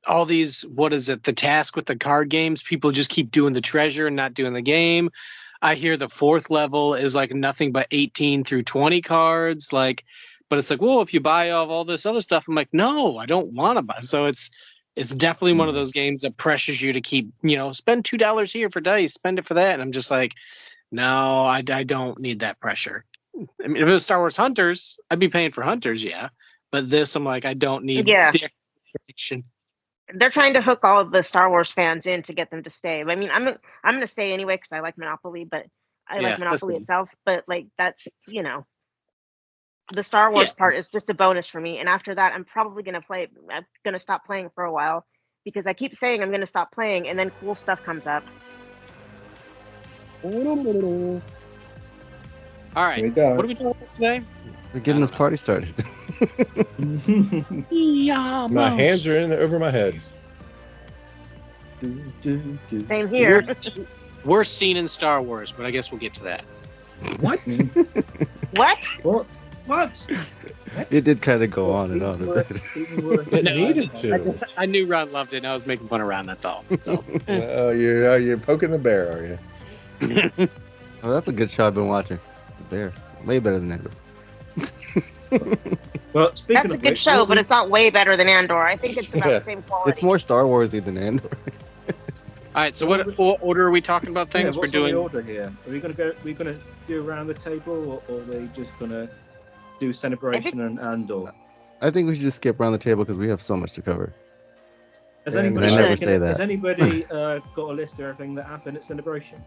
all these, what is it, the task with the card games, people just keep doing the treasure and not doing the game. I hear the 4th level is like nothing but 18 through 20 cards, but it's like, well, if you buy all this other stuff, I'm like, no, I don't want to buy. So it's definitely one of those games that pressures you to keep, spend $2 here for dice, spend it for that. And I'm just like, no, I don't need that pressure. I mean, if it was Star Wars Hunters, I'd be paying for Hunters, yeah. But this, I'm like, I don't need the extra. They're trying to hook all of the Star Wars fans in to get them to stay. I mean, I'm going to stay anyway because I like Monopoly, but I like Monopoly itself. But that's the Star Wars part is just a bonus for me. And after that, I'm probably going to stop playing for a while because I keep saying I'm going to stop playing, and then cool stuff comes up. All right, what are we doing today? We're getting this party started. Yeah, my hands are over my head. Same here. Worst scene in Star Wars, but I guess we'll get to that. What? What? It did kind of go on and on a bit. It needed to. I knew Ron loved it, and I was making fun of Ron, that's all. So. You're poking the bear, are you? Oh, that's a good show I've been watching. The Bear. Way better than Andor. Well, that's a good show, but it's not way better than Andor. I think it's about the same quality. It's more Star Warsy than Andor. All right, so what order are we talking about things? What's we're doing the order here. Are we gonna do around the table, or are we just gonna do Celebration and Andor? I think we should just skip around the table because we have so much to cover. Has anybody, I never say that. Has anybody got a list of everything that happened at Celebration?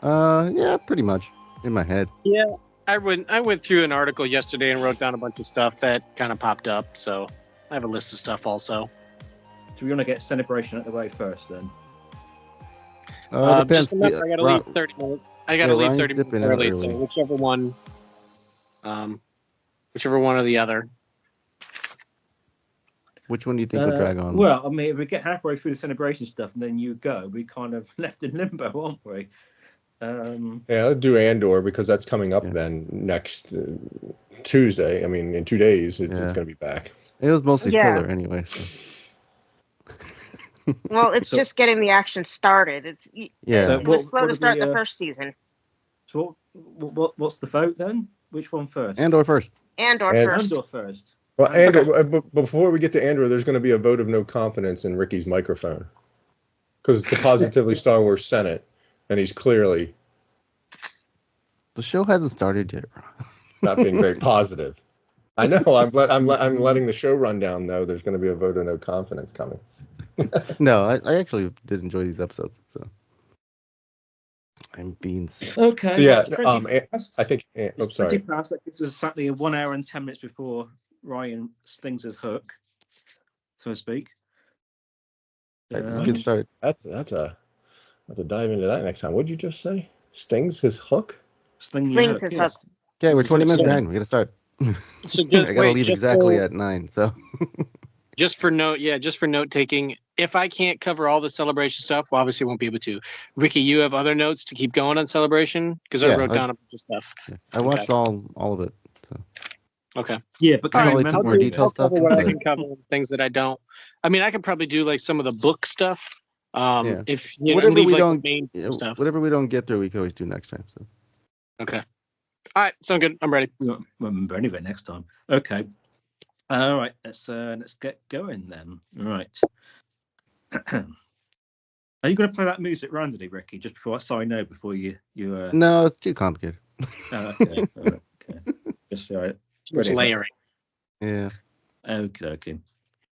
Yeah, pretty much in my head. Yeah, I went through an article yesterday and wrote down a bunch of stuff that kind of popped up. So I have a list of stuff also. Do we want to get Celebration out the way first then? Depends. Just remember, I gotta leave 30 minutes. I gotta leave 30 minutes early, so whichever one or the other. Which one do you think will drag on? Well, I mean, if we get halfway through the Celebration stuff and then you go, we kind of left in limbo, aren't we? I'll do Andor because that's coming up then next Tuesday. I mean, in 2 days, it's going to be back. It was mostly filler anyway. So. Well, it's just getting the action started. It was slow to start the first season. So what's the vote then? Which one first? Andor first. Andor first. Well, Andor. Before we get to Andor, there's going to be a vote of no confidence in Ricky's microphone because it's a positively Star Wars Senate, and he's clearly the show hasn't started yet. Not being very positive. I know. I'm letting the show run down. Though there's going to be a vote of no confidence coming. No, I actually did enjoy these episodes. So I'm beans. Okay. So yeah, I think. Sorry. Past, that gives us exactly 1 hour and 10 minutes before Ryan slings his hook, so to speak. Let's get started. That's a. I'll have to dive into that next time. What'd you just say? Stings his hook? Slings his hook. Okay, we're 20 minutes behind. We gotta start. So I gotta leave exactly at 9. So. Just for note taking, if I can't cover all the Celebration stuff, well, obviously won't be able to. Ricky, you have other notes to keep going on Celebration? Because I wrote down a bunch of stuff. Yeah, I watched all of it. So. Okay. Yeah, but I'll took more detailed stuff. What I can cover, things that I don't. I mean, I could probably do like some of the book stuff. If whatever leave, we like, don't, stuff. Whatever we don't get through, we can always do next time. So. Okay. All right, sound good. I'm ready. We won't remember any of it next time. Okay. All right, let's get going then. All right. Are you going to play that music randomly, Ricky? Just before, so I know before you. No, it's too complicated. Okay. Okay. Just right. Too much layering. Yeah. Okay.